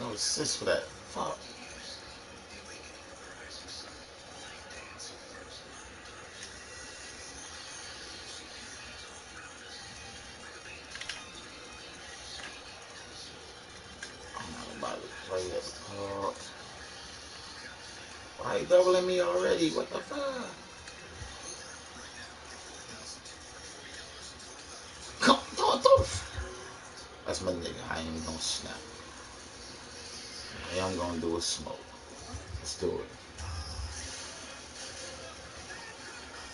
no assist for that. Fuck. I'm not about to play that card. Why you doubling me already? What the fuck? Come on, don't. That's my nigga. I ain't even gonna snap. All I'm gonna do is smoke. Let's do it.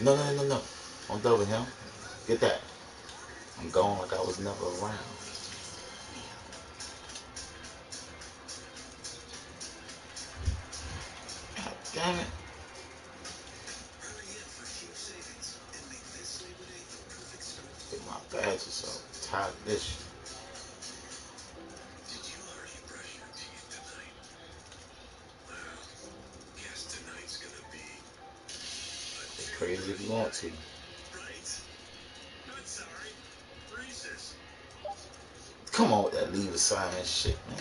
No, no, no, no. Don't double him. Get that. I'm going like I was never around. God damn it. Get my badges up. Tired of this shit. Get crazy if you want to. Come on with that leave a sign and shit, man.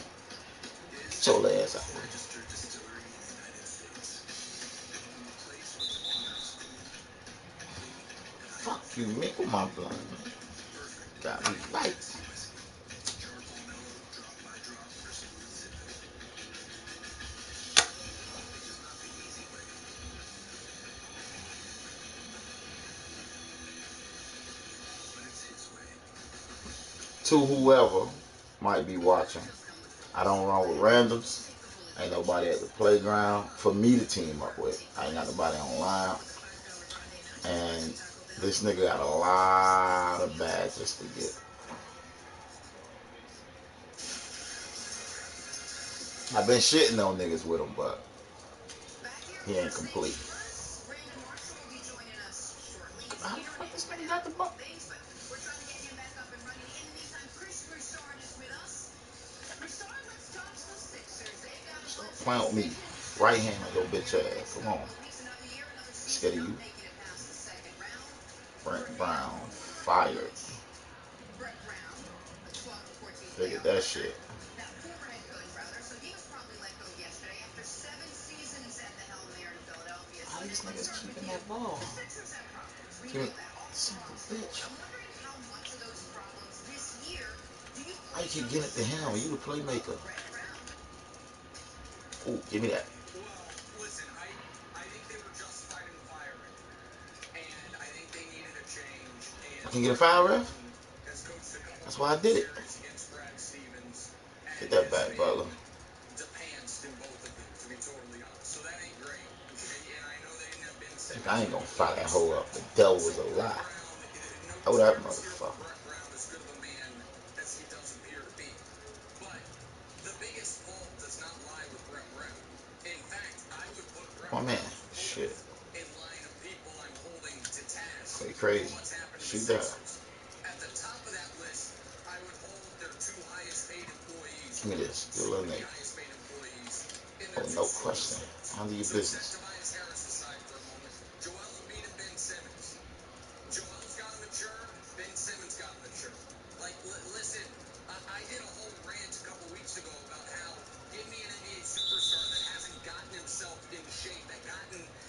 Get your ass out of here. Fuck you, man. With my blunt, man. Got me right. To whoever might be watching, I don't run with randoms. Ain't nobody at the playground for me to team up with. I ain't got nobody online. And this nigga got a lot of badges to get. I've been shitting on niggas with him, but he ain't complete. How the fuck this nigga got the ball? Stop playing with me. Right hand on your bitch ass. Come on. Scared of you. Brent Brown fired. Figured that shit. How these niggas keeping that ball? Give me, son of a bitch. How you keep getting it to him? You the playmaker. Ooh, give me that. I can get a foul, ref? That's why I did it. Get that back, Butler. I ain't gonna fire that hoe up. The devil was a lie. Oh, that motherfucker. Oh, man. Shit. Play crazy. Shoot that. Give me this. Good little nigga. Oh, no question. Handle your business.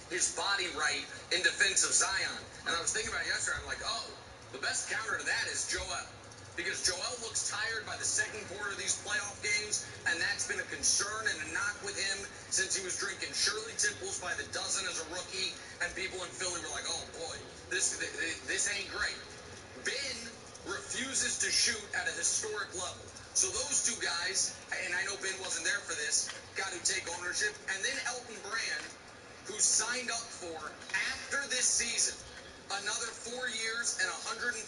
His body right in defense of Zion. And I was thinking about it yesterday. I'm like, oh, the best counter to that is Joel. Because Joel looks tired by the second quarter of these playoff games, and that's been a concern and a knock with him since he was drinking Shirley Tipples by the dozen as a rookie, and people in Philly were like, oh boy, this ain't great. Ben refuses to shoot at a historic level. So those two guys, and I know Ben wasn't there for this, got to take ownership. And then Elton Brand, who signed up for, after this season, another 4 years and $148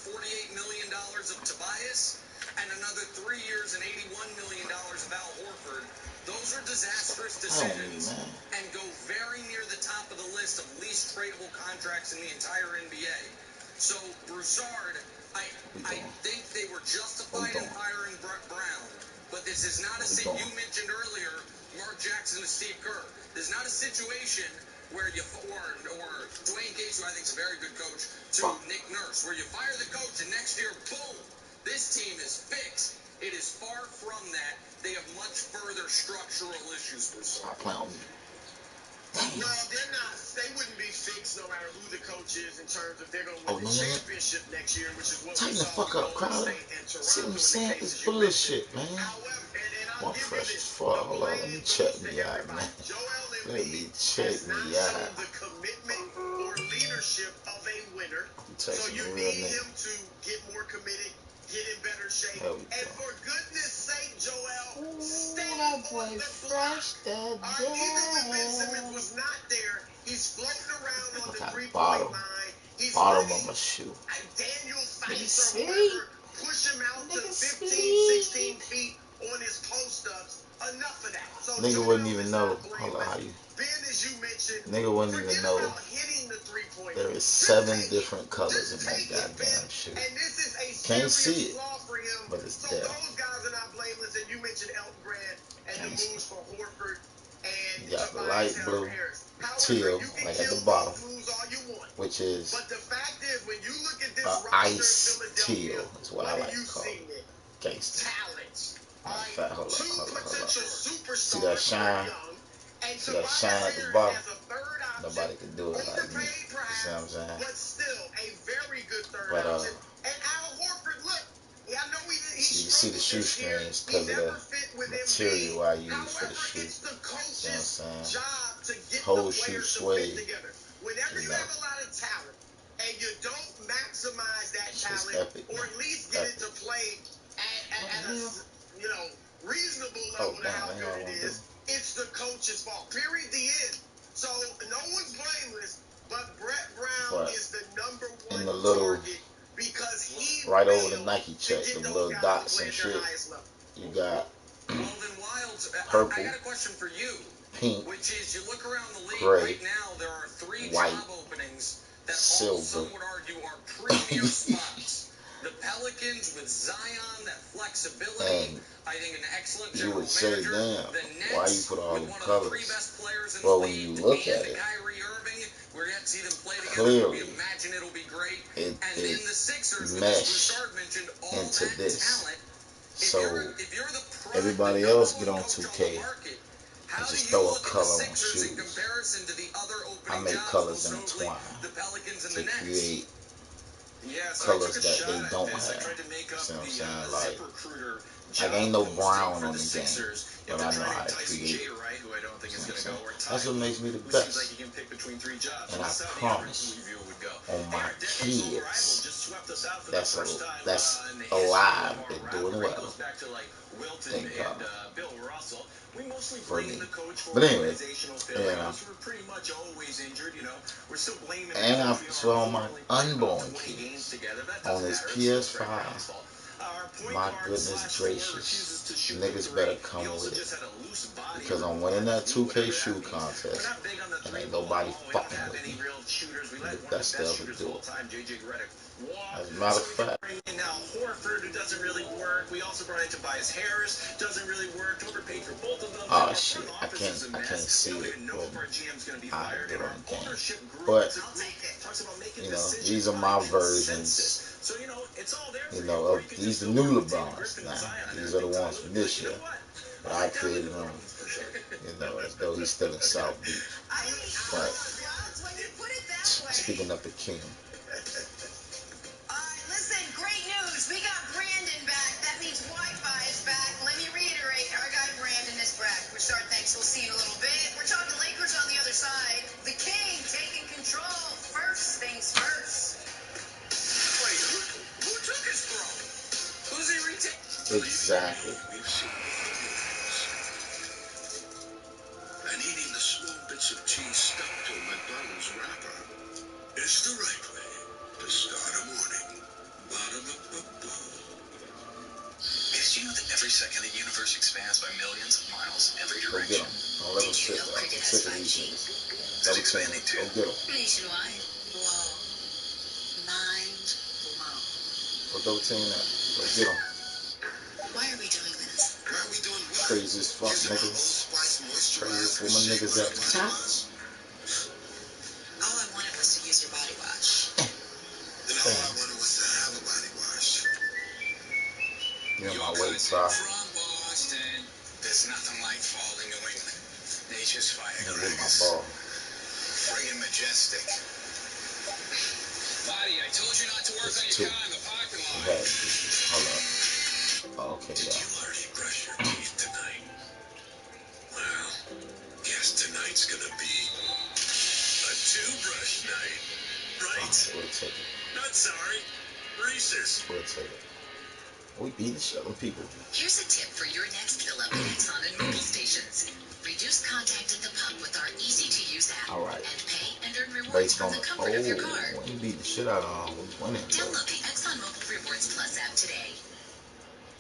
million of Tobias, and another 3 years and $81 million of Al Horford. Those are disastrous decisions and go very near the top of the list of least tradable contracts in the entire NBA. So, Broussard, I think they were justified in firing Brown, but this is not a situation. You mentioned earlier Mark Jackson and Steve Kerr. This is not a situation where you, or Dwayne Casey, who I think is a very good coach, to Nick Nurse, where you fire the coach and next year, boom, this team is fixed. It is far from that. They have much further structural issues for some. Stop playing on me. Well, they're not. They wouldn't be fixed no matter who the coach is in terms of they're going to win the championship next year, which is what Tighten we the saw fuck with up, Golden Crowder. State and Toronto. See what I'm saying? It's bullshit, man. However, and I'm I'll give fresh you as this. fuck. Hold on, let me check goes to me out, everybody. man. Joel Let me Embiid check has not me shown out. the commitment or leadership of a winner. I'm So texting you the real need nigga. him to get more committed, get in better shape. There we And go. for goodness sake, Joel, Ooh, stay that on boy the fresh block. to Even when Ben Simmons death. was not there, he's floating around on Look the at the three-point line. He's bottom letting of my shoe. Daniel Nigga Theis or sleep. whoever push him out to Nigga 15, sleep. 16 feet on his post-ups. Enough of that. So Nigga Joel wouldn't even is know. not Hold on, blameless. how you? Ben, as you mentioned, Nigga wouldn't even forget know. about hitting the three-point. There is Just 7 take it. different colors Just in that take it, goddamn Ben. shoe. And this is a Can't serious see it, flaw for him. but it's So there. those guys are not blameless. And you mentioned Elton Brand and the moves for Horford and You got the Tobias light blue, Harris. However, teal, you can like kill at the bottom, those moves all you want. which is But the fact is, when you look at this roster ice in Philadelphia, teal, is what I like to call it. it? Gangster. Talent. Matter of fact, hold up, hold up, hold up. Superstars See that shine? young, and See that Tobias shine at the Harris bottom? as a third option. Nobody can do it like me. Overpaid You see what I'm saying? but still a very good third But option. And Al Horford, look, I know he you can see the shoestrings because of the material I use for the shoe. It's the See what I'm coach's saying? job to get Whole the shoe players to suede. fit together. Whenever you have a lot of talent and you don't maximize that talent, epic, or at least get it to play at a reasonable level to how good it is, it's the coach's fault. Period. The end. So no one's blameless, but Brett Brown is the number one in the little, target because he right over the Nike check, the little dots and shit, you got purple, I got a question for you. pink, Which is, you look around the league gray, right now, there are 3 white, job openings that silver. all some would argue are premier spots. The Pelicans with Zion, that flexibility, and I think an excellent you general would say, manager. damn, The Nets, why you put all with them one colors? of the 3 best players in Well, the when league, you look and at it, Kyrie Irving, we're yet to see them play together. clearly, We imagine it'll be great. it And then the Sixers, with mesh Broussard mentioned, all into that this. talent. So If you're the product, everybody the else number get on one coach 2K on the market, how and do just you throw a look at the color on Sixers in shoes. comparison to the other I opening make jobs, colors most notably intertwine the Pelicans and to the Nets? create So colors that they don't have. See what I'm saying? Like ain't no brown on the game, but I know how to create it. See what I'm saying? That's what makes me the best. And I promise, on my kids, that's alive and doing well. Thank God. For me. But anyway, and I saw my unborn kids on this PS5. My goodness gracious, niggas better come with it, because I'm winning that 2K shoe contest, and ain't nobody fucking with me. I'm the best to ever do it. As a matter of fact, now Horford, who doesn't really work. We also brought in Tobias Harris, doesn't really work. Overpaid for both of them. oh shit, I can't see it when I do it on the game. But you know, these are my versions. You know, of these are new LeBrons now. These are the ones from this year. But I created them, you know, as though he's still in South Beach. But speaking of the king. Listen, great news. We got Brandon back. That means Wi-Fi is back. Let me reiterate, our guy Brandon is back. Rashard, thanks. We'll see you in a little bit. We're talking Lakers on the other side. The king taking control. First things first. Wait, who took his throne? Who's he retaking? Exactly. And eating the small bits of cheese stuck to a McDonald's wrapper is the right way to start a morning. Did you know that every second the universe expands by millions of miles every Go get direction? them. Don't let them sit there. I'm sick of these niggas. It's expanding too. Go get them. Nationwide. Whoa. Mind blown. Go double team that. Go get them. Why are we doing this? Why are we doing what? Crazy as fuck niggas. Crazy where my niggas at the top. All I wanted was to use your body wash. And all I wanted was to have a body wash. Yeah, my Your weight cousin try. from Boston. There's nothing like fall in New England. Nature's Get my firecrackers. ball. Friggin' majestic. Buddy, I told you not to work on It's your 2. car in the parking We lot. had to. Hold up. Oh, okay, Did yeah. you already brush your teeth tonight? Well, guess tonight's gonna be a two-brush night, right? We'll take it. Not sorry. Reese's. We'll take it. We beat the shit on people. Here's a tip for your next fill up at Exxon and Mobil stations. Reduce contact at the pump with our easy-to-use app. All right. And pay and earn rewards Based from on the the comfort of your car. we beat the shit out of them. We winning. Download the Exxon Mobil Rewards Plus app today.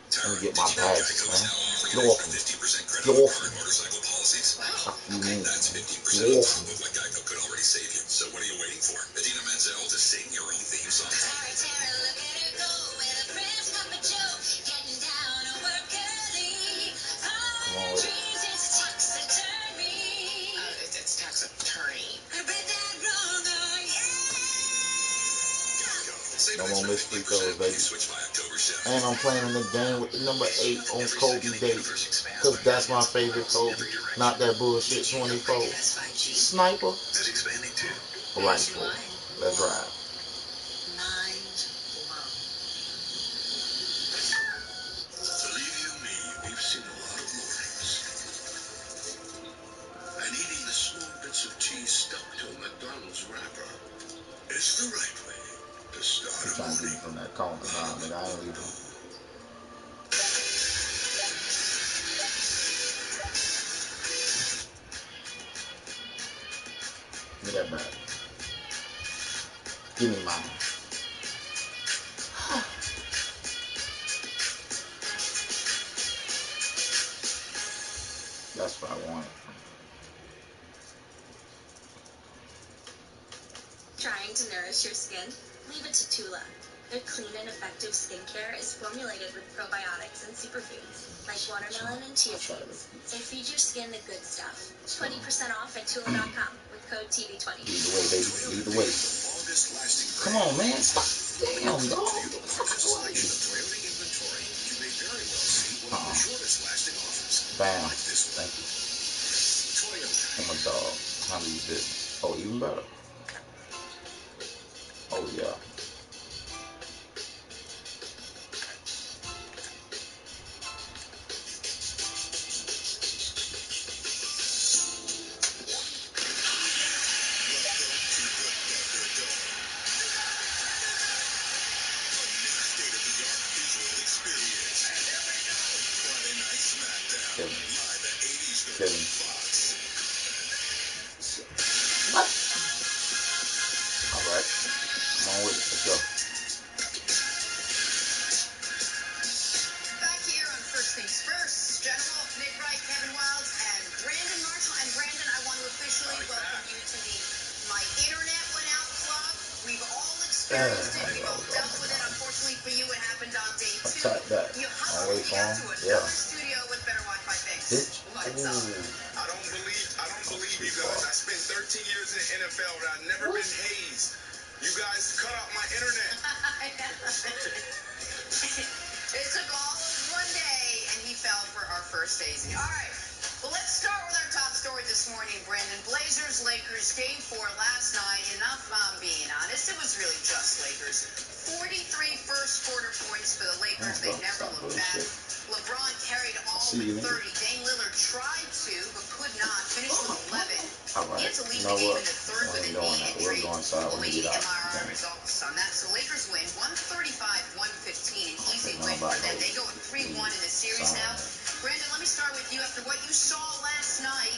Let me get my Did you know badges, Geico is man. now offering Get an off extra me. 15% credit Get on off car and me. motorcycle policies? Fuck you mean, That's man. 15% Get on off top me. of what Geico could already save you. So what are you waiting for? Idina Menzel to sing your own theme song? Tara, Tara, look at her go with a fresh cup of joe. Getting down to work early. Come on Following with it. dreams, it's taxidermy. It's tax attorney. I bet that wrong, oh yeah. Geico. Save No an more extra missed free 15% throws, when baby. you switch by October 7th. And I'm playing in the game with the number 8 on Kobe Day. Because that's my favorite Kobe. Not that bullshit 24. Sniper. Is it expanding too? Rifle. Let's ride. Mind blown. Believe you me, we've seen a lot of mornings. And eating the small bits of cheese stuck to a McDonald's wrapper is the right way to start I'm a trying to morning. get from that corner. Nah, nigga, I ain't leaving. Give me that back. Give me mine. That's what I wanted. Trying to nourish your skin? Leave it to Tula. Their clean and effective skincare is formulated with probiotics and superfoods like watermelon and chia seeds. They feed your skin the good stuff. 20% off at Tula.com with code TV20. Lead the way, baby. Lead the way. Come on, man. Stop. Damn, dog. Get the fuck away. Bam. Thank you. I'm a dog. Handle your business. Oh, even better. Oh, yeah. Kevin. What? All right. Come on with it. Let's go. Back here on First Things First, General, Nick Wright, Kevin Wilds, and Brandon Marshall. And Brandon, I want to officially welcome you to the My Internet Went Out Club. We've all experienced it. We've all dealt with it. Unfortunately for you, it happened on day 2. Attack that. You I'll wait hustled to for get him. to Yeah. another studio with better Wi-Fi. Thanks. Bitch. What's up? I don't believe you guys. I spent 13 years in the NFL and I've never been hazed. You guys cut out my internet. It took all of one day, and he fell for our first hazing. All right. Well, let's start with our top story this morning, Brandon. Blazers, Lakers, Game 4 last night. Enough, I'm being honest. It was really just Lakers. 43 first-quarter points for the Lakers. They never looked bad. LeBron carried all but 30. Dame Lillard tried to, but could not. Finished with 11. All right. He had to leave You know the game what? in the third with a knee injury. We'll leave MRI results on that. So Lakers win 135-115, an easy win for them. They go 3-1 in the series now. Brandon, let me start with you. After what you saw last night,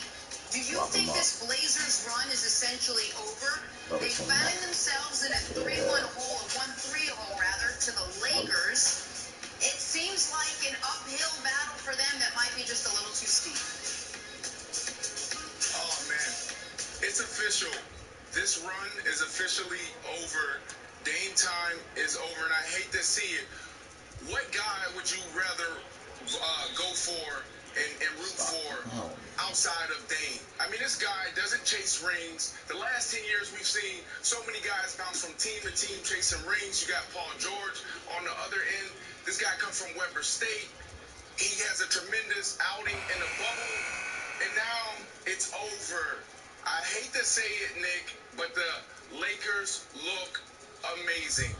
do you think this Blazers run is essentially over? They found themselves in a 3-1 hole, a 1-3 hole rather, to the Lakers. It seems like an uphill battle for them that might be just a little too steep. Oh, man. It's official. This run is officially over. Dame time is over, and I hate to see it. What guy would you rather go for and root for outside of Dame? I mean, this guy doesn't chase rings. The last 10 years we've seen so many guys bounce from team to team chasing rings. You got Paul George on the other end. This guy comes comes from Weber State. He has a tremendous outing in the bubble, and now it's over. I hate to say it, Nick, but the Lakers look amazing.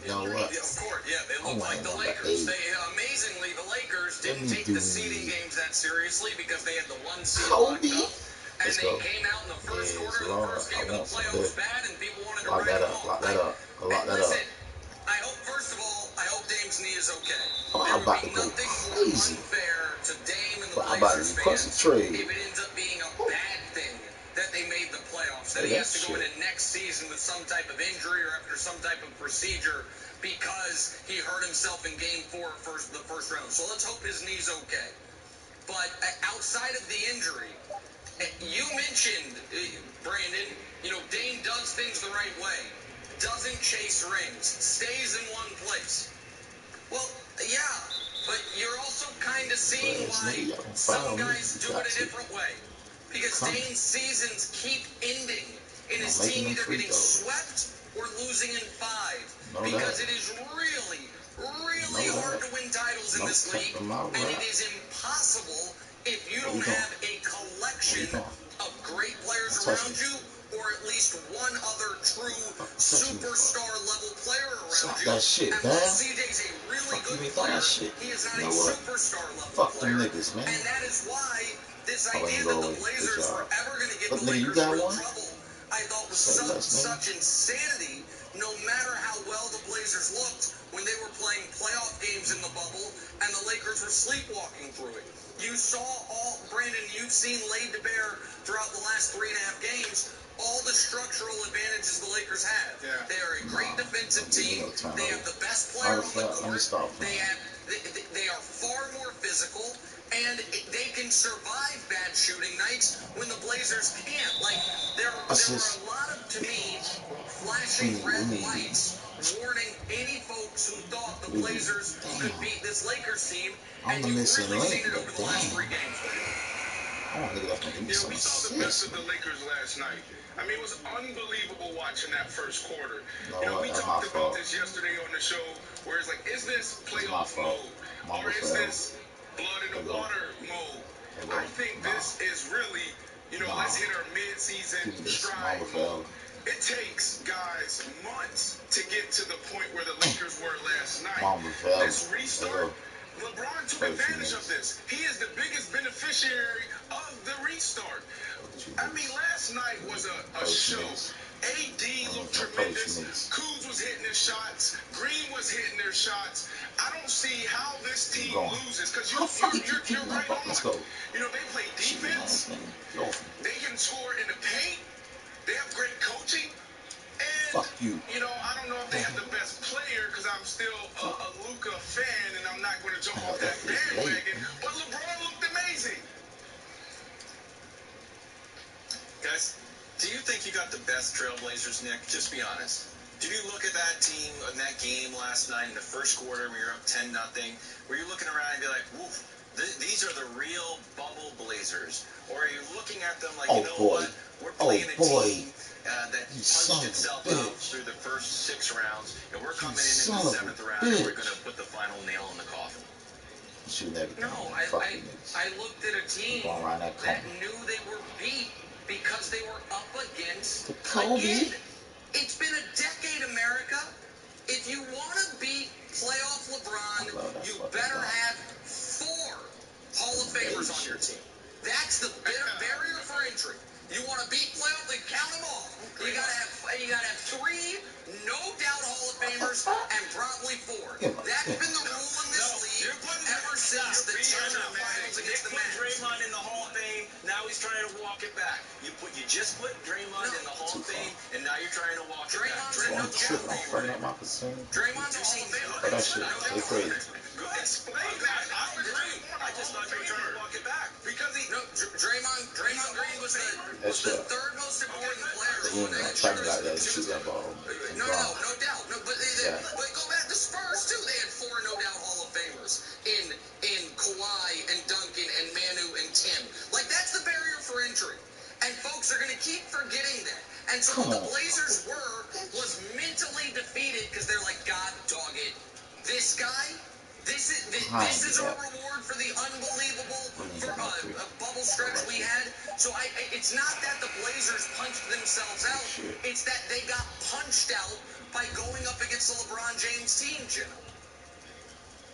You know what? Yeah, of course, yeah, they look like the number Lakers. 8. Amazingly, the Lakers didn't take the seeding games that seriously because they had the 1 seed Kobe. locked up. And Let's they go. came out in the first Yes, quarter of the Lord, first game I of the want some playoffs there. bad, and people wanted to Lock write that them up. off. Lock that up. Lock that Listen, up. I hope, first of all, I hope Dame's knee is okay. Oh, There I'm would about be to go nothing more crazy. unfair to Dame and the But I'm about to Blazers request a fans trade. if it ends up being a bad thing that they made the playoffs, that Hey, he has that to go shit. into next season with some type of injury or after some type of procedure because he hurt himself in Game 4 the first round. So let's hope his knee's okay. But outside of the injury, you mentioned, Brandon, Dame does things the right way. Doesn't chase rings. Stays in one place. Well, yeah, but you're also kind of seeing why some guys do it a different way. Because Dame's seasons keep ending in his team either getting swept or losing in 5. Because it is really, really hard to win titles in this league. And it is impossible if you don't have a collection of great players around you, or at least one other true superstar level player around you. And while CJ's a really good player, he is not a superstar level player. And that is why this idea that the Blazers were ever going to get the Lakers in real trouble, I thought was such insanity, no matter how well the Blazers looked when they were playing playoff games in the bubble and the Lakers were sleepwalking through it. You saw Brandon, you've seen laid to bear throughout the last 3.5 games, all the structural advantages the Lakers have. Yeah. They are a great defensive team. They have the best player on the court. They are far more physical, and they can survive bad shooting nights when the Blazers can't. Like, there are a lot of, to me, flashing red lights warning any folks who thought the Blazers could beat this Lakers team, and you've really seen it over the last 3 games. We saw the best of the Lakers last night. I mean, it was unbelievable watching that first quarter. We talked about this yesterday on the show, where it's like, is this playoff mode? Or is this blood in the water mode? I think this is really, let's hit our mid-season stride mode. It takes guys months to get to the point where the Lakers were last night. This restart, LeBron took advantage of this. He is the biggest beneficiary of the restart. I mean, last night was a show. AD looked tremendous. Kuz was hitting his shots. Green was hitting their shots. I don't see how this team loses, because you're right on. They play defense. They can score in the paint. They have great coaching. And, I don't know if they have the best player, because I'm still a Luka fan, and I'm not going to jump off that bandwagon. But LeBron looked amazing. Guys, do you think you got the best Trailblazers, Nick? Just be honest. Did you look at that team in that game last night in the first quarter when you're up 10-0? Were you looking around and be like, woof, these are the real bubble Blazers? Or are you looking at them like, what? We're playing a team that punched itself out through the first 6 rounds, and we're coming in the 7th round, and we're going to put the final nail in the coffin. No, I looked at a team that knew they were beat because they were up against, again, it's been a decade, America. If you want to beat playoff LeBron, you better have 4 Hall of Famers on your team. That's the barrier for entry. You want to beat playoff, then count them off. You gotta have 3 no doubt Hall of Famers and probably 4. That's been the rule in this league ever since the Turner finals against the Mavs. Draymond in the Hall of Fame. Now he's trying to walk it back. You just put Draymond in the Hall of Fame, and now you're trying to walk it back. Draymond's a Hall of Famer. Explain that. I agree. I just thought you were trying to walk it back. Because Draymond Green was the 3rd most important player on that No doubt. No, but go back to Spurs too. They had 4 no doubt Hall of Famers in Kawhi and Duncan and Manu and Tim. Like, that's the barrier for entry. And folks are going to keep forgetting that. And so what the Blazers was mentally defeated because they're like, God dog it. this guy, this is a reward for the unbelievable bubble stretch we had. So it's not that the Blazers punched themselves out. It's that they got punched out by going up against the LeBron James team, Jim.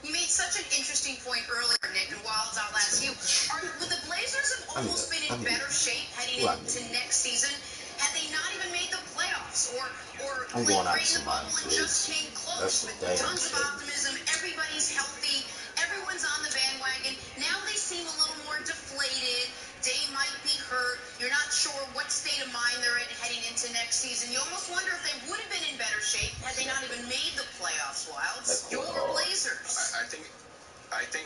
You made such an interesting point earlier, Nick, and while I'll ask you, would the Blazers have almost been in better shape heading into next season had they not even made the playoffs or late in the bubble and just came close with tons of optimism, everybody's healthy, everyone's on the bandwagon. Now they seem a little more deflated. Dame might be hurt. You're not sure what state of mind they're in heading into next season. You almost wonder if they would have been in better shape had they not even made the playoffs, Wilds. Your Blazers. I think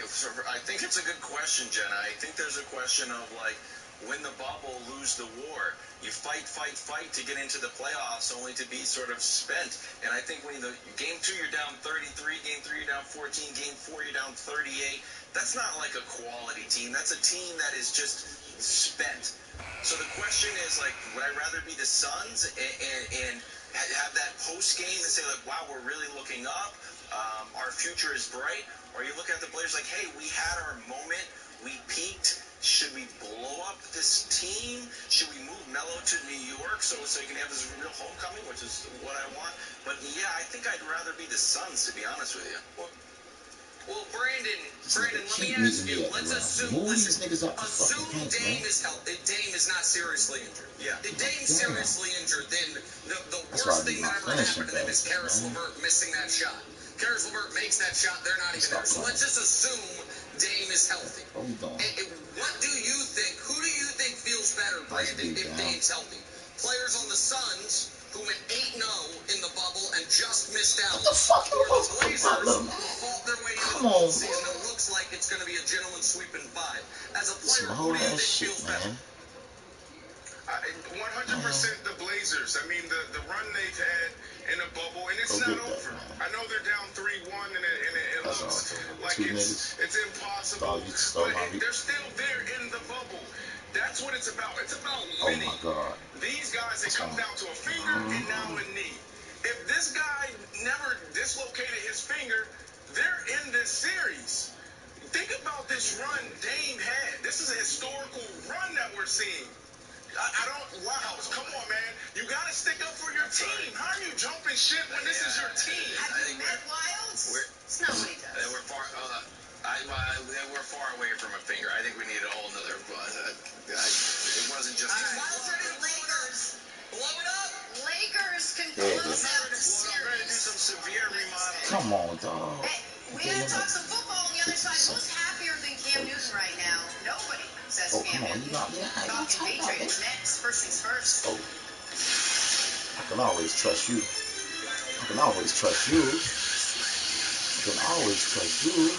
it's a good question, Jenna. I think there's a question of like, win the bubble, lose the war. You fight to get into the playoffs, only to be sort of spent. And I think when game 2 you're down 33, game 3 you're down 14, game 4 you're down 38. That's not like a quality team. That's a team that is just spent. So the question is like, would I rather be the Suns and have that post game and say like, wow, we're really looking up. Our future is bright. Or you look at the Blazers like, hey, we had our moment. We peaked. Should we blow up this team? Should we move Melo to New York so you can have this real homecoming, which is what I want? But yeah, I think I'd rather be the Suns, to be honest with you. Well, Brandon, let me ask you. Let's assume Dame is healthy. Dame is not seriously injured. Yeah. If Dame's seriously injured, then the worst thing that ever happened to them is Karis LeVert missing that shot. Karis LeVert makes that shot, they're not even there. So let's just assume Dame is healthy. What do you think? Who do you think feels better, Brandon, if Dame's healthy? Players on the Suns who went 8-0 in the bubble and just missed out. What the fuck? Or the Blazers who fought their way into the postseason and looks like it's going to be a gentleman sweep in 5. As a player, who do you think feels better? 100% the Blazers. I mean, the run they've had in the bubble, and it's not over. I know they're down 3-1, and it looks like it's impossible, but they're still there in the bubble. That's what it's about. It's about winning. Oh my God. These guys, it comes down to a finger and now a knee. If this guy never dislocated his finger, they're in this series. Think about this run Dame had. This is a historical run that we're seeing. Wow, come on, man. You got to stick up for your team. How are you jumping ship when this is your team? Have you met Wilds? It's not what he does. They were far away from a finger. I think we need a whole nother. It wasn't just. Wilds ready to Lakers. Blow it up. Lakers can close out the series. I'm ready to do some severe remodeling. Come on, dog. Hey, we gotta talk some football on the other side. Who's happier than Cam Newton right now? Nobody says Cam Newton. Talking Patriots next. First things first. I can always trust you. I can always trust you. I can always trust you.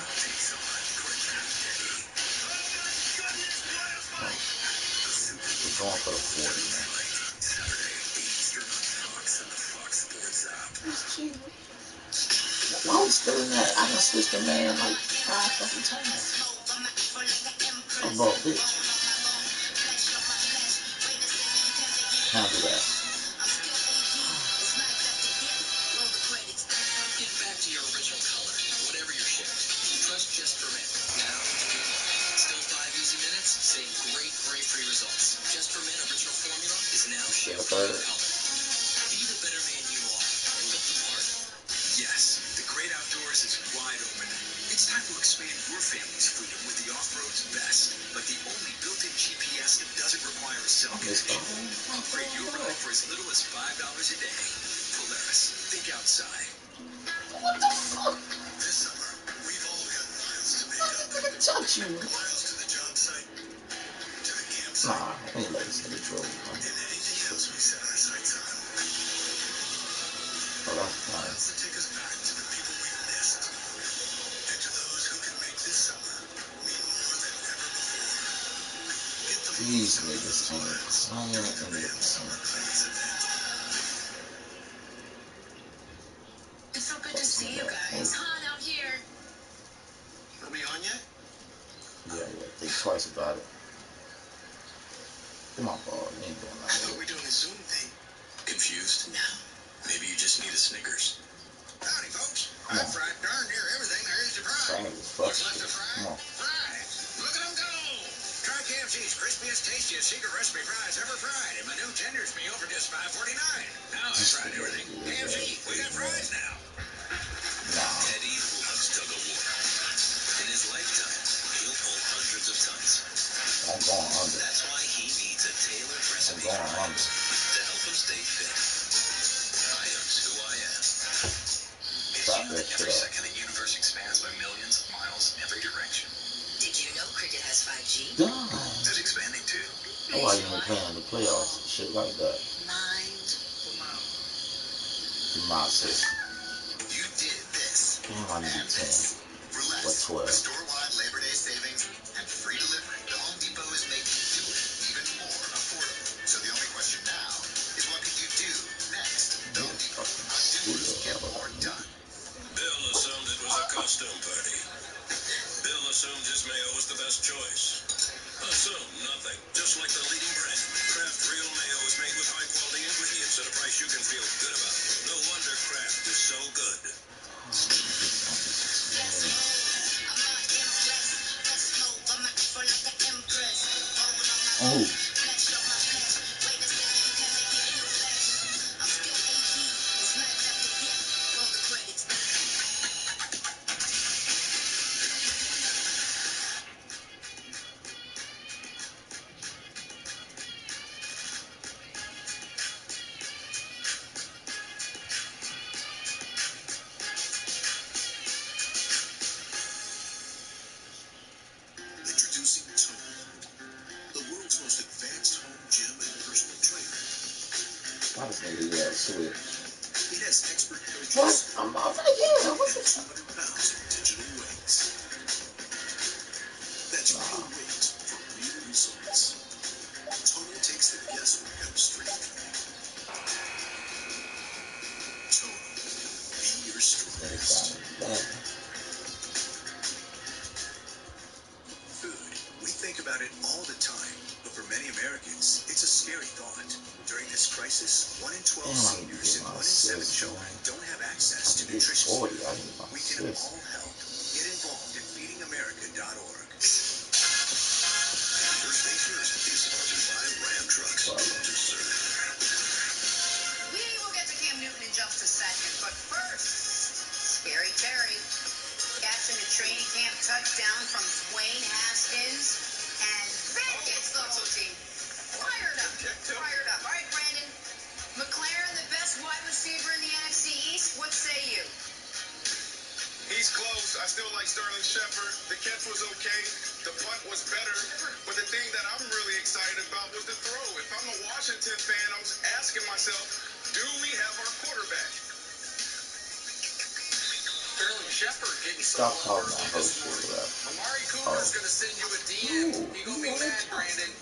We're going for the 40, man. Why are we still in that? I done switched the man like 5 fucking times. I'm about bitch. Handle that. Get back to your original color, whatever your shift. Trust Just for Men. Now, still 5 easy minutes, same great free results. Just for Men original formula is now shift color. Be the better man you are. Look the part. Yes, the great outdoors is wide open. It's time to expand your family's freedom with the off-road's best, like the only built-in GPS that doesn't require a cell connection. Upgrade your ride for as little as $5 a day. Polaris, think outside. What the fuck? This summer, we've all got miles to make up. I'm gonna touch you. Miles to the job site, to the campsite. Nah, I ain't let this nigga drove. And anything else we set our sights on. Oh, that's fine. Miles that take us back to the people we've missed. And to those who can make this summer mean more than ever before. Get the These niggas ain't playing in the paint. It's so good to see you guys. It's hot out here. Are we on yet? Yeah, think twice about it. Come on, ball. You ain't doing I nothing. thought we were doing a Zoom thing. Confused? No. Maybe you just need a Snickers. Howdy, folks. I'm fried darn near What's left to fry? Come on. Fries. Look at them go. Try KFC's crispiest, tastiest secret recipe fries ever fried in my new tenders meal for just $5.49. Now I've tried everything. KFC, we got fries now. Eddie loves tug of war. In his lifetime, he'll pull hundreds of tons. I'm going under. That's why he needs a tailored recipe for items to help him stay fit. Items who I am. Stop that shit Every up. second the universe expands by millions of miles in every direction. Did you know cricket has 5G? Damn. It's expanding too. Why you ain't playing the playoffs and shit like that? Mind Massive. you did this. Damn, I need 10. For less. What 12? Store-wide Labor Day savings and free delivery. The Home Depot is making do it even more affordable. So the only question now is what can you do next? The Home Depot. How doers get more done. Bill assumed it was a costume party. Bill assumed his mayo was the best choice. Assume nothing. Just like the leading brand, Kraft Real Mayo is made with high-quality ingredients at a price you can feel good about. No wonder Kraft is so good. Oh. Introducing Total, the world's most advanced home gym and personal trainer. Why does nigga do that switch? It has expert coaches. What? I'm not gonna get it. What's And it? 200 pounds of digital weights. That's real weight for real results. Total takes the guesswork out of strength training. Total. Be your Nigga strongest. sounded bad. Food. We think about it all the time, but for many Americans, it's a scary thought. During this crisis, 1 in 12 Damn, I need to seniors get and my 1 in 7 assist, children man. don't have I access to can get nutritious 40. food. I need my We can assist. all help. Get involved at feedingamerica.org. First Things First is sponsored by Ram Trucks. To serve. We will get to Cam Newton in just a second, but first, Scary Terry catching a training camp touchdown from Dwayne Haskins, and that gets the whole team fired up. Fired up. All right, Brandon, McLaren, the best wide receiver in the NFC East. What say you? He's close. I still like Sterling Shepard. The catch was okay. The punt was better. But the thing that I'm really excited about was the throw. If I'm a Washington fan, I'm asking myself, do we have our quarterback? Sterling Shepard getting some Stop love talking early about this shit, morning. bro. Amari Cooper's going to send you a DM. He going to be mad, Brandon.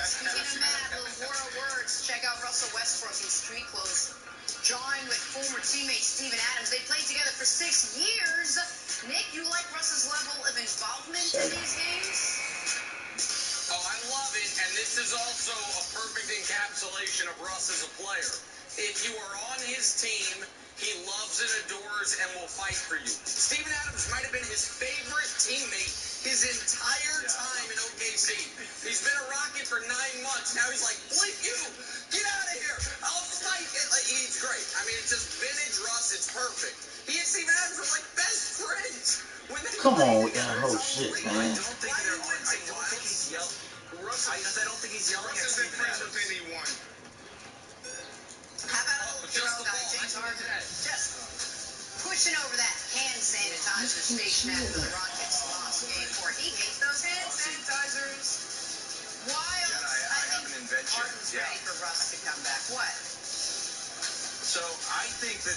Speaking of mad, little war of words, check out Russell Westbrook in street clothes. Jawing with former teammate Steven Adams. They played together for 6 years. Nick, you like Russ's level of involvement in these games? Oh, I love it, and this is also a perfect encapsulation of Russ as a player. If you are on his team, he loves and adores and will fight for you. Steven Adams might have been his favorite teammate his entire time in OKC. He's been a Rocket for 9 months. Now he's like, bleep you! Get out of here! I'll fight! He's great. I mean, it's just vintage Russ. It's perfect. He and Steven Adams are like best friends. When they Come play on with that together, whole it's shit, unbelievable. man. I don't think he's yelling. I don't think he's yelling at Russ isn't Steven friends Adams. with anyone. How about a little Just throw the guy, ball. James Nice one Harden? today. Just pushing over that hand sanitizer station after the Rockets lost game 4. He hates those hand sanitizers. Wild. Jen, I have an invention. Harden's ready for Russ to come back. What? So I think that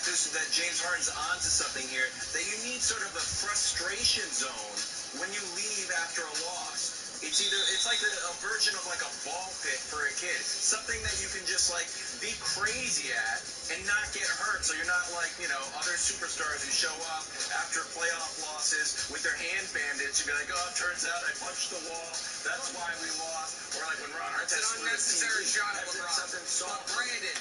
James Harden's onto something here, that you need sort of a frustration zone when you leave after a loss. It's like a version of like a ball pit for a kid. Something that you can just like be crazy at and not get hurt. So you're not like, other superstars who show up after playoff losses with their hand bandaged and be like, oh, it turns out I punched the wall. That's why we lost. Or like when Ron Artest. It's an unnecessary shot at LeBron. But Brandon,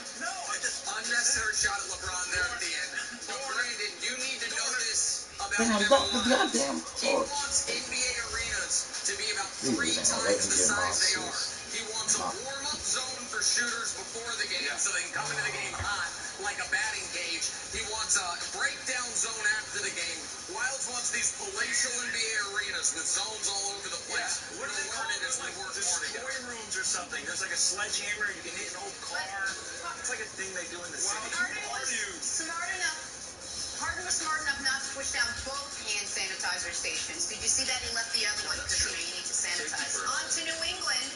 unnecessary shot at LeBron there at the end. But Brandon, you need to know this about Damn, lock the goddamn He court. wants NBA arenas to be about These 3 niggas ain't times let me the get my size they are. assist. He wants a warm-up zone for shooters before the game so they can come into the game hot like a batting cage. He wants a breakdown zone after the game. Wilds wants these palatial NBA arenas with zones all over the place. Yeah. What do they call it? Like destroy rooms or something. There's like a sledgehammer. You can hit an old car. It's like a thing they do in the city. Harden was smart enough not to push down both hand sanitizer stations. Did you see that? He left the other one because, you need to sanitize. On to New England,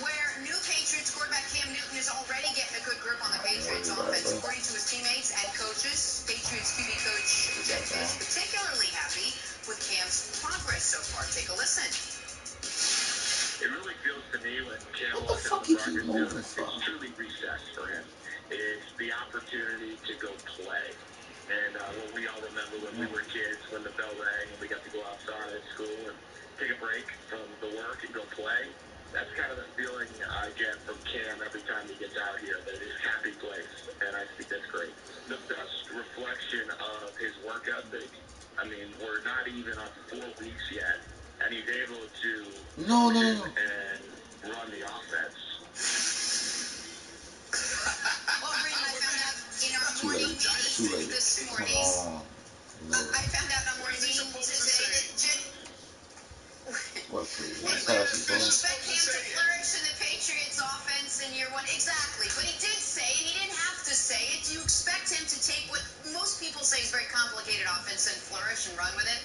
where new Patriots quarterback Cam Newton is already getting a good grip on the Patriots offense. According to his teammates and coaches, Patriots QB coach Jed Fish particularly happy with Cam's progress so far. Take a listen. It really feels to me when Cam What the walks fuck out you the keep practice moving field, for? it's truly recess for him. It's the opportunity to go play. And what we all remember when we were kids, when the bell rang and we got to go outside at school and take a break from the work and go play, that's kind of the feeling I get from Cam every time he gets out here, that it is happy place. And I think that's great. The best reflection of his work ethic, I mean, we're not even on 4 weeks yet, and he's able to function and run the offense. Well, Brandon, I found out in our morning meeting this morning. I found out in our morning meeting today that Jed. What, please? You expect Cam to flourish in the Patriots offense in year 1. Exactly. But he did say, and he didn't have to say it, do you expect him to take what most people say is a very complicated offense and flourish and run with it?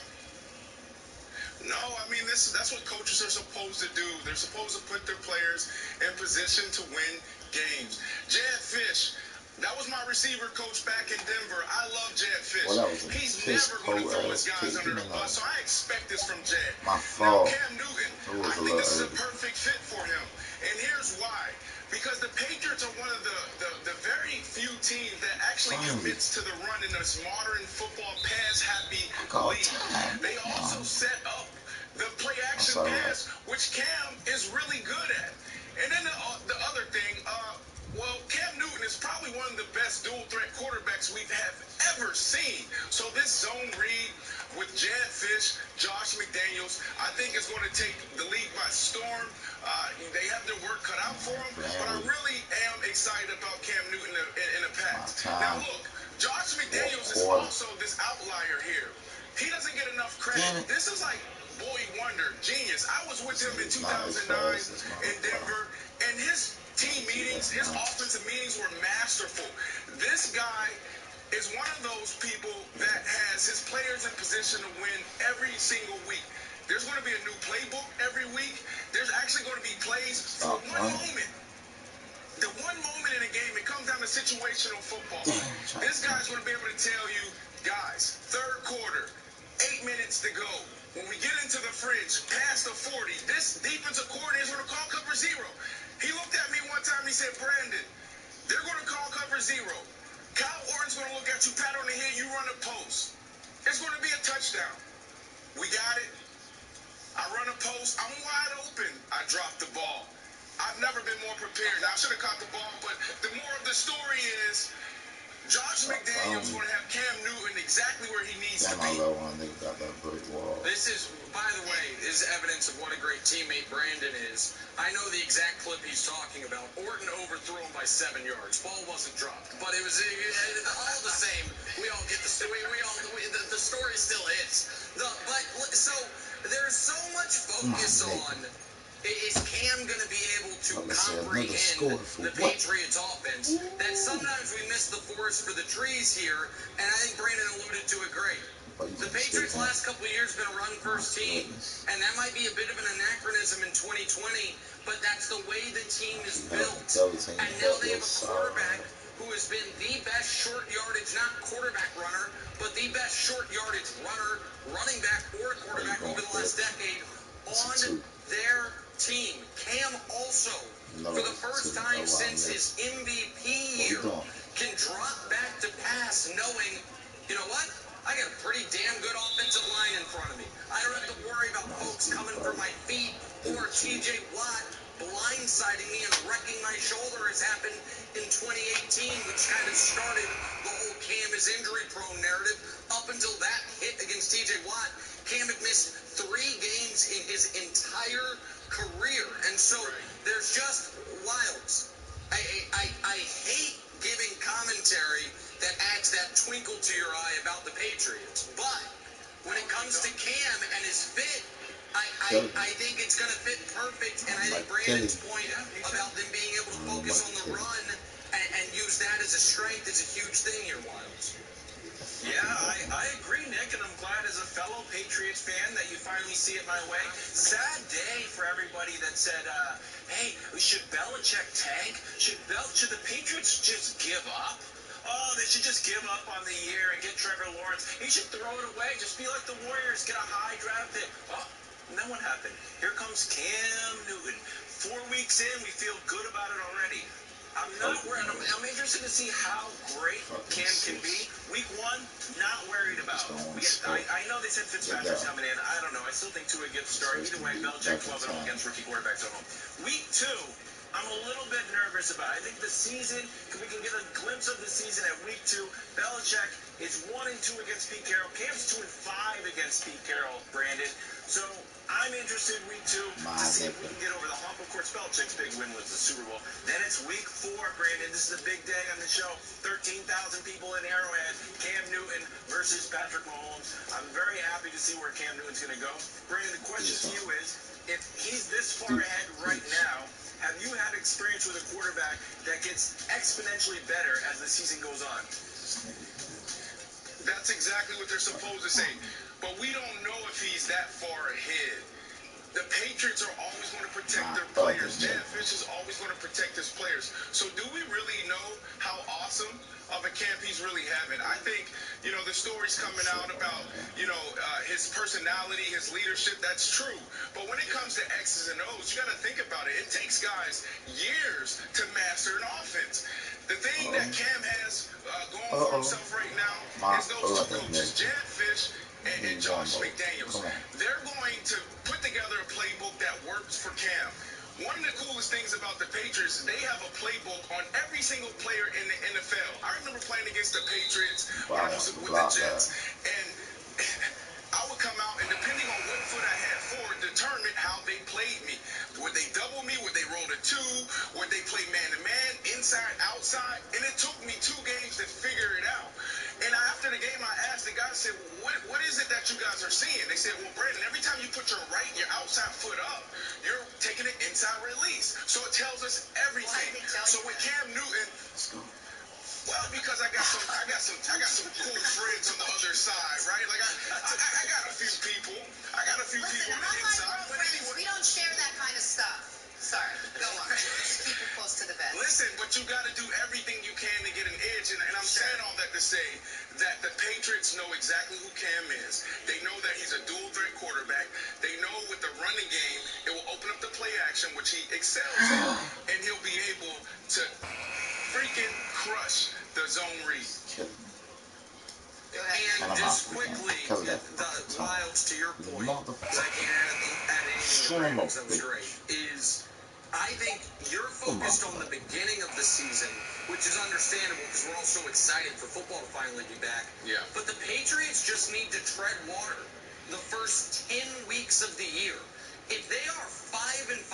No, I mean, that's what coaches are supposed to do. They're supposed to put their players in position to win games. Jed Fish, that was my receiver coach back in Denver. I love Jed Fish. Well, he's never going to throw his guys under the bus, so I expect this from Jed. Now, Cam Newton, I think this is a perfect fit for him. And here's why. Because the Patriots are one of the very few teams that actually commits to the run in this modern football pass-happy league. They also set up the play-action pass, which Cam is really good at. And then the other thing, well, Cam Newton is probably one of the best dual-threat quarterbacks we have ever seen. So this zone read with Jed Fish, Josh McDaniels, I think is going to take the league by storm. They have their work cut out for them, but I really am excited about Cam Newton in the past. Now, look, Josh McDaniels is also this outlier here. He doesn't get enough credit. This is like boy wonder, genius. I was with him in 2009 in Denver, and his team meetings, his offensive meetings were masterful. This guy is one of those people that has his players in position to win every single week. There's going to be a new playbook every week. There's actually going to be plays for one moment. The one moment in a game, it comes down to situational football. This guy's going to be able to tell you, guys, third quarter, 8 minutes to go. When we get into the fridge, past the 40, this defensive coordinator is going to call cover 0. He looked at me one time, he said, Brandon, they're going to call cover 0. Kyle Orton's going to look at you, pat on the head, you run a post. It's going to be a touchdown. We got it. I run a post. I'm wide open. I drop the ball. I've never been more prepared. Now, I should have caught the ball, but the more of the story is Josh McDaniels going to have Cam Newton exactly where he needs to be. This is, by the way, is evidence of what a great teammate Brandon is. I know the exact clip he's talking about. Orton overthrew him by 7 yards. Ball wasn't dropped, but it was all the same. We all get the story. The story still hits. So there's so much focus on. Is Cam going to be able to comprehend the Patriots offense? That sometimes we miss the forest for the trees here, and I think Brandon alluded to it great. The Patriots last couple of years been a run-first team, and that might be a bit of an anachronism in 2020, but that's the way the team is built. And now they have a quarterback who has been the best short yardage, not quarterback runner, but the best short yardage runner, running back, or quarterback over the last decade on their team. Cam also, for the first time since his MVP year, can drop back to pass knowing, you know what? I got a pretty damn good offensive line in front of me. I don't have to worry about folks coming for my feet or TJ Watt blindsiding me and wrecking my shoulder as happened in 2018, which kind of started the whole Cam is injury-prone narrative up until that hit against his entire career. And so there's just wilds. I hate giving commentary that adds that twinkle to your eye about the Patriots. But when it comes to Cam and his fit, I think it's going to fit perfect. And I think Brandon's point about them being able to focus on the run and use that as a strength is a huge thing here, Wilds. Yeah, I agree, Nick, and I'm glad as a fellow Patriots fan that you finally see it my way. Sad day for everybody that said, hey, should Belichick tank? Should the Patriots just give up? Oh, they should just give up on the year and get Trevor Lawrence. He should throw it away. Just be like the Warriors, get a high draft pick. Oh, and then what happened? Here comes Cam Newton. 4 weeks in, we feel good about it already. I'm not worried. I'm interested to see how great Cam can be. Week 1, not worried about. I know they said Fitzpatrick's coming in. I don't know. I still think Tua gets started. Either way, Belichick 12-0 against rookie quarterbacks at home. Week 2, I'm a little bit nervous about. I think the season, we can get a glimpse of the season at week 2. Belichick is 1-2 against Pete Carroll. Cam's 2-5 against Pete Carroll, Brandon. So I'm interested week 2 to see if we can get over the hump. Of course, Belichick's big win was the Super Bowl. Then it's week 4, Brandon. This is a big day on the show. 13,000 people in Arrowhead. Cam Newton versus Patrick Mahomes. I'm very happy to see where Cam Newton's going to go. Brandon, the question to you is, if he's this far ahead right now, have you had experience with a quarterback that gets exponentially better as the season goes on? That's exactly what they're supposed to say. But we don't know if he's that far ahead. The Patriots are always going to protect their players. Jed Fish is always going to protect his players. So do we really know how awesome of a camp he's really having? I think, the stories coming out about, his personality, his leadership, that's true. But when it comes to X's and O's, you got to think about it. It takes guys years to master an offense. The thing that Cam has going for himself right now is those two coaches, Jed Fish and Josh McDaniels. They're going to put together a playbook that works for Cam. One of the coolest things about the Patriots is they have a playbook on every single player in the NFL. I remember playing against the Patriots when I was with the Jets, and I would come out, and depending on what foot I had forward, determined how they played me. Would they double me? Would they roll to 2? Would they play man-to-man, inside, outside? And it took me 2 games to figure it out. And after the game, I asked the guys, I said, what is it that you guys are seeing? They said, well, Brandon, every time you put your outside foot up, you're taking an inside release. So it tells us everything. So with Cam Newton, well, because I got some cool friends on the other side, right? Like I got a few people. I got a few people on the inside. But anyway, we don't share that kind of stuff. Sorry, go on. Just keep it close to the vest. Listen, but you got to do everything you can to get an edge, and I'm saying all that to say that the Patriots know exactly who Cam is. They know that he's a dual-threat quarterback. They know with the running game, it will open up the play action, which he excels in, and he'll be able to freaking crush the zone read. And just quickly, the Wilds, to your point, because I can't add anything to Brandon's, that was great, is I think you're focused on the beginning of the season, which is understandable because we're all so excited for football to finally be back. Yeah. But the Patriots just need to tread water the first 10 weeks of the year. If they are 5-5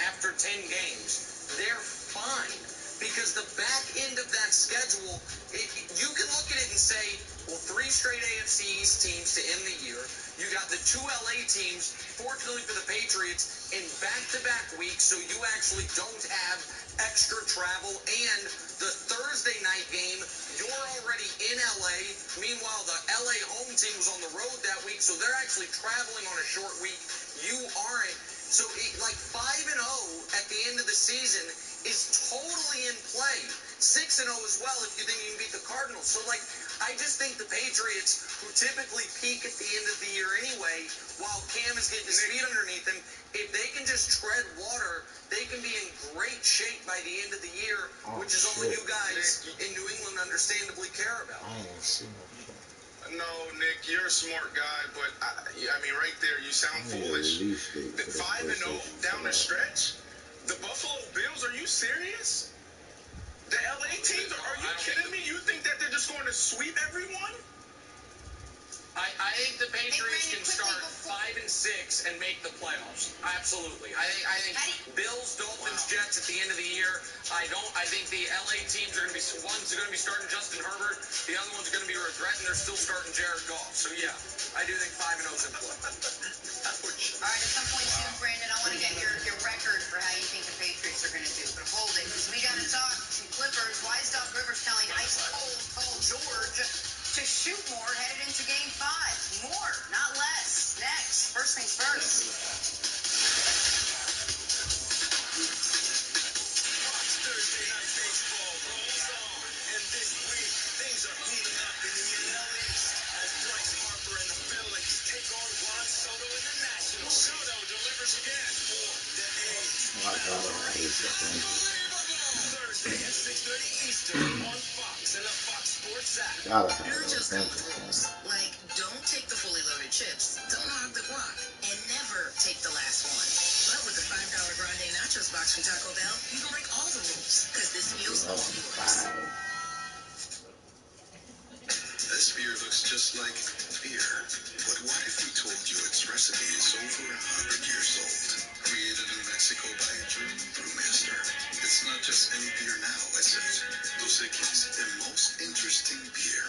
after 10 games, they're fine. Because the back end of that schedule, you can look at it and say, well, 3 straight AFC East teams to end the year. You got the 2 LA teams, fortunately for the Patriots, in back-to-back weeks, so you actually don't have extra travel. And the Thursday night game, you're already in LA. Meanwhile, the LA home team was on the road that week, so they're actually traveling on a short week. You aren't. So, 5-0 at the end of the season is totally in play. 6-0 as well if you think you can beat the Cardinals. So, I just think the Patriots, who typically peak at the end of the year anyway, while Cam is getting his feet underneath him, if they can just tread water, they can be in great shape by the end of the year, which is all you guys in New England understandably care about. No, Nick, you're a smart guy, but I mean, right there, you sound foolish. 5-0 down the stretch? The Buffalo Bills, are you serious? The LA teams, are you kidding me? You think that they're just going to sweep everyone? I I think the Patriots can start 5-6 and make the playoffs. Absolutely. I think Bills, Dolphins, Jets at the end of the year. I think the LA teams are going to be, one's going to be starting Justin Herbert, the other one's going to be regretting they're still starting Jared Goff. So yeah, I do think 5-0's in play. All right, at some point soon, Brandon, I want to get your record for how you think the Patriots are going to do. But hold it, because we got to talk some Clippers. Why is Doc Rivers telling ice-cold Paul George to shoot more headed into Game 5? More, not less. Next. First things first. Thursday night baseball rolls on, and this week things are heating up in the NL East as Bryce Harper and the Phillies take on Juan Soto in the Nationals. Soto delivers again for the A's. Thursday at 6:30 Eastern on Fox and the Fox Sports app. You're just come with rules, like don't take the fully loaded chips, don't hog the guac, and never take the last one. But with the $5 Grande Nachos box from Taco Bell, you can break all the rules, because this meal's all yours. This beer looks just like beer. But what if we told you its recipe is over 100 years old? Created in Mexico by a German brewmaster. It's not just any beer now, is it? Dos Equis, the most interesting beer.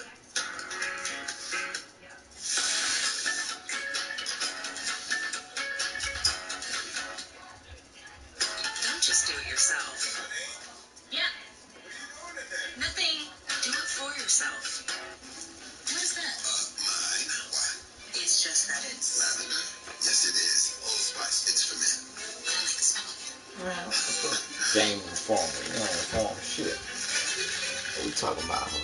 Don't just do it yourself. Yeah. Nothing. Do it for yourself. What is that? Mine? What? It's just that it's Lavender? Yes, it is. Allspice. It's for men. I like the smell of it. Man, game informing. You don't inform shit. What we talking about, huh?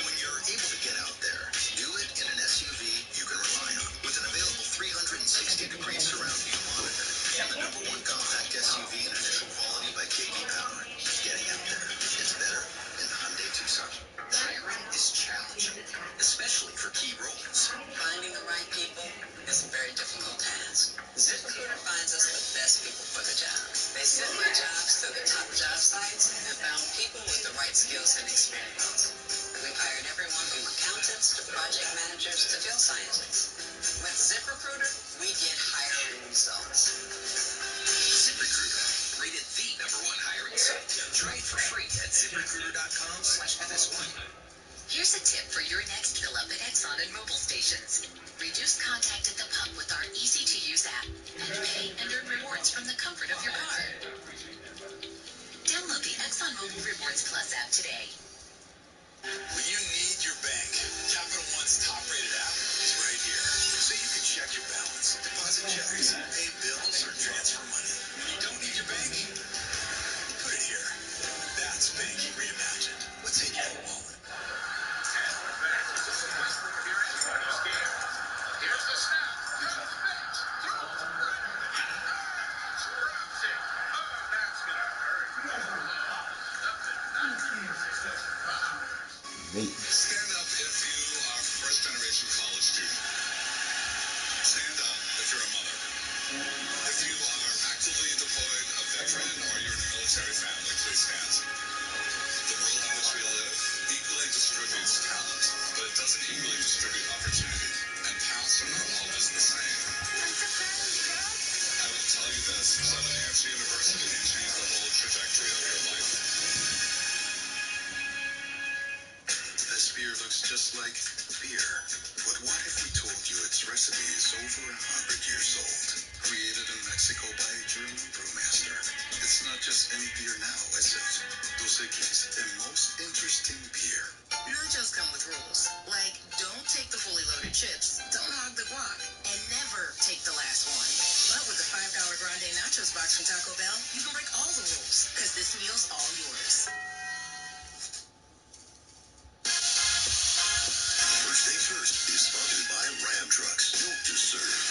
When you're able to get out there, do it in an SUV you can rely on. With an available 360-degree surround view monitor and the #1 compact SUV in initial quality by J.D. Power. Getting out there, it's better in the Hyundai Tucson. Hiring is challenging, especially for key roles. Finding the right people is a very difficult task. ZipRecruiter finds us the best people for the job. They sent my jobs to the top job sites and found people with the right skills and experience. We've hired everyone from accountants to project managers to field scientists. With ZipRecruiter, we get hiring results. ZipRecruiter, rated the #1 hiring site. Try it for free at ZipRecruiter.com/FS1. Here's a tip for your next fill up at Exxon and mobile stations. Reduce contact at the pump with our easy-to-use app and pay and earn rewards from the comfort of your car. Download the Exxon Mobile Rewards Plus app today. When you need your bank, Capital One's top-rated app is right here. So you can check your balance, deposit checks, pay bills, or transfer money. When you don't need your bank, put it here. That's banking reimagined. What's in your wallet? Here's the snap. Throws the pitch. Throws right at the net. Drops it. Oh, that's going to hurt. Stand up if you are first-generation college student. Stand up if you're a mother. If you are actively deployed, a veteran, or you're in a military family, please stand. The world in which we live equally distributes talent, but it doesn't equally distribute opportunity. And paths are not always the same. I will tell you this, Southern New Hampshire University can change the whole trajectory of your life. This beer looks just like beer. But what if we told you its recipe is over 100 years old? Created in Mexico by a German brewmaster. It's not just any beer now, is it? Dos Equis, the most interesting beer. Nachos come with rules, like don't take the fully loaded chips, don't hog the guac, and never take the last one. But with the $5 Grande Nachos box from Taco Bell, you can break all the rules, because this meal's all yours. First Things First is sponsored by Ram Trucks, built to serve.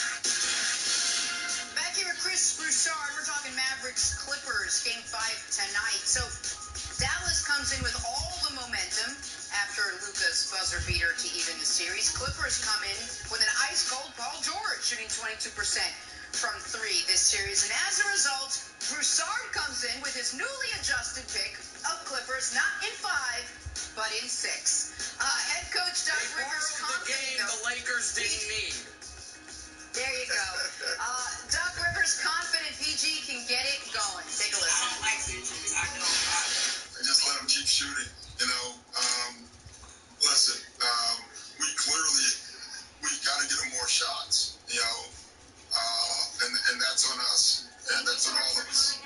Back here with Chris Broussard, we're talking Mavericks Clippers, Game 5 tonight. So Dallas comes in with all the momentum after Luka's buzzer beater to even the series. Clippers come in with an ice-cold Paul George shooting 22% from 3 this series. And as a result, Broussard comes in with his newly adjusted pick of Clippers, not in 5, but in 6. Head coach Doc Rivers Lakers didn't need. There you go. Doc Rivers confident PG can get it going. Take a listen. I just let him keep shooting. You know, listen, we got to get him more shots. You know, and that's on us, and that's on all of us.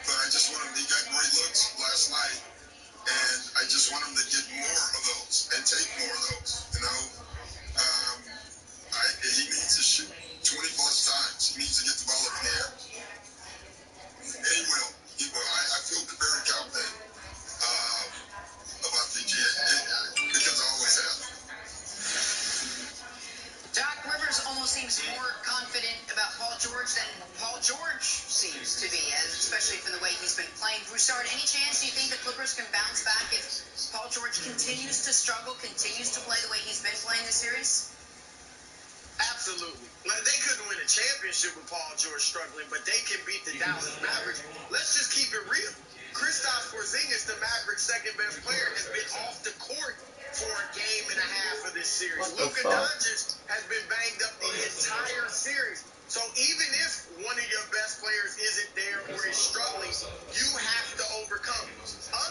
But I just want him. He got great looks last night, and I just want him to get more of those and take more of those. You know, he needs to shoot 20 plus times. He needs to get the ball up in the air, and he will. He will. I feel very confident about PG because I always have. Doc Rivers almost seems more confident about Paul George than Paul George seems to be, especially from the way he's been playing. Broussard, any chance you think the Clippers can bounce back if Paul George continues to struggle, continues to play the way he's been playing this series? Absolutely. Like, they couldn't win a championship with Paul George struggling, but they can beat the Dallas Mavericks. Let's just keep it real. Kristaps Porzingis, the Mavericks' second-best player, has been off the court for a game and a half of this series. Luka Doncic has been banged up the entire series. So even if one of your best players isn't there or is struggling, you have to overcome.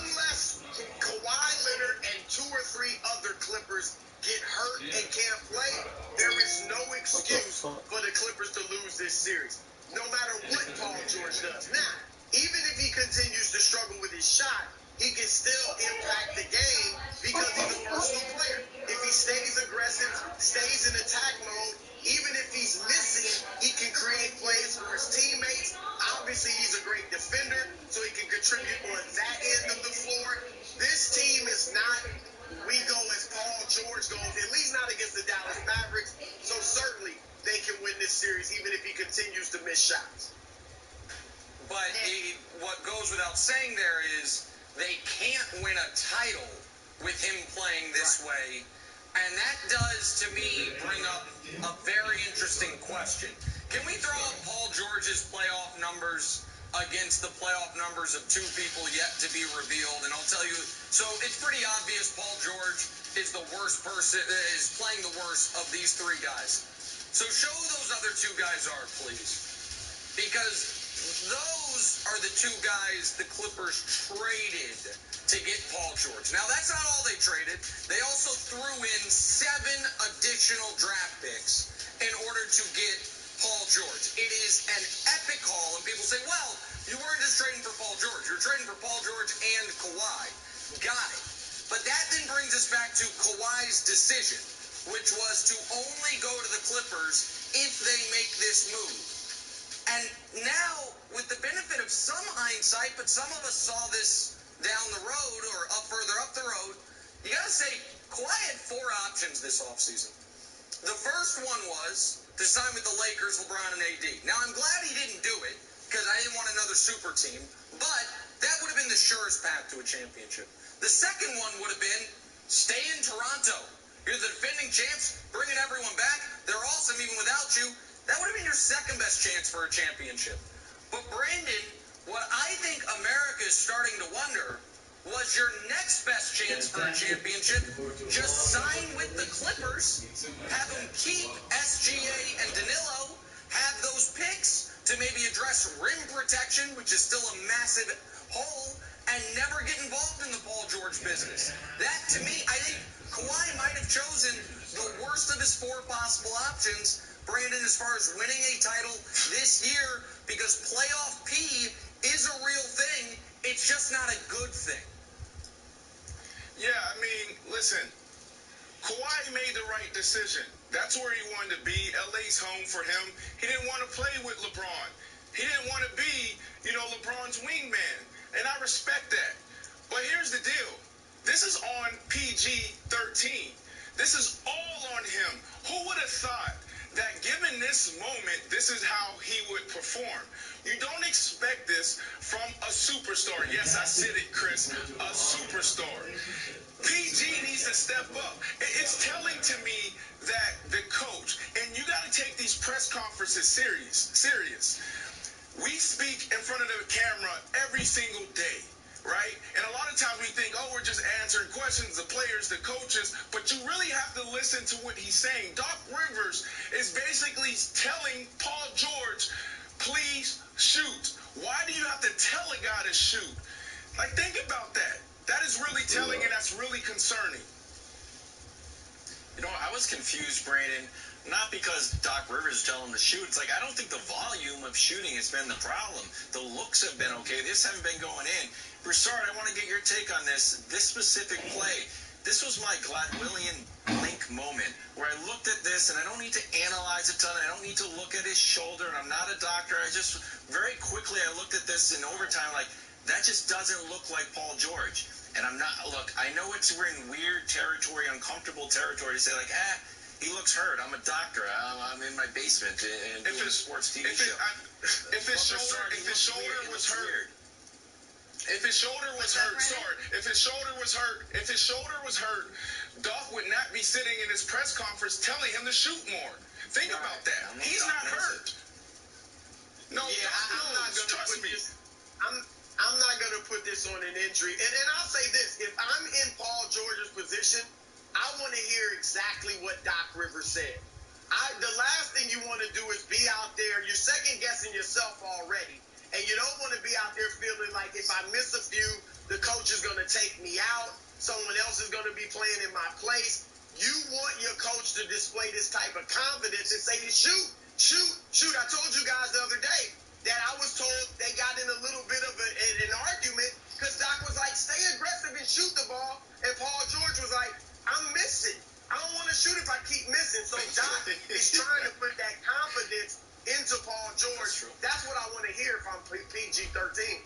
Unless Kawhi Leonard and 2 or 3 other Clippers get hurt and can't play, there is no excuse for the Clippers to lose this series, no matter what Paul George does. Now, even if he continues to struggle with his shot, he can still impact the game because he's a personal player. If he stays aggressive, stays in attack mode, even if he's missing, he can create plays for his teammates. Obviously, he's a great defender, so he can contribute on that end of the floor. This team is not we go as Paul George goes, at least not against the Dallas Mavericks. So certainly they can win this series even if he continues to miss shots. But what goes without saying there is they can't win a title with him playing this way. And that does, to me, bring up a very interesting question. Can we throw up Paul George's playoff numbers against the playoff numbers of 2 people yet to be revealed? And I'll tell you, so it's pretty obvious Paul George is the worst person, is playing the worst of these 3 guys. So show who those other 2 guys are, please. Because those are the 2 guys the Clippers traded to get Paul George. Now, that's not all they traded. They also threw in 7 additional draft picks in order to get Paul George. It is an epic haul, and people say, well, you weren't just trading for Paul George. You're trading for Paul George and Kawhi. Got it. But that then brings us back to Kawhi's decision, which was to only go to the Clippers if they make this move. And now, with the benefit of some hindsight, but some of us saw this down the road or further up the road, you got to say, Kawhi had 4 options this offseason. The first one was to sign with the Lakers, LeBron, and AD. Now, I'm glad he didn't do it because I didn't want another super team, but that would have been the surest path to a championship. The second one would have been stay in Toronto. You're the defending champs, bringing everyone back. They're awesome even without you. That would have been your second best chance for a championship. But Brandon, what I think America is starting to wonder was your next best chance for a championship. Just sign with the Clippers, have them keep SGA and Danilo, have those picks to maybe address rim protection, which is still a massive hole, and never get involved in the Paul George business. That, to me, I think Kawhi might have chosen the worst of his 4 possible options, Brandon, as far as winning a title this year, because playoff P is a real thing. It's just not a good thing. Yeah, I mean, listen, Kawhi made the right decision. That's where he wanted to be. LA's home for him. He didn't want to play with LeBron. He didn't want to be, LeBron's wingman. And I respect that. But here's the deal. This is on PG-13. This is all on him. Who would have thought that given this moment, this is how he would perform? You don't expect this from a superstar. Yes, I said it, Chris. A superstar. PG needs to step up. It's telling to me that the coach, and you got to take these press conferences serious. We speak in front of the camera every single day, right? And a lot of times we think, oh, we're just answering questions. The player players, the coaches, but you really have to listen to what he's saying. Doc Rivers is basically telling Paul George, please shoot. Why do you have to tell a guy to shoot? Like, think about that. That is really telling, and that's really concerning. You know, I was confused, Brandon, not because Doc Rivers is telling him to shoot. It's like, I don't think the volume of shooting has been the problem. The looks have been okay. This haven't been going in. Broussard, I want to get your take on this specific play. This was my Gladwillian blink moment where I looked at this, and I don't need to analyze a ton. I don't need to look at his shoulder, and I'm not a doctor. I just very quickly I looked at this in overtime like, that just doesn't look like Paul George. And I'm not, look, I know we're in weird territory, uncomfortable territory to say like, he looks hurt. I'm a doctor. I'm in my basement and doing a sports TV show. If his shoulder was hurt, if his shoulder was hurt, Doc would not be sitting in his press conference telling him to shoot more. Think about that. He's not hurt. No, yeah, I'm not gonna trust me. I'm not going to put this on an injury. And I'll say this. If I'm in Paul George's position, I want to hear exactly what Doc Rivers said. The last thing you want to do is be out there. You're second-guessing yourself already. And you don't want to be out there feeling like if I miss a few, the coach is going to take me out. Someone else is going to be playing in my place. You want your coach to display this type of confidence and say, shoot. I told you guys the other day that I was told they got in a little bit of an argument because Doc was like, stay aggressive and shoot the ball. And Paul George was like, I'm missing. I don't want to shoot if I keep missing. So Doc is trying to put that confidence into Paul George. That's what I want to hear if I'm PG-13.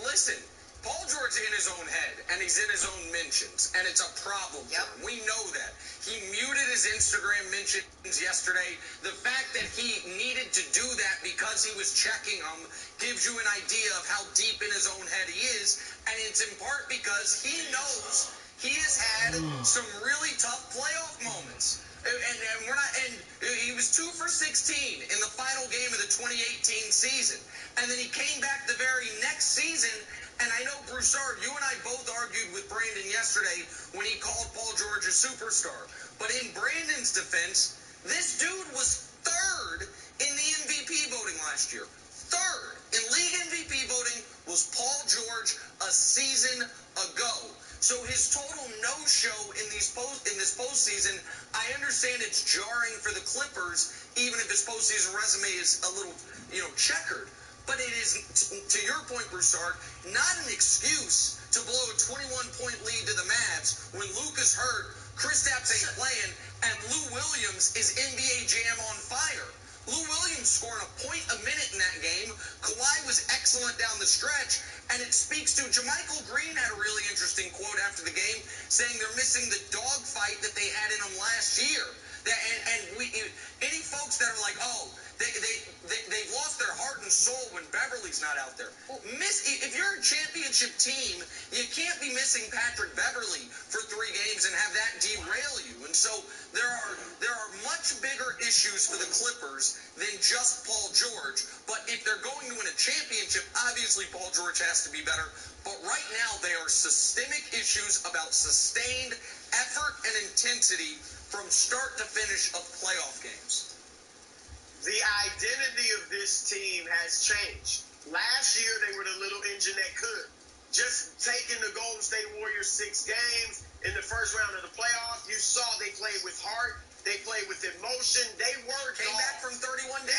Listen, Paul George's in his own head, and he's in his own mentions, and it's a problem for him. We know that. He muted his Instagram mentions yesterday. The fact that he needed to do that because he was checking them gives you an idea of how deep in his own head he is, and it's in part because he knows he has had some really tough playoff moments. And we're not. And he was 2 for 16 in the final game of the 2018 season, and then he came back the very next season. And I know, Broussard, you and I both argued with Brandon yesterday when he called Paul George a superstar. But in Brandon's defense, this dude was third in the MVP voting last year. Third in league MVP voting was Paul George a season ago. So his total no-show in this postseason, I understand it's jarring for the Clippers, even if his postseason resume is a little, checkered. But it is, to your point, Broussard, not an excuse to blow a 21-point lead to the Mavs when Luke is hurt, Kristaps ain't playing, and Lou Williams is NBA Jam on fire. Lou Williams scoring a point a minute in that game. Kawhi was excellent down the stretch, and it speaks to JaMychal Green had a really interesting quote after the game saying they're missing the dogfight that they had in them last year. Any folks that are like, they've lost their heart and soul when Beverly's not out there. If you're a championship team, you can't be missing Patrick Beverly for 3 games and have that derail you. And so there are much bigger issues for the Clippers than just Paul George. But if they're going to win a championship, obviously Paul George has to be better. But right now, they are systemic issues about sustained effort and intensity from start to finish of playoff games. The identity of this team has changed. Last year, they were the little engine that could. Just taking the Golden State Warriors 6 games in the first round of the playoffs, you saw they played with heart. They played with emotion. They were came back from 31 down.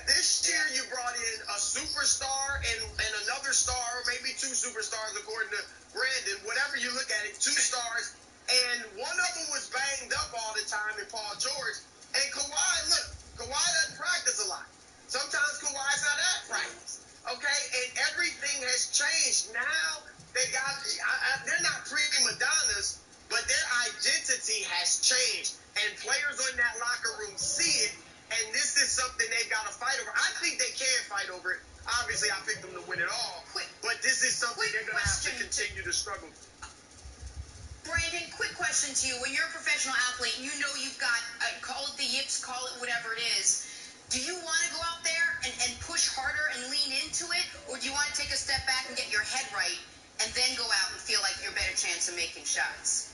This year you brought in a superstar and another star, maybe 2 superstars according to Brandon. Whatever you look at it, 2 stars. And one of them was banged up all the time in Paul George. And Kawhi doesn't practice a lot. Sometimes Kawhi's not at practice. Okay? And everything has changed. Now they're not prima donnas, but their identity has changed. And players in that locker room see it. And this is something they've got to fight over. I think they can fight over it. Obviously, I picked them to win it all. But this is something they're going to have to continue to struggle with. Brandon, quick question to you. When you're a professional athlete, you know you've got, call it the yips, call it whatever it is. Do you want to go out there and push harder and lean into it? Or do you want to take a step back and get your head right and then go out and feel like you're a better chance of making shots?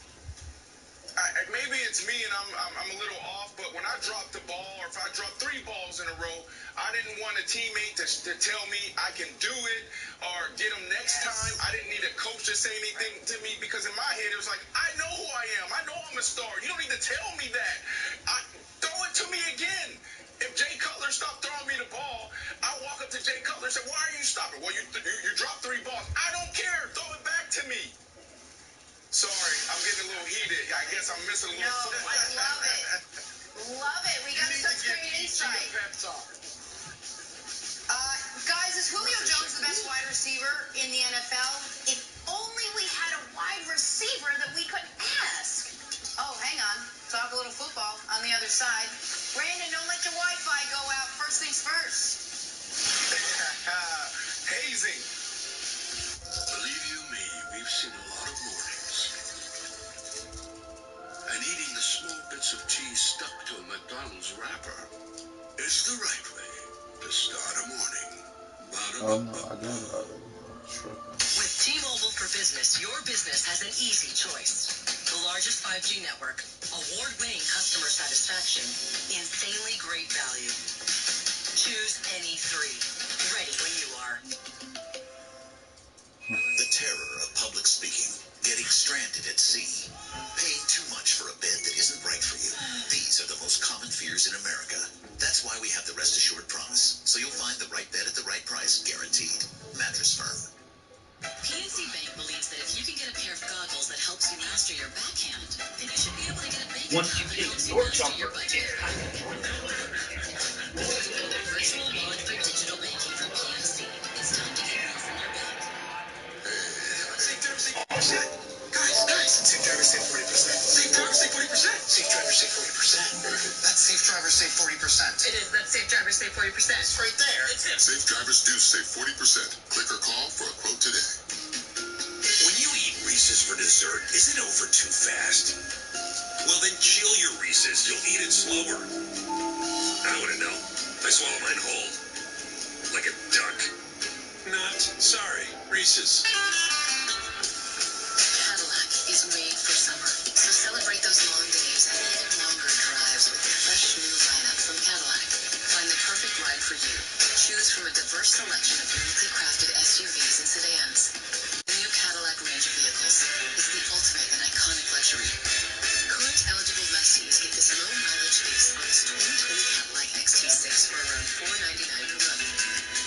Maybe it's me and I'm a little off, but when I drop the ball, or if I drop 3 balls in a row, I didn't want a teammate to tell me I can do it or get them next time. I didn't need a coach to say anything to me, because in my head it was like, I know who I am. I know I'm a star. You don't need to tell me that. Throw it to me again. If Jay Cutler stopped throwing me the ball, I walk up to Jay Cutler and say, why are you stopping? Well, you dropped 3 balls. I don't care. Throw it back to me. Sorry, I'm getting a little heated. I guess I'm missing a little. No, I love it. Love it. We got such great insight. Pep talk. Guys, is Julio Jones the best wide receiver in the NFL? If only we had a wide receiver that we could ask. Oh, hang on. Talk a little football on the other side. Brandon, don't let your Wi-Fi go out. First things first. Hazing. Believe you me, we've seen a lot of mornings. And eating the small bits of cheese stuck to a McDonald's wrapper is the right way to start a morning. Oh no, I got it already. With T-Mobile for Business, your business has an easy choice. The largest 5G network, award-winning customer satisfaction, insanely great value. Choose any 3. Ready when you are. The terror of public speaking. Getting stranded at sea. Paying too much for a bed that isn't right for you. These are the most common fears in America. That's why we have the Rest Assured Promise. So you'll find the right bed at the right price, guaranteed. Mattress Firm. PNC Bank believes that if you can get a pair of goggles that helps you master your backhand, then you should be able to get a bank account that helps you master your budget. Virtual wallet-free digital banking from PNC. It's time to get more from your bank. Safe driver, save 40%. Guys. Safe driver, save 40%. Safe driver, save 40%. Safe driver, save 40%. That's Safe driver, save 40%. It is. That's Safe Driver Save 40%. It's right there. It's him. Safe drivers do save 40%. Click or call for a quote today. When you eat Reese's for dessert, is it over too fast? Well, then chill your Reese's. You'll eat it slower. I wouldn't know. I swallow mine whole. Like a duck. Not sorry. Reese's. Cadillac is made for summer. So celebrate those long days and even longer drives with the fresh new lineup from Cadillac. Find the perfect ride for you. Choose from a diverse selection of uniquely crafted SUVs and sedans. The new Cadillac range of vehicles is the ultimate in iconic luxury. Current eligible lessees get this low mileage lease on this 2020 Cadillac XT6 for around $499 per month.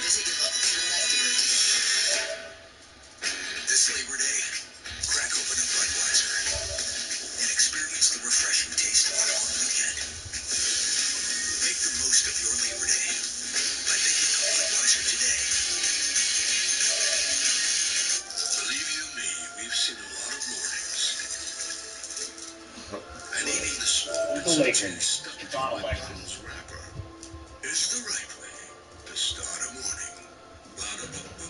Visit your local Cadillac dealer today. This Labor Day, crack open a Budweiser and experience the refreshing taste of a long weekend. Make the most of your Labor Day by making a Budweiser today. Believe you me, we've seen a lot of mornings. And eating the small bits of cheese stuck to a McDonald's wrapper is the right way to start a morning. Ba-da-ba-ba-ba.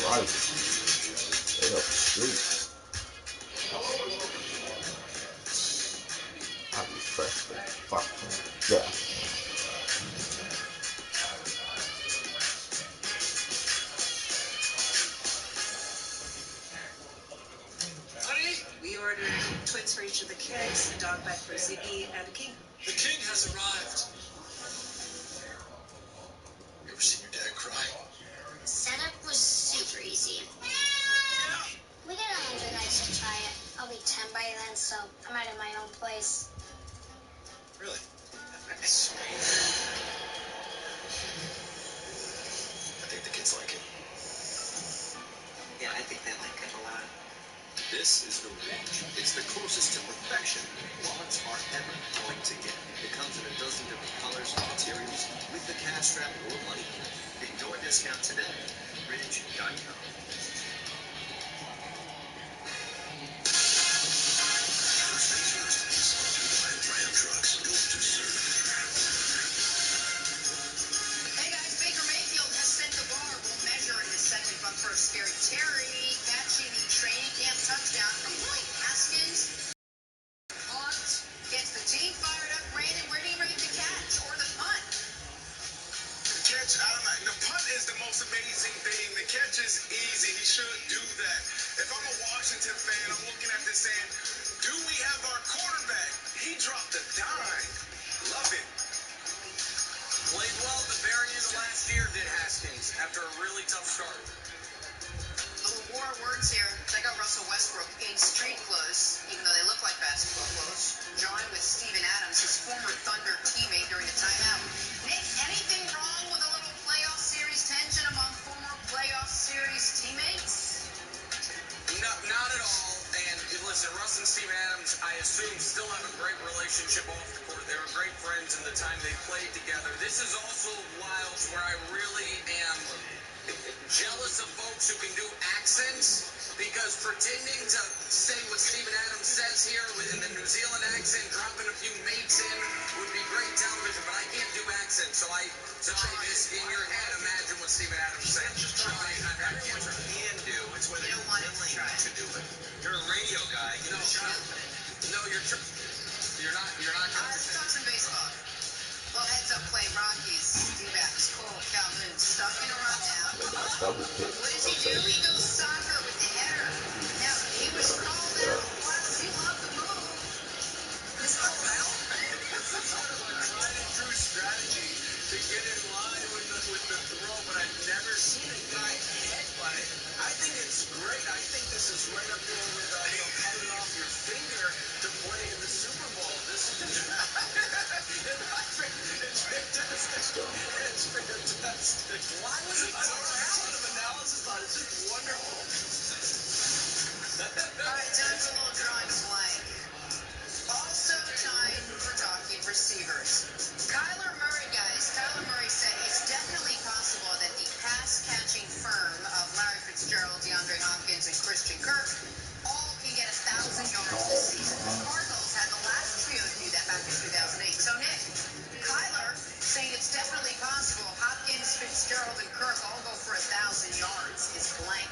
Right. They up the street. I refresh the fuck. Yeah. We ordered twins for each of the kids, a dog bite for Ziggy, and a king. The king has arrived. You ever seen your dad cry? Setup was super easy. We got 100 nights to try it. I'll be 10 by then, so I'm out of my own place. Really? Nice. I think the kids like it. Yeah, I think they like it a lot. This is the Ridge. It's the closest to perfection wallets are ever going to get. It comes in a dozen different colors and materials with the cash strap or money clip. Get your discount today. Ridge.com. Ram trucks built to serve. Hey guys, Baker Mayfield has set the bar. We'll measure in a second, but first, Scary Terry catching the training camp touchdown from Blake Haskins. Gets the team fired up. Brandon, where do you rate the catch? most amazing thing. The catch is easy. He should do that. If I'm a Washington fan, I'm looking at this saying, do we have our quarterback? He dropped a dime. Love it. Played well at the very end of last year, did Haskins, after a really tough start. Little war of words here. Check out Russell Westbrook in street clothes, even though they look like basketball clothes. Drawing with Steven Adams, his former Thunder teammate during a timeout. Nick, anything wrong with a little playoff series tension among former playoff series teammates? Not at all. And listen, Russ and Steven Adams, I assume, still have a great relationship off the court. They were great friends in the time they played together. This is also wild where I really am jealous of folks who can do accents, because pretending to say what Steven Adams says here in the New Zealand accent, dropping a few mates in, would be great television, but I can't do accents, so I just in your head imagine what Steven Adams says. Just try. Everyone can do. It's whether You you're don't want it to willing try. to do it. You're a radio guy. Give it a shot. No, you're not going Let's talk some baseball. Well, heads up play, Rockies. D-backs, Cole Calhoun stuck in a run now. That was pick. What does he do? He goes soccer with the header. Now, he was called out. Plus, he loved the move. He's called out? This is sort of a tried and true strategy to get in line with the throw, but I've never seen a guy headbutt it. I think it's great. I think this is right up there with coming it off your finger to play in the Super Bowl. This is it's fantastic. It's fantastic. Why was he I don't called know. A out? lot of analysis on it. It's just wonderful. All right, time for a little drawing blank. Also time for talking receivers. Kyler Murray, guys. Kyler Murray said it's definitely possible that the pass-catching firm of Larry Fitzgerald, DeAndre Hopkins, and Christian Kirk all can get 1,000 yards this season. The Cardinals had the last trio to do that back in 2008. So, Nick, Kyler saying it's definitely possible Hopkins, Fitzgerald, and Kirk all go for 1,000 yards is blank.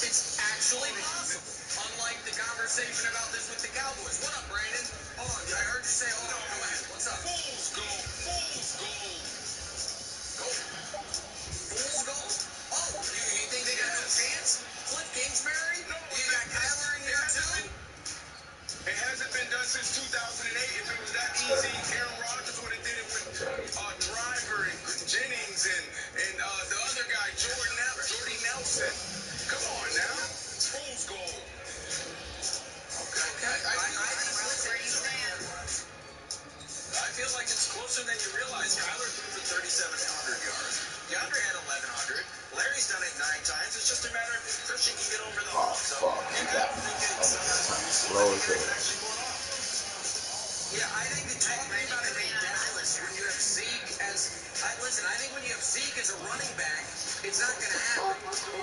It's actually possible. Unlike the conversation about this with the Cowboys. What up, Brandon? Hold on, I heard you say, hold on, go ahead. What's up? Fool's gold. Fool's gold. Fool's gold? Oh, you think they got no chance? Cliff Kingsbury? No, You got Kyler in here too? It hasn't been done since 2008. If it was that easy, Aaron Rodgers would have did it with Driver and Jennings and the other guy, Jordy Nelson. Come on now. It's fool's gold. Okay. I think Where do you stand? I feel like it's closer than you realize. Kyler threw for 3,700 yards. DeAndre had 1,100. Larry's done it 9 times. It's just a matter of if Christian can get over the hump. So He got me. Slow as hell. actually going off. Yeah, I think that talking about it ridiculous when you have Zeke as I think when you have Zeke as a running back, it's not going to happen.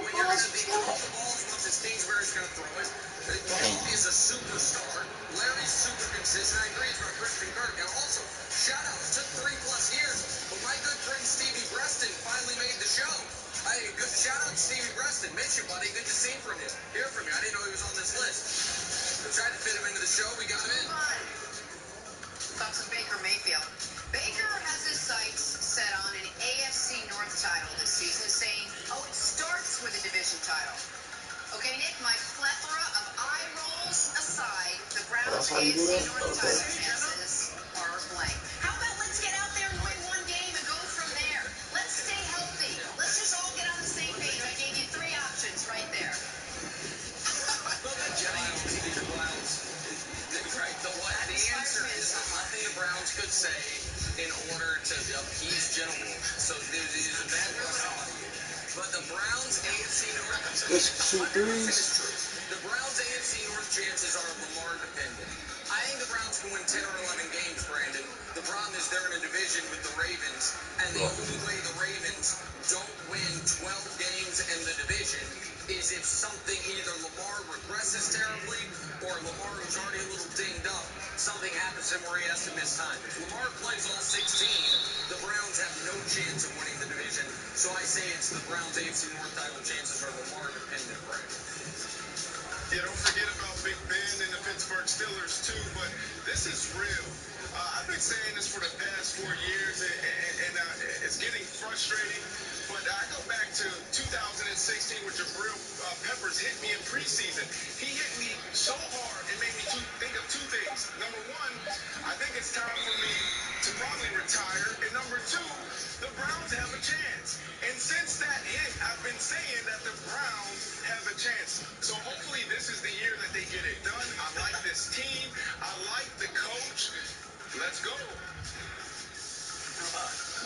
When you're going to be throwing the ball as much as Kingsbury's going to throw it, Zeke is a superstar. Larry's super consistent. I agree with Christian Kirk. And also, shout out, it took 3+ years, but my good friend Stevie Breston finally made the show. Good shout out to Stevie Breston. Miss you, buddy. Good to hear from you. I didn't know he was on this list. We tried to fit him into the show. We got him in. Talk some Baker Mayfield. Baker has his sights set on an AFC North title this season, saying, it starts with a division title. Okay, Nick, my plethora of eye rolls aside, the Browns' AFC North title chances are blank. How about let's get out there and win one game and go from there? Let's stay healthy. Let's just all get on the same page. I gave you 3 options right there. I love that Jenny. Right. The answer is there's nothing the Browns could say in order to appease Genival. So there's a bad mentality. But the Browns AFC North. The Browns AFC North chances are Lamar dependent. I think the Browns can win 10 or 11 games, Brandon. The problem is they're in a division with the Ravens, and the only way the Ravens don't win 12 games in the division is if something, either Lamar regresses terribly or Lamar, who's already a little dinged up, something happens to him where he has to miss time. If Lamar plays all 16, the Browns have no chance of winning the division. So I say it's the Browns AFC North title chances are Lamar dependent, Brandon. Yeah, don't forget about Big Ben and the Pittsburgh Steelers, too, but this is real. I've been saying this for the past 4 years, and it's getting frustrating, been saying that the Browns have a chance. So hopefully this is the year that they get it done. I like this team. I like the coach. Let's go.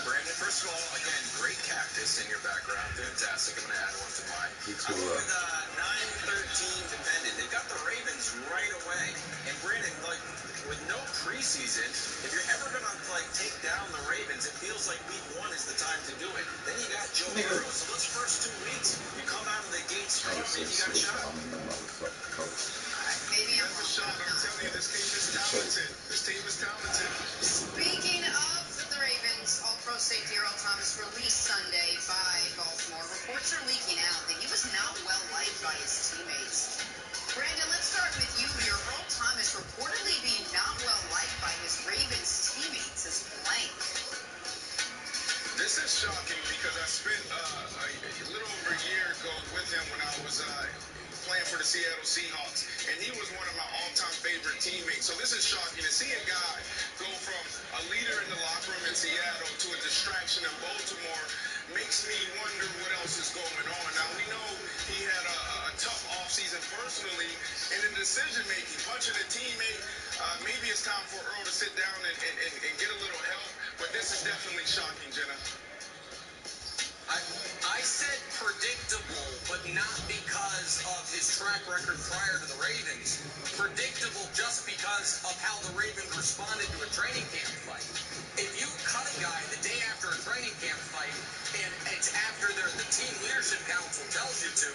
Brandon, first of all, again, great cactus in your background. Fantastic. I'm going to add one to mine. I went with 9-13 dependent. They've got the Ravens right away. And Brandon, like, with no preseason, if you're ever going to, like, take down the Ravens, it feels like week 1 is the time to do it. Then you got Joe Burrow. So those first 2 weeks, you come out of the gate strong, maybe you got a shot. Maybe I'm That's a shot. I'm telling you, this team is talented. This team is talented. Speaking of the Ravens, All-Pro safety Earl Thomas released Sunday by Baltimore. Reports are leaking out that he was not well liked by his teammates. Brandon, let's start with you here. Earl Thomas reportedly being not well liked by his Ravens teammates is blank. This is shocking because I spent a little over a year ago with him when I was playing for the Seattle Seahawks, and he was one of my all-time favorite teammates. So this is shocking to see a guy go from a leader in the locker room in Seattle to a distraction in Baltimore. Makes me wonder what else is going on. Now, we know he had a tough offseason personally, and in decision-making, punching a teammate, maybe it's time for Earl to sit down and get a little help, but this is definitely shocking, Jenna. I said predictable, but not because of his track record prior to the Ravens. Predictable just because of how the Ravens responded to a training camp fight. If you cut a guy the day after a training camp fight, and it's after the team leadership council tells you to,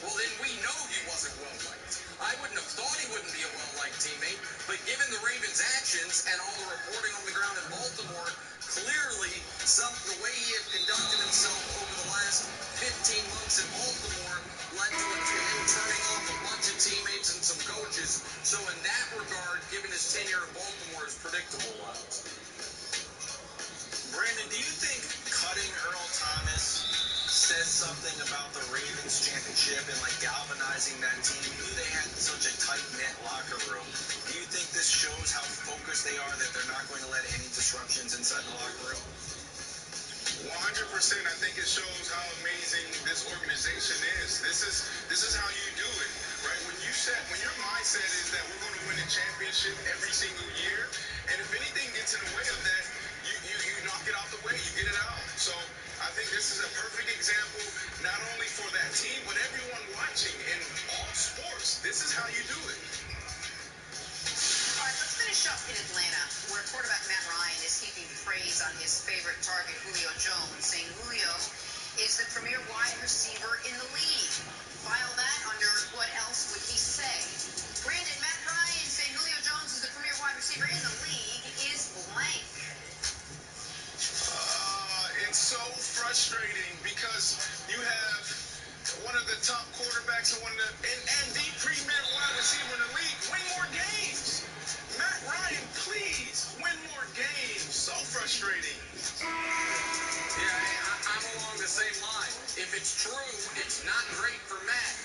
well, then we know he wasn't well-liked. I wouldn't have thought he wouldn't be a well-liked teammate, but given the Ravens' actions and all the reporting on the ground in Baltimore, clearly the way he had conducted himself over the last 15 months in Baltimore led to him turning off a bunch of teammates and some coaches. So in that regard, given his tenure in Baltimore, is predictable. Brandon, do you think cutting Earl Thomas says something about the Ravens championship and like galvanizing that team? You knew they had such a tight-knit locker room. Do you think this shows how focused they are, that they're not going to let any disruptions inside the locker room? 100%. I think it shows how amazing this organization is. This is how you do it, right? When your mindset is that we're going to win a championship every single year, and if anything gets in the way of that, you knock it out the way, you get it out. So I think this is a perfect example, not only for that team, but everyone watching in all sports. This is how you do it. All right, let's finish up in Atlanta, where quarterback Matt Ryan is heaping praise on his favorite target, Julio Jones, saying Julio is the premier wide receiver in the league. File that under what else would he say? Brandon, Matt Ryan saying Julio Jones is the premier wide receiver in the league is blank. It's so frustrating because you have one of the top quarterbacks and and the premier wide receiver in the league. Win more games. Matt Ryan, please win more games. So frustrating. Yeah, I'm along the same line. If it's true, it's not great for Matt.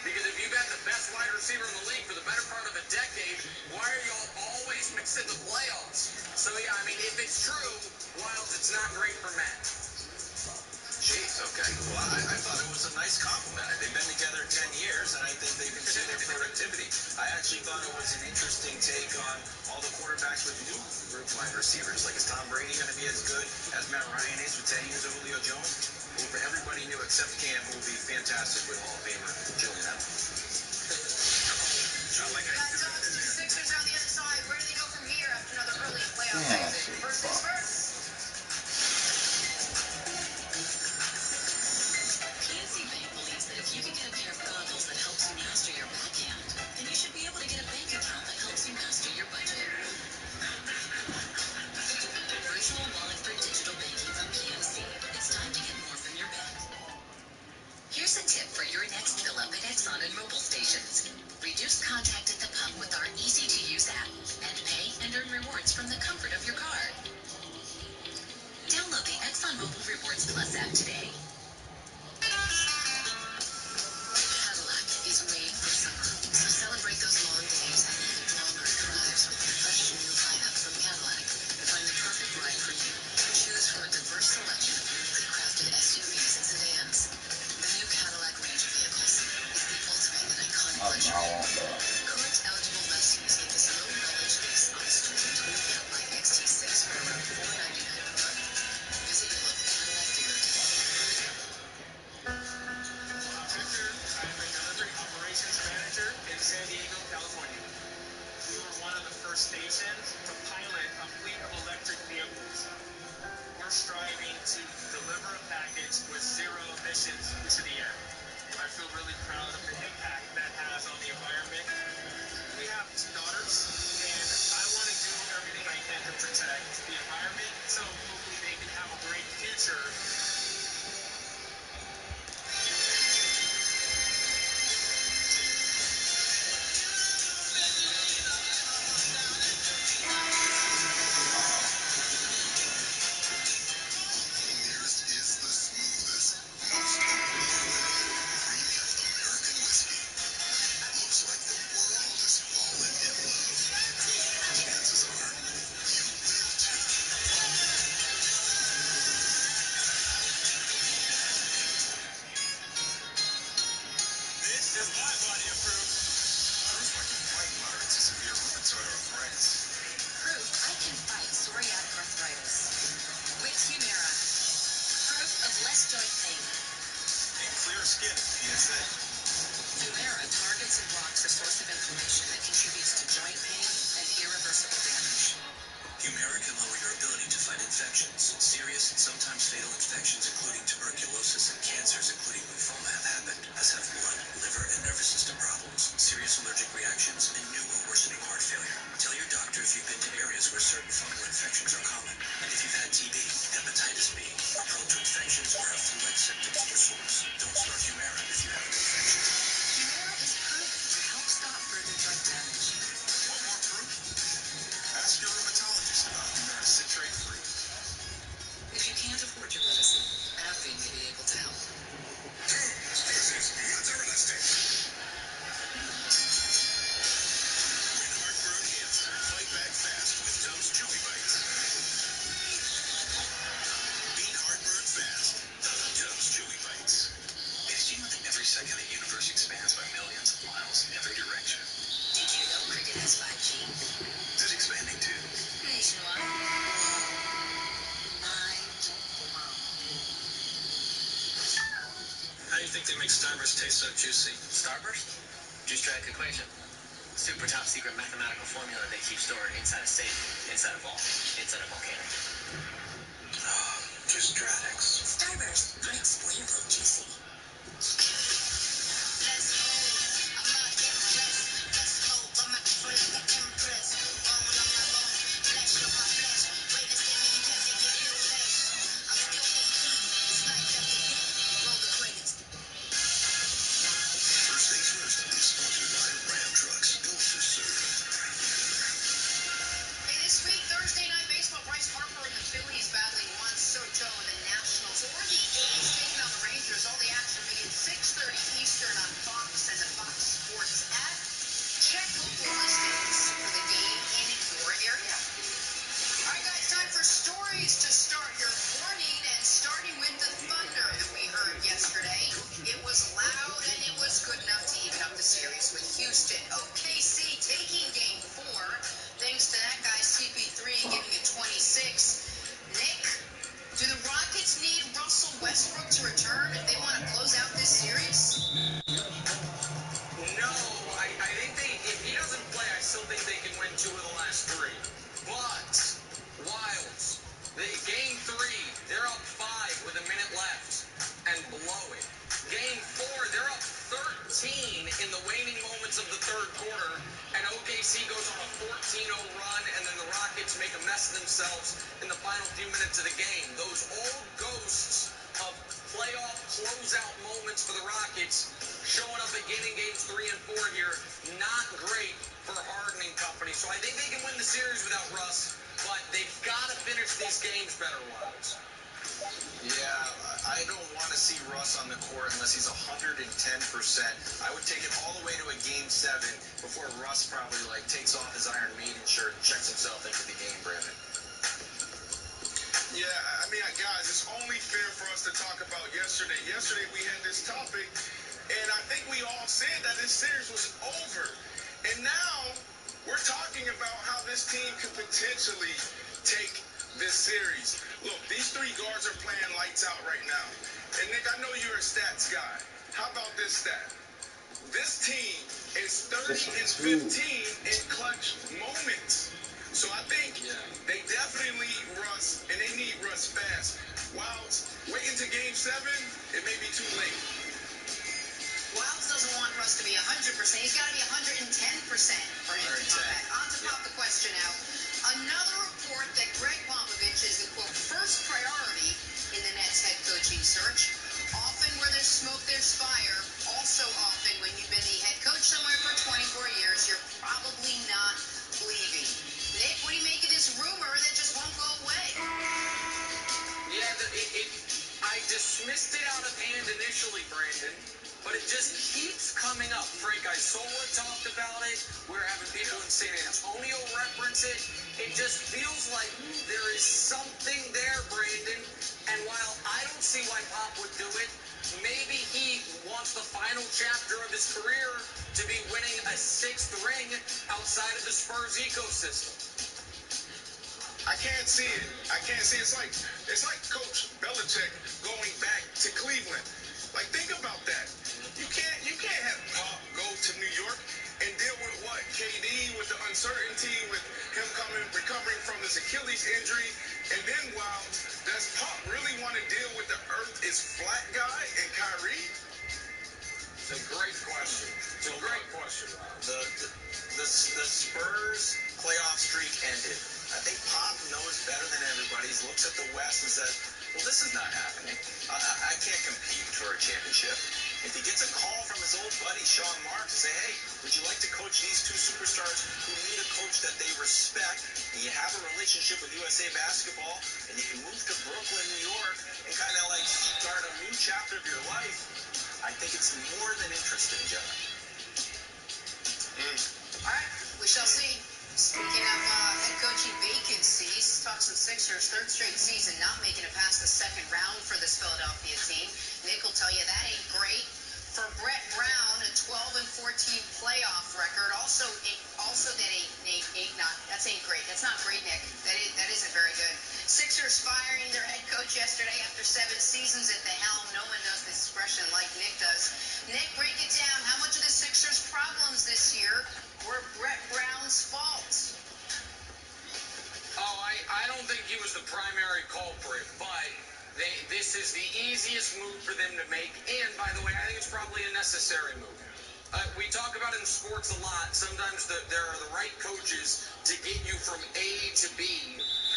Because if you've had the best wide receiver in the league for the better part of a decade, why are y'all always missing the playoffs? So, yeah, I mean, if it's true, Wilds, it's not great for Matt. Jeez, okay. Well, I thought it was a nice compliment. They've been together 10 years, and I think they can see their productivity. I actually thought it was an interesting take on all the quarterbacks with new group wide receivers. Like, is Tom Brady going to be as good as Matt Ryan is with 10 years of Julio Jones? Who for everybody knew except Cam, who will be fantastic with Hall of Famer Julian Edelman. I like how you do it. The Sixers are on the other side. Where do they go from here after another early playoff season? First things first. PNC Bank believes that if you can get a pair of goggles that helps you master your backhand, then you should be able to get a bank account that helps you master your budget. Virtual wallet for digital banking from PNC. It's time to get more from your bank. Here's a tip for your next fill up at Exxon and Mobil stations. Reduce contact at the pump with our easy-to-use app and pay and earn rewards from the comfort of your car. Download the Exxon Mobil Rewards Plus app today. Cadillac is made for summer, so celebrate those long days and even longer drives with the fresh new lineup from Cadillac. Find the perfect ride for you. Choose from a diverse selection of uniquely crafted SUVs and sedans. The new less joint pain. And clear skin with PSA. Humira targets and blocks the source of inflammation that contributes to joint pain and irreversible damage. Humira can lower your ability to fight infections. Serious and sometimes fatal infections, including tuberculosis and cancers, including lymphoma, have happened, as have blood, liver, and nervous system problems, serious allergic reactions, and new or worsening heart failure. Tell your doctor if you've been to areas where certain fungal infections are common, and if you've had TB, hepatitis B, are prone to infections, or have flu-like symptoms or sores. Don't start Humira if you have an infection. Humira is proven to help stop further joint damage. Want more proof? Ask your rheumatologist about Humira citrate-free. If you can't afford your medicine, AbbVie may be able to help. This is Mozzarella-Stick. Win heartburn instant. Fight back fast with Tums Chewy Bites. Beat heartburn fast. Tums Chewy Bites. Did you know that every second the universe expands by millions of miles in every direction? Did you know cricket has 5G? It's expanding too. Nationwide. Mind blown. How do you think they make Starburst taste so juicy? Starburst? Juice Drag equation. Super top secret mathematical formula they keep stored inside a safe, inside a vault, inside a volcano. Juice Dradix. Starburst, unexplainably juicy. First things first is sponsored by Ram Trucks, built to serve. Hey, this week, Thursday Night Baseball, Bryce Harper and the Phillies battling Juan Soto and the Nationals, or the A's taking on the Rangers. All the action begins 6:30 Eastern on Fox and the Fox Sports app. Check local listings for the game in your area. All right, guys, time for stories to start your morning, and starting with the thunder that we heard yesterday. It was loud, and it was good enough to even up the series with Houston. OKC taking Game 4, thanks to that guy CP3 giving it 26. Nick, do the Rockets need Russell Westbrook to return if they want to close out this series? No, I think if he doesn't play, I still think they can win 2 of the last 3. But, Wilds, game 3, they're up 5 with a minute left and blow it. Game 4, they're up 13 in the waning moments of the third quarter, and OKC goes on a 14-0 run, and then the Rockets make a mess of themselves in the final few minutes of the game. Those old ghosts of playoff closeout moments for the Rockets showing up again in games 3 and 4 here. Not great for Harden and company. So I think they can win the series without Russ, but they've got to finish these games better, Wilds. Yeah, I don't want to see Russ on the court unless he's 110%. I would take it all the way to a game 7 before Russ probably takes off his Iron Maiden shirt and checks himself into the game, Brandon. Yeah, I mean, guys, it's only fair for us to talk about yesterday. Yesterday we had this topic, and I think we all said that this series was over. And now we're talking about how this team could potentially take this series. Look, these 3 guards are playing lights out right now. And, Nick, I know you're a stats guy. How about this stat? This team is 30 and 15 in clutch moments. So I think they definitely need Russ, and they need Russ fast. Wilds, waiting to game 7, it may be too late. Wilds doesn't want Russ to be 100%. He's got to be 110% for him to come back. On to pop the question out. Another report that Greg Popovich is the, quote, first priority in the Nets head coaching search. Often where there's smoke, there's fire. Also often when you've been the head coach somewhere for 24 years, you're probably not leaving. Nick, what do you make of this rumor that just won't go away? Yeah, I dismissed it out of hand initially, Brandon, but it just keeps coming up. Frank Isola talked about it. We're having people in San Antonio reference it. It just feels like there is something there, Brandon. And while I don't see why Pop would do it, maybe he wants the final chapter of his career to be winning a 6th ring outside of the Spurs ecosystem. I can't see it. I can't see it. It's like Coach Belichick going back to Cleveland. Like, think about that. You can't have Pop go to New York and deal with what? KD, with the uncertainty, with him recovering from his Achilles injury. And then, wow, does Pop really want to deal with the earth is flat guy and Kyrie? It's a great question. It's a great question, Rob. The Spurs playoff streak ended. I think Pop knows better than everybody. He looks at the West and says, well, this is not happening. I can't compete for a championship. If he gets a call from his old buddy Sean Marks and say, hey, would you like to coach these two superstars who need a coach that they respect, and you have a relationship with USA Basketball, and you can move to Brooklyn, New York, and kind of like start a new chapter of your life, I think it's more than interesting, Jenna. All right, we shall see. Speaking of head coaching vacancies, talk some Sixers. Third straight season not making it past the second round for this Philadelphia team. Nick will tell you that ain't great. For Brett Brown, a 12-14 playoff record. Also that that's ain't great. That's not great, Nick. That isn't very good. Sixers firing their head coach yesterday after 7 seasons at the helm. No one knows this expression like Nick does. Nick, break it down. How much of the Sixers' problems this year were Brett Brown's fault? Oh, I don't think he was the primary culprit, but this is the easiest move for them to make. And, by the way, I think it's probably a necessary move. We talk about in sports a lot. Sometimes there are the right coaches to get you from A to B,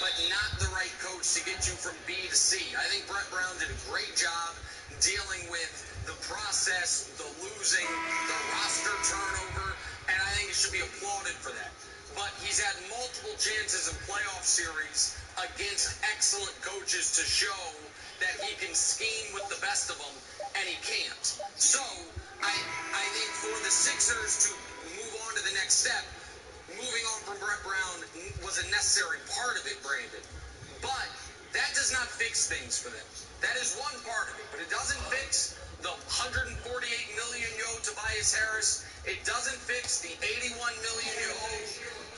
but not the right coach to get you from B to C. I think Brett Brown did a great job dealing with the process, the losing, the roster turnover, and I think he should be applauded for that. But he's had multiple chances in playoff series against excellent coaches to show that he can scheme with the best of them, and he can't. So I think for the Sixers to move on to the next step, moving on from Brett Brown was a necessary part of it, Brandon. But that does not fix things for them. That is one part of it, but it doesn't fix the $148 million you owe Tobias Harris. It doesn't fix the $81 million you owe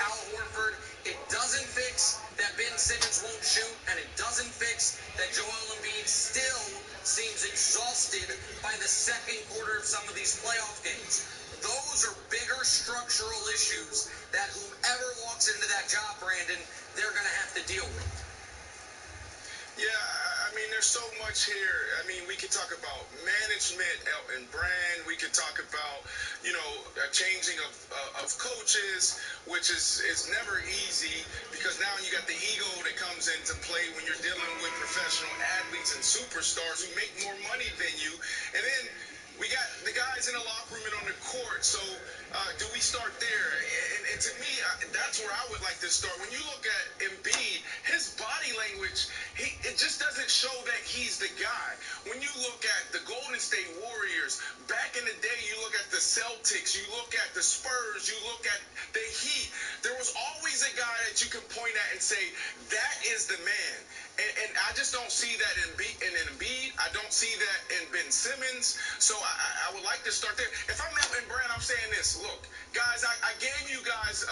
Al Horford. It doesn't fix that Ben Simmons won't shoot, and it doesn't fix that Joel Embiid still seems exhausted by the second quarter of some of these playoff games. Those are bigger structural issues that whoever walks into that job, Brandon, they're going to have to deal with. Yeah, I mean, there's so much here. I mean, we could talk about management and brand. We could talk about, a changing of coaches, which is never easy because now you got the ego that comes into play when you're dealing with professional athletes and superstars who make more money than you. And then we got the guys in the locker room and on the court. So do we start there? And to me, that's where I would like to start. When you look at Embiid, his body language, it just doesn't show that he's the guy. When you look at the Golden State Warriors, back in the day, you look at the Celtics, you look at the Spurs, you look at the Heat, there was always a guy that you can point at and say, that is the man. And I just don't see that in Embiid. I don't see that in Ben Simmons. So I would like to start there. If I'm Melvin Brand, I'm saying this. Look, guys, I gave you guys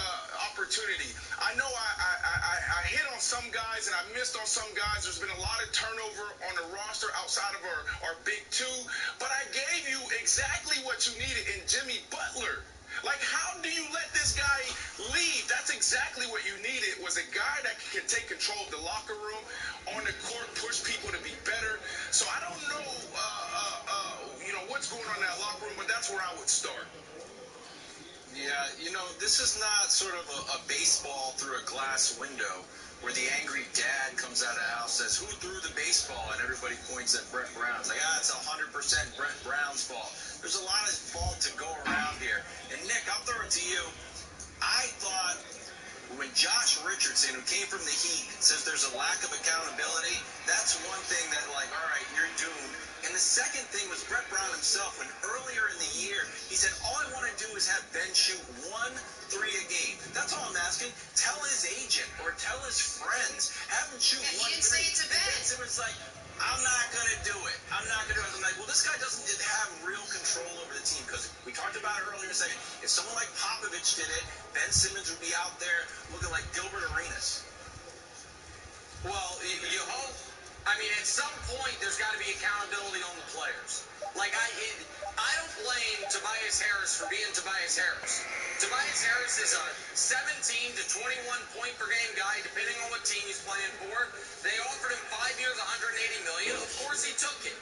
opportunity. I know I hit on some guys and I missed on some guys. There's been a lot of turnover on the roster outside of our big two. But I gave you exactly what you needed in Jimmy Butler. Like, how do you let this guy leave? That's exactly what you needed, was a guy that can take control of the locker room, on the court, push people to be better. So I don't know, what's going on in that locker room, but that's where I would start. Yeah, this is not sort of a baseball through a glass window where the angry dad comes out of the house, says, who threw the baseball? And everybody points at Brett Brown. It's like, it's 100% Brett Brown's fault. There's a lot of fault to go around here. And, Nick, I'll throw it to you. I thought when Josh Richardson, who came from the Heat, says there's a lack of accountability, that's one thing that, like, all right, you're doomed. And the second thing was Brett Brown himself, when earlier in the year, he said, all I want to do is have Ben shoot 1 3 a game. That's all I'm asking. Tell his agent or tell his friends. Have him shoot 1 3. He didn't say it to Ben. And Ben Simmons like, I'm not going to do it. I'm not going to do it. I'm like, well, this guy doesn't have real control over the team because we talked about it earlier in a second. If someone like Popovich did it, Ben Simmons would be out there looking like Gilbert Arenas. Well, you hope. I mean, at some point, there's got to be accountability on the players. Like, I don't blame Tobias Harris for being Tobias Harris. Tobias Harris is a 17 to 21 point per game guy, depending on what team he's playing for. They offered him 5 years, $180 million. Of course, he took it.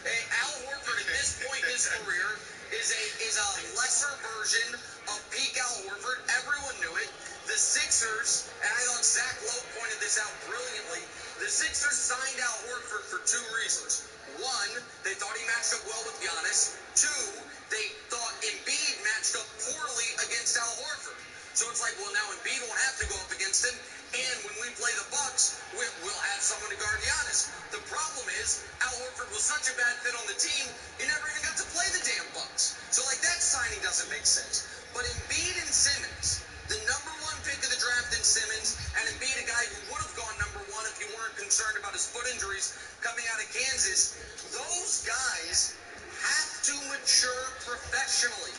Al Horford at this point in his career is a lesser version of peak Al Horford. Everyone knew it. The Sixers, and I thought Zach Lowe pointed this out brilliantly, the Sixers signed Al Horford for two reasons. One, they thought he matched up well with Giannis. Two, they thought Embiid matched up poorly against Al Horford. So it's like, well, now Embiid won't have to go up against him, and when we play the Bucks, we'll have someone to guard Giannis. The problem is, Al Horford was such a bad fit on the team, he never even got to play the damn Bucks. So, like, that signing doesn't make sense. But Embiid and Simmons, the number one pick of the draft in Simmons, and Embiid, a guy who would have gone number one if you weren't concerned about his foot injuries coming out of Kansas, those guys have to mature professionally.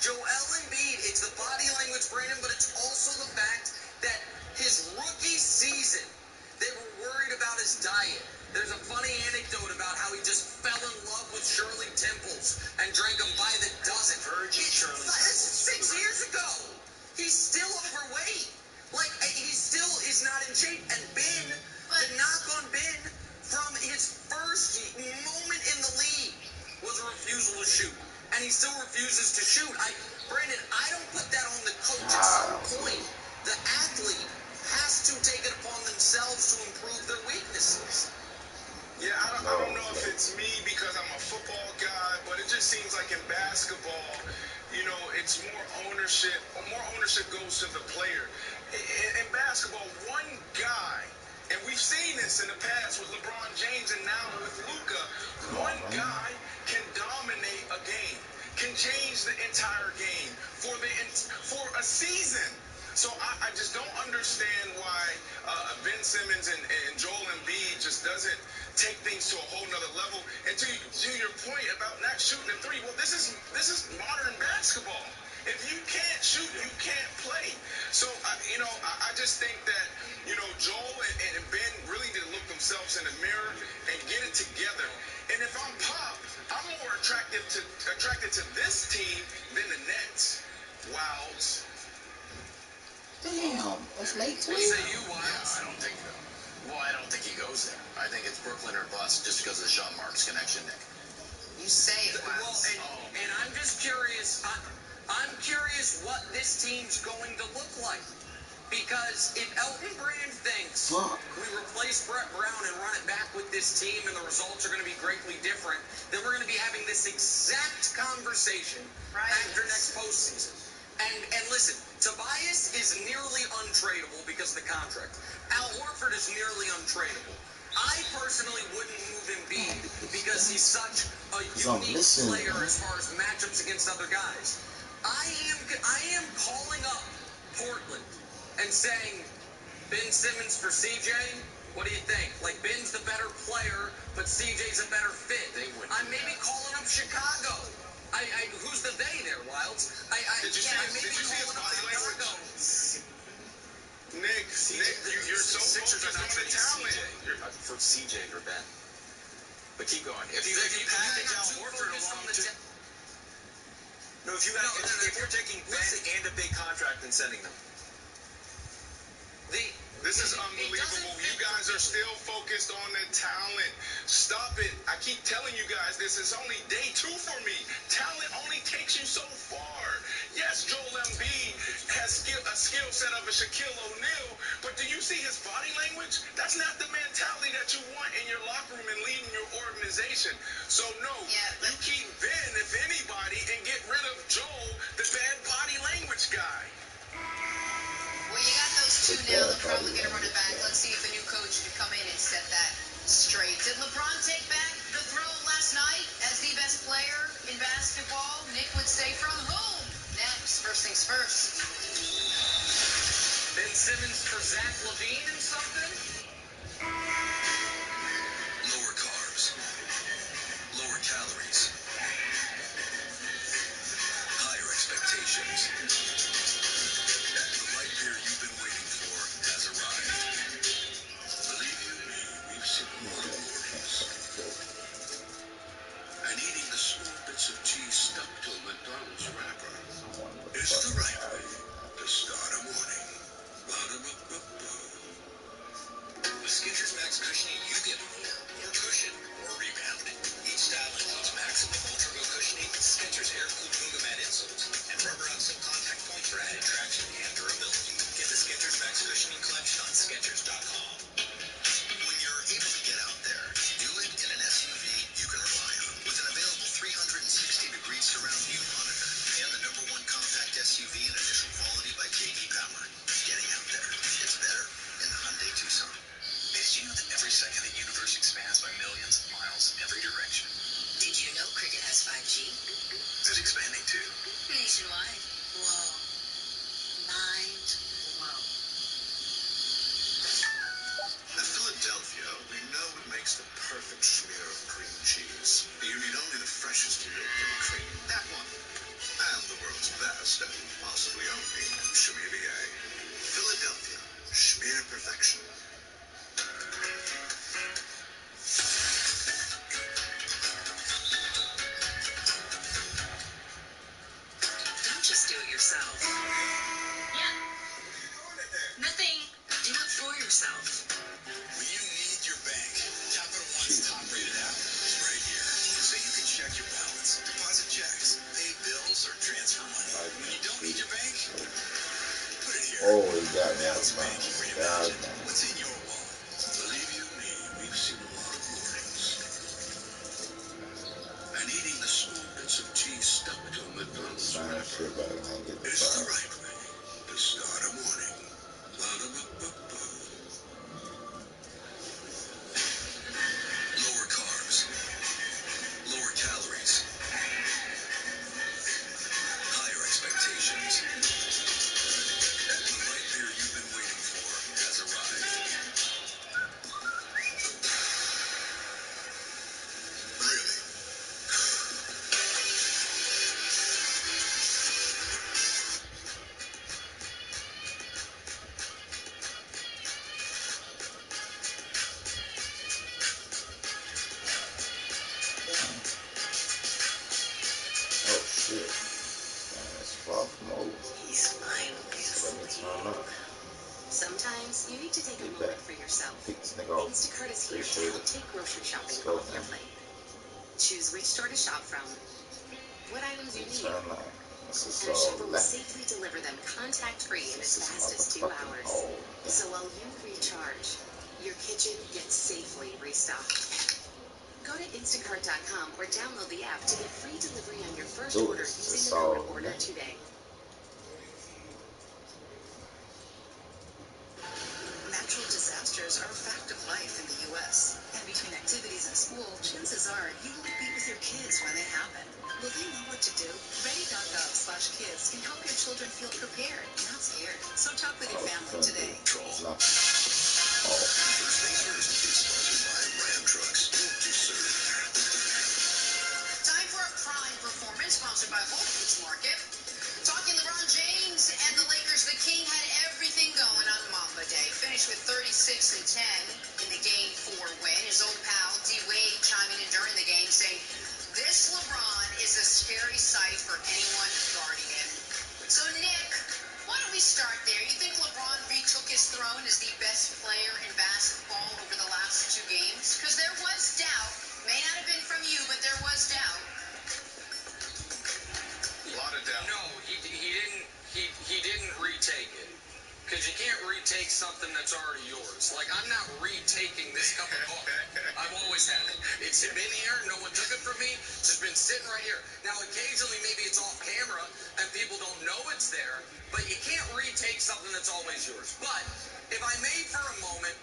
Joel Embiid, it's the body language, Brandon, but it's also the fact that his rookie season, they were worried about his diet. There's a funny anecdote about how he just fell in love with Shirley Temples and drank them by the dozen. Virgin Shirley This is 6 years ago. He's still overweight. Like, he still is not in shape. And Ben, the knock on Ben from his first moment in the league was a refusal to shoot. And he still refuses to shoot. Brandon, I don't put that on the coach at some point. The athlete has to take it upon themselves to improve their weaknesses. Yeah, I don't know if it's me because I'm a football guy, but it just seems like in basketball, you know, it's more ownership goes to the player. In basketball, one guy, and we've seen this in the past with LeBron James and now with Luka, one guy can dominate a game, can change the entire game for a season. So I just don't understand why Ben Simmons and Joel Embiid just doesn't take things to a whole nother level. And to your point about not shooting a three, well, this is modern basketball. If you can't shoot, you can't play. So, I just think that, Joel and Ben really need to look themselves in the mirror and get it together. And if I'm Pop, I'm more attracted to this team than the Nets. Wilds. Damn, that's late What tweet. say you, Wiles? Yeah, I don't think he goes there. I think it's Brooklyn or bust just because of the Sean Marks connection, Nick. You say it, Well, Wiles. and I'm just curious. I'm curious what this team's going to look like. Because if Elton Brand thinks we replace Brett Brown and run it back with this team and the results are going to be greatly different, then we're going to be having this exact conversation after next postseason. And listen, Tobias is nearly untradeable because of the contract. Al Horford is nearly untradeable. I personally wouldn't move Embiid because he's such a unique player as far as matchups against other guys. I am calling up Portland and saying, Ben Simmons for CJ, what do you think? Like, Ben's the better player, but CJ's a better fit. I'm maybe calling up Chicago. Who's the they there, Wilds? Did you see his body language? Nick, you're so focused on the talent. For CJ or Ben. But keep going. If you package Al Horford along to... No, if you're taking Ben and a big contract and sending them. This is unbelievable. You guys are still focused on the talent. Stop it. I keep telling you guys this. It's only day 2 for me. Talent only takes you so far. Yes, Joel Embiid has a skill set of a Shaquille O'Neal, but do you see his body language? That's not the mentality that you want in your locker room and leading your organization. So, no, you keep Ben, if anybody, and get rid of Joel, the bad body language guy. Well, you got those two now. They're probably going to run it back. Let's see if the new coach can come in and set that straight. Did LeBron take back the throne last night as the best player in basketball? Nick would say from whom? Next, first things first. Ben Simmons for Zach LaVine and something? Lower carbs, lower calories, higher expectations. The light beer you've been waiting for has arrived. Believe you me, we've sipped more than Goddamn, It's making goddamn. reimagine what's in your wallet. Believe you me, we've seen a lot of mornings. And eating the small bits of cheese stuck to a McDonald's wrapper is the right way to start a morning. Ba-da-ba-ba-ba. Lower carbs, lower calories, higher expectations. The light beer you've been waiting for has arrived. Really? Oh shit. Man, it's far from over. He's finally Let me turn asleep. up. Sometimes you need to take a Get moment back. for yourself. Pick this nigga off. Instacart is here to Appreciate help it. take grocery shopping Let's go, off your man. plate. Choose which store to shop from, what items you need, Turn up. This is and a shopper will left. safely deliver them contact-free in as This is fast as 2 motherfucking hours. hole. So while you recharge, your kitchen gets safely restocked. Go to Instacart.com or download the app to get free delivery on your first Dude, order this using is the code all Order left. Today. Natural disasters are a fact of life in the U.S. And between activities and school, chances are you won't be with your kids when they happen. Will they know what to do? Ready.gov/kids can help your children feel prepared, not scared. So talk with your family today. Nothing. First Things First is sponsored by Ram Trucks, built to serve. Time for a prime performance sponsored by Whole Foods Market. Talking LeBron James and the Lakers, the King had everything going on Mamba Day. Finished with 36 and 10 in the Game 4 win. His old pal D-Wade chiming in during the game saying, "This LeBron is a scary sight for anyone guarding him." So Nick, why don't we start there? You think LeBron retook his throne as the best player in basketball over the last 2 games? Because there was doubt. May not have been from you, but there was doubt. A lot of doubt. No, he didn't. He didn't retake it. Because you can't retake something that's already yours. Like, I'm not retaking this cup of coffee. I've always had it. It's been here. No one took it from me. It's just been sitting right here. Now, occasionally, maybe it's off camera and people don't know it's there. But you can't retake something that's always yours. But if I may for a moment,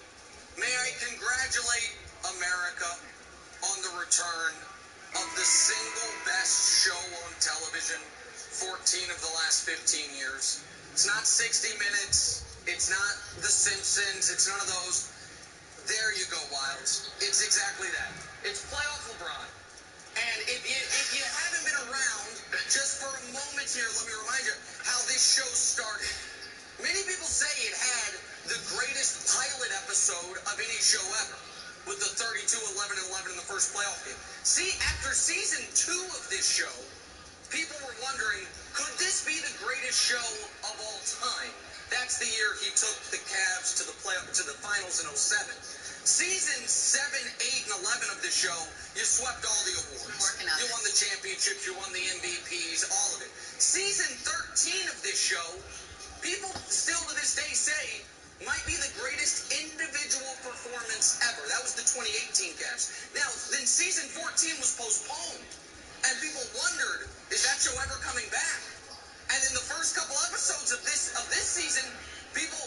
may I congratulate America on the return of the single best show on television, 14 of the last 15 years. It's not 60 Minutes. It's not The Simpsons. It's none of those. There you go, Wilds. It's exactly that. It's playoff LeBron. And if you haven't been around, just for a moment here, let me remind you how this show started. Many people say it had the greatest pilot episode of any show ever, with the 32-11-11 in the first playoff game. See, after season 2 of this show, people were wondering, could this be the greatest show of all time? That's the year he took the Cavs to the finals in 07. Season 7, 8, and 11 of the show, you swept all the awards. You won the championships, you won the MVPs, all of it. Season 13 of this show, people still to this day say, might be the greatest individual performance ever. That was the 2018 Cavs. Now, then season 14 was postponed. And people wondered, is that show ever coming back? And in the first couple episodes of this season, people,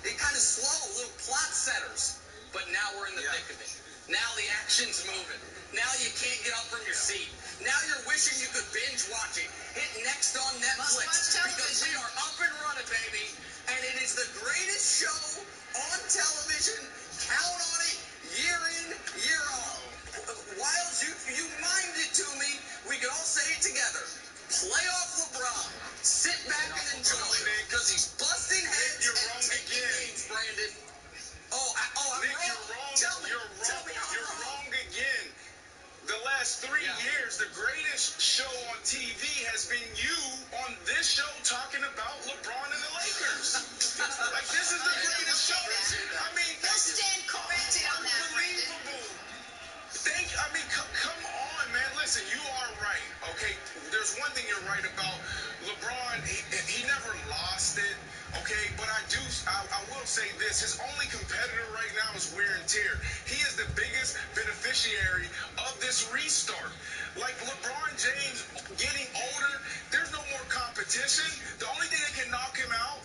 it kind of slow, little plot setters. But now we're in the thick of it. Now the action's moving. Now you can't get up from your seat. Now you're wishing you could binge watch it. Hit next on Netflix. Because we are up and running, baby. And it is the greatest show on television. Count on it, year in, year out. Wiles, you mimed it to me. We can all say it together. Playoff LeBron. Sit back and enjoy it. Because he's busting heads and taking names, Brandon. I'm Nick, wrong. you're wrong. Tell me You're wrong again. The last 3 years, the greatest show on TV has been you on this show talking about LeBron and the Lakers. Like, this is the greatest show. I mean, He'll stand corrected on that, Brandon. unbelievable. Come on, man. Listen, you are right, okay? There's one thing you're right about. LeBron, he never lost it, okay? But I do will say this. His only competitor right now is wear and tear. He is the biggest beneficiary of this restart. Like LeBron James getting older, there's no more competition. The only thing that can knock him out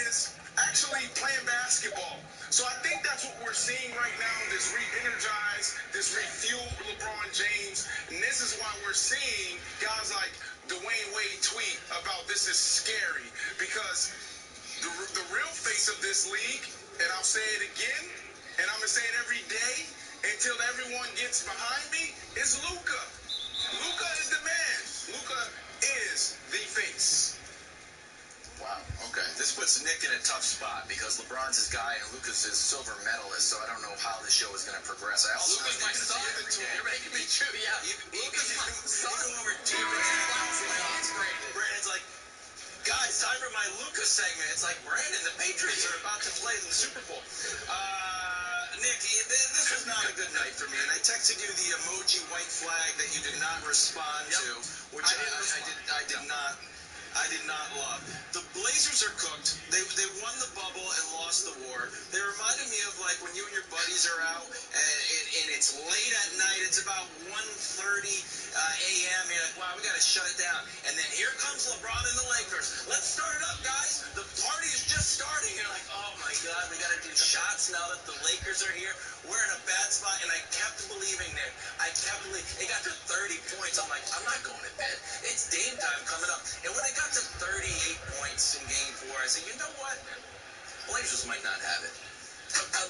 is actually playing basketball. So I think that's what we're seeing right now, this re-energized, this refueled LeBron James. And this is why we're seeing guys like Dwayne Wade tweet about this is scary, because the real face of this league, and I'll say it again, and I'm going to say it every day until everyone gets behind me, is Luka. Luka is the man. Luka is the face. Wow. Okay. This puts Nick in a tough spot because LeBron's his guy and Luka's his silver medalist, so I don't know how the show is going to progress. I also Luka's my son. You're making me chew. Yeah. Luka's my son. Even when we're deep, Brandon's like, guys, time for my Luka segment. It's like, Brandon, the Patriots are about to play in the Super Bowl. Nick, this was not a good night for me, and I texted you the emoji white flag that you did not respond to, which I did not love. The Blazers are cooked. They won the bubble and lost the war. They reminded me of like when you and your buddies are out and it's late at night. It's about 1:30 a.m. You're like, wow, we got to shut it down. And then here comes LeBron and the Lakers. Let's start it up, guys. The party is just starting. You're like, oh my God, we got to do shots now that the Lakers are here. We're in a bad spot. And I kept believing, Nick. I kept believing. It got to 30 points. I'm like, I'm not going to bed. It's Dame time coming up. And when it got to 38 points in game 4, I said, you know what? Blazers might not have it.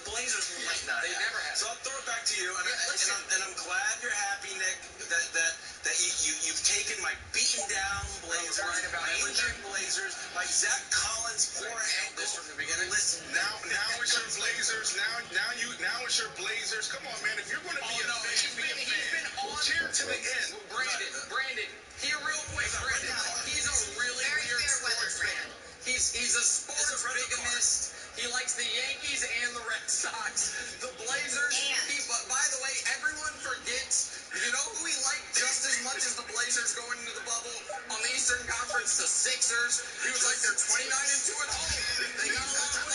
Blazers might not. They never have. So I'll throw it back to you, and I'm glad you're happy, Nick, that you've taken my beaten down Blazers, my injured Blazers, my Zach Collins poor ankle. This from the beginning. Listen, Now it's your Blazers. Now it's your Blazers. Come on, man. If you're going to be a fan, be a fan. He's been on Cheer to the end. Brandon, here real quick. Brandon, he's a really weird sports fan. He's a sports bigamist. He likes the Yankees and the Red Sox. The Blazers. By the way, everyone forgets. You know who he liked just as much as the Blazers going into the bubble on the Eastern Conference? The Sixers. He was like, they're 29-2 at home. They got a lot of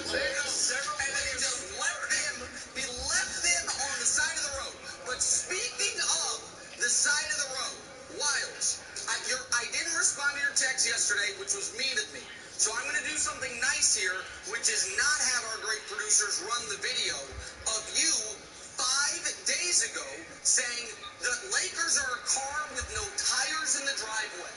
players. And then he just left them. He left them on the side of the road. But speaking of the side of the road, Wilds, I didn't respond to your text yesterday, which was mean of me. So I'm going to do something nice here, which is not have our great producers run the video of you 5 days ago saying the Lakers are a car with no tires in the driveway.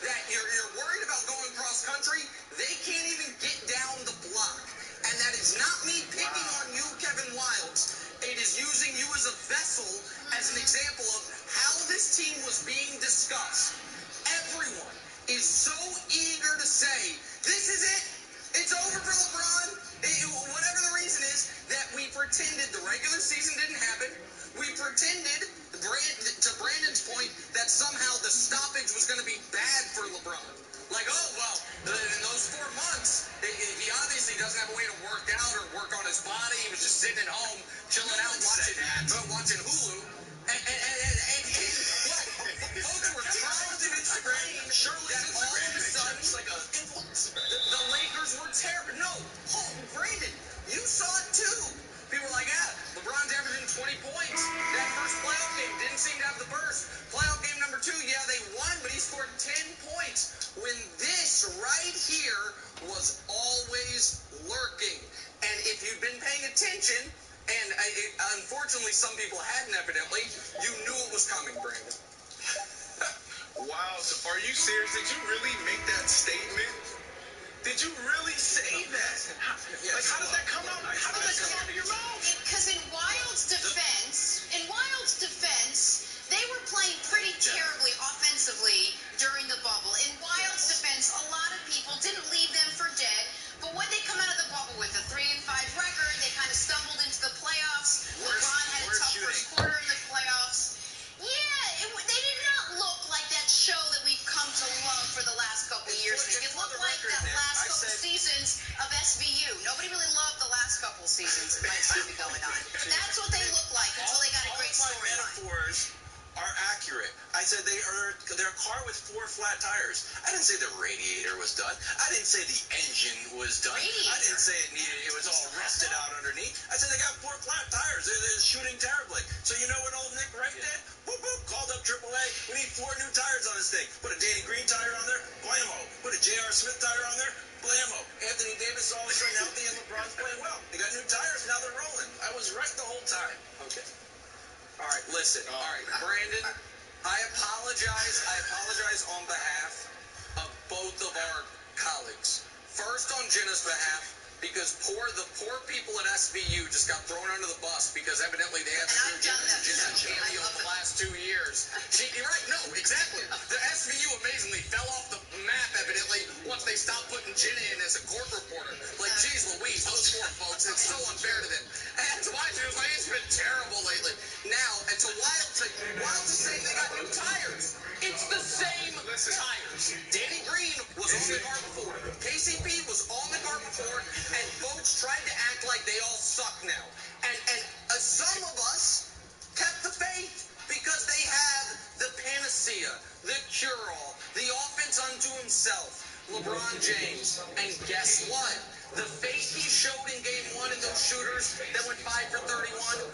That you're worried about going cross country. They can't even get down the block. And that is not me picking on you, Kevin Wilds. It is using you as a vessel, as an example of how this team was being discussed. Everyone is so eager to say, this is it. It's over for LeBron. Whatever the reason is, that we pretended the regular season didn't happen. We pretended, to Brandon's point, that somehow the stoppage was going to be bad for LeBron. Like, oh, well, in those 4 months, he obviously doesn't have a way to work out or work on his body. He was just sitting at home, chilling out, watching Hulu. Folks were trying to explain that all of a sudden, the Lakers were terrible. No, Brandon, you saw it too. People were like, LeBron's averaging 20 points. That first playoff game didn't seem to have the burst. Playoff game number 2, yeah, they won, but he scored 10 points. When this right here was always lurking. And if you'd been paying attention, and unfortunately some people hadn't evidently, you knew it was coming, Brandon. Wow. So are you serious? Did you really make that statement? Did you really say that? Like, how did that come out? How did that come out of your mouth? Because in Wild's defense, they were playing pretty terribly offensively during the bubble. In Wild's defense, a lot of people didn't leave them for dead. But what they come out of the bubble with, a 3-5 record, they kind of stumbled into the playoffs. LeBron had a tough first quarter in the playoffs. Yeah, they did not look like that show that we've come to love for the last couple years. It looked like that last couple seasons of SVU. Nobody really loved the last couple seasons of my TV going on. That's what they look like until they got a great storyline. I said their car with 4 flat tires. I didn't say the radiator was done. I didn't say the engine was done. I didn't say it was all rusted out underneath. I said they got 4 flat tires. They're shooting terribly. So you know what old Nick Wright did? Boop, boop, called up AAA. We need 4 new tires on this thing. Put a Danny Green tire on there, blammo. Put a J.R. Smith tire on there, blammo. Anthony Davis all of a sudden healthy and LeBron's playing well. They got new tires, now they're rolling. I was right the whole time. Okay. All right, listen. All right, Brandon, I apologize on behalf of both of our colleagues. First, on Jenna's behalf, because the poor people at SVU just got thrown under the bus because evidently they haven't heard Jenna's cameo the last 2 years. You're right. No, exactly. The SVU amazingly fell off the map, evidently, once they stopped putting Jenna in as a court reporter. Like, geez Louise, those poor folks. It's so unfair to them. And to watch it, it was like, it's been terrible lately. Now, and to Wild to say they got new tires. It's the same tires. Danny Green was on the car before. KCP was on the car before, and folks tried to act like they all suck now. And some of us kept the faith because they have the panacea, the cure-all, the offense unto himself, LeBron James. And guess what? The faith he showed in Game 1 in those shooters that went 5 for 31,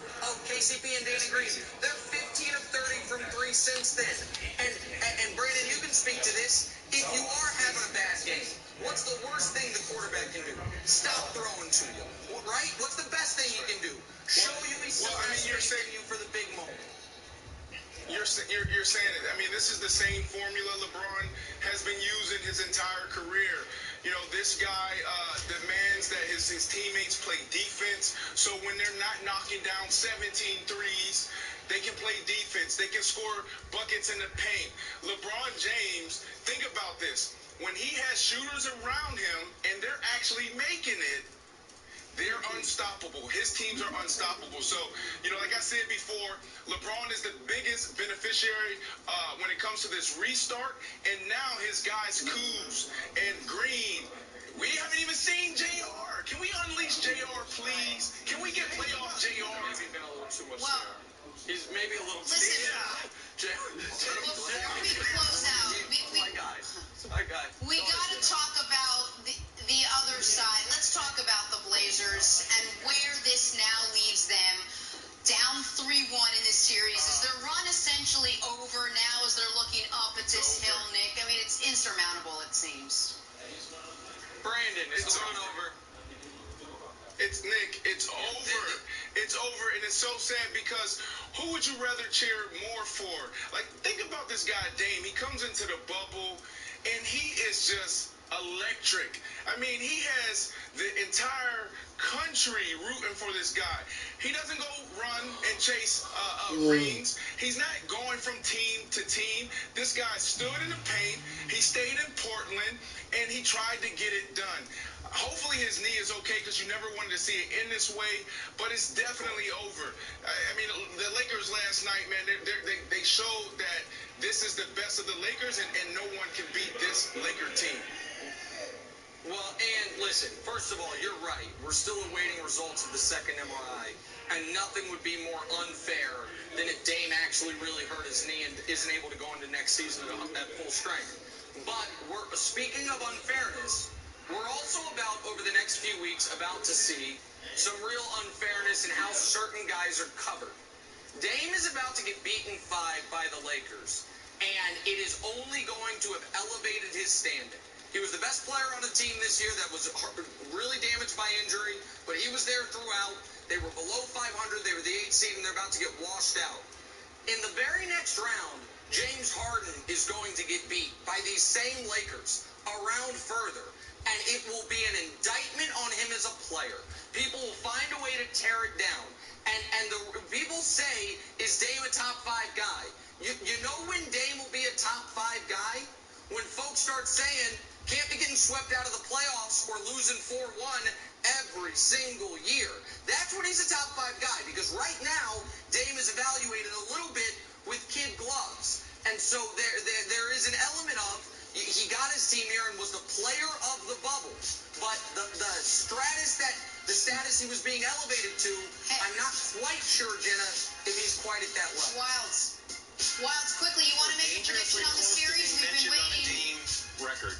KCP and Danny Green, they're 15 of 30 from 3 since then. And Brandon, you can speak to this. If you are having a bad game, what's the worst thing the quarterback can do? Stop throwing to you, right? What's the best thing he can do? Show you he still has faith in you for the big moment. You're saying it. I mean, this is the same formula LeBron has been using his entire career. You know, this guy demands that his teammates play defense. So when they're not knocking down 17 threes, they can play defense. They can score buckets in the paint. LeBron James, think about this. When he has shooters around him and they're actually making it, they're unstoppable. His teams are unstoppable. So, you know, like I said before, LeBron is the biggest beneficiary when it comes to this restart. And now his guys, Kuz and Green, we haven't even seen JR. Can we unleash JR, please? Can we get playoff JR? Maybe been a little too much JR. He's maybe a little too Listen, before we close out, my guy. We got to talk about the other side. Let's talk about the Blazers and where this now leaves them. Down 3-1 in this series. Is their run essentially over now as they're looking up at this hill, Nick? I mean, it's insurmountable, it seems. Brandon, is the run over? It's Nick. It's over. It's over, and it's so sad because who would you rather cheer more for? Like, think about this guy, Dame. He comes into the bubble, and he is just electric. I mean, he has the entire country rooting for this guy. He doesn't go run and chase rings. He's not going from team to team. This guy stood in the paint. He stayed in Portland, and he tried to get it done. Hopefully his knee is okay because you never wanted to see it in this way, but it's definitely over. I mean, the Lakers last night, man, they showed that this is the best of the Lakers, and no one can beat this Laker team. Well, and listen, first of all, you're right. We're still awaiting results of the second MRI, and nothing would be more unfair than if Dame actually really hurt his knee and isn't able to go into next season at full strength. But speaking of unfairness, we're also over the next few weeks, about to see some real unfairness in how certain guys are covered. Dame is about to get beaten 5 by the Lakers, and it is only going to have elevated his standing. He was the best player on the team this year that was really damaged by injury, but he was there throughout. They were below 500. They were the 8th seed, and they're about to get washed out. In the very next round, James Harden is going to get beat by these same Lakers a round further, and it will be an indictment on him as a player. People will find a way to tear it down. And the people say, is Dame a top 5 guy? You know when Dame will be a top 5 guy? When folks start saying, can't be getting swept out of the playoffs or losing 4-1 every single year. That's when he's a top 5 guy, because right now, Dame is evaluated a little bit with kid gloves. And so there is an element of, he got his team here and was the player of the bubble. But the status he was being elevated to, I'm not quite sure, Jenna, if he's quite at that level. Wilds. Wilds, quickly, you want to make a prediction on the series? We've been waiting. Record.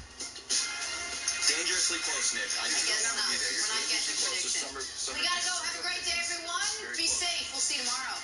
Dangerously close, Nick. I guess not. We're not getting a prediction. We gotta go. Have a great day, everyone. Be safe. We'll see you tomorrow.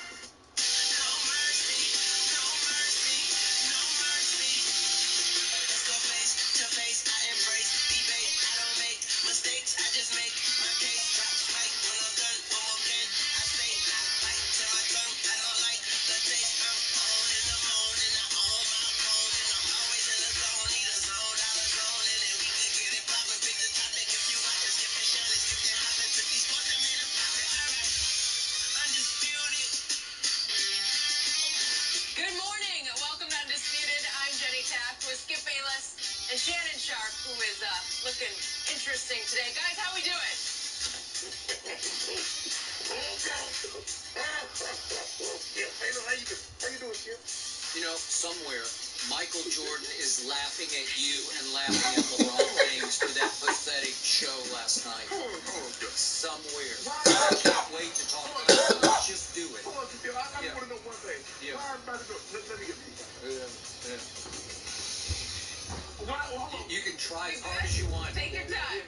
Good morning. Welcome to Undisputed. I'm Jenny Taft with Skip Bayless and Shannon Sharp, who is looking interesting today. Guys, how we doing? How you doing, Skip? You know, somewhere, Michael Jordan is laughing at you and laughing at LeBron James for that pathetic show last night. Hold on, Skip. Somewhere. I can't wait to talk about it. Let's just do it. Hold on, Skip. I just want to know one thing. Yeah. Why everybody doing it? Let me get these. Yeah. Why? Hold on. You can try as hard as you want. Take your time.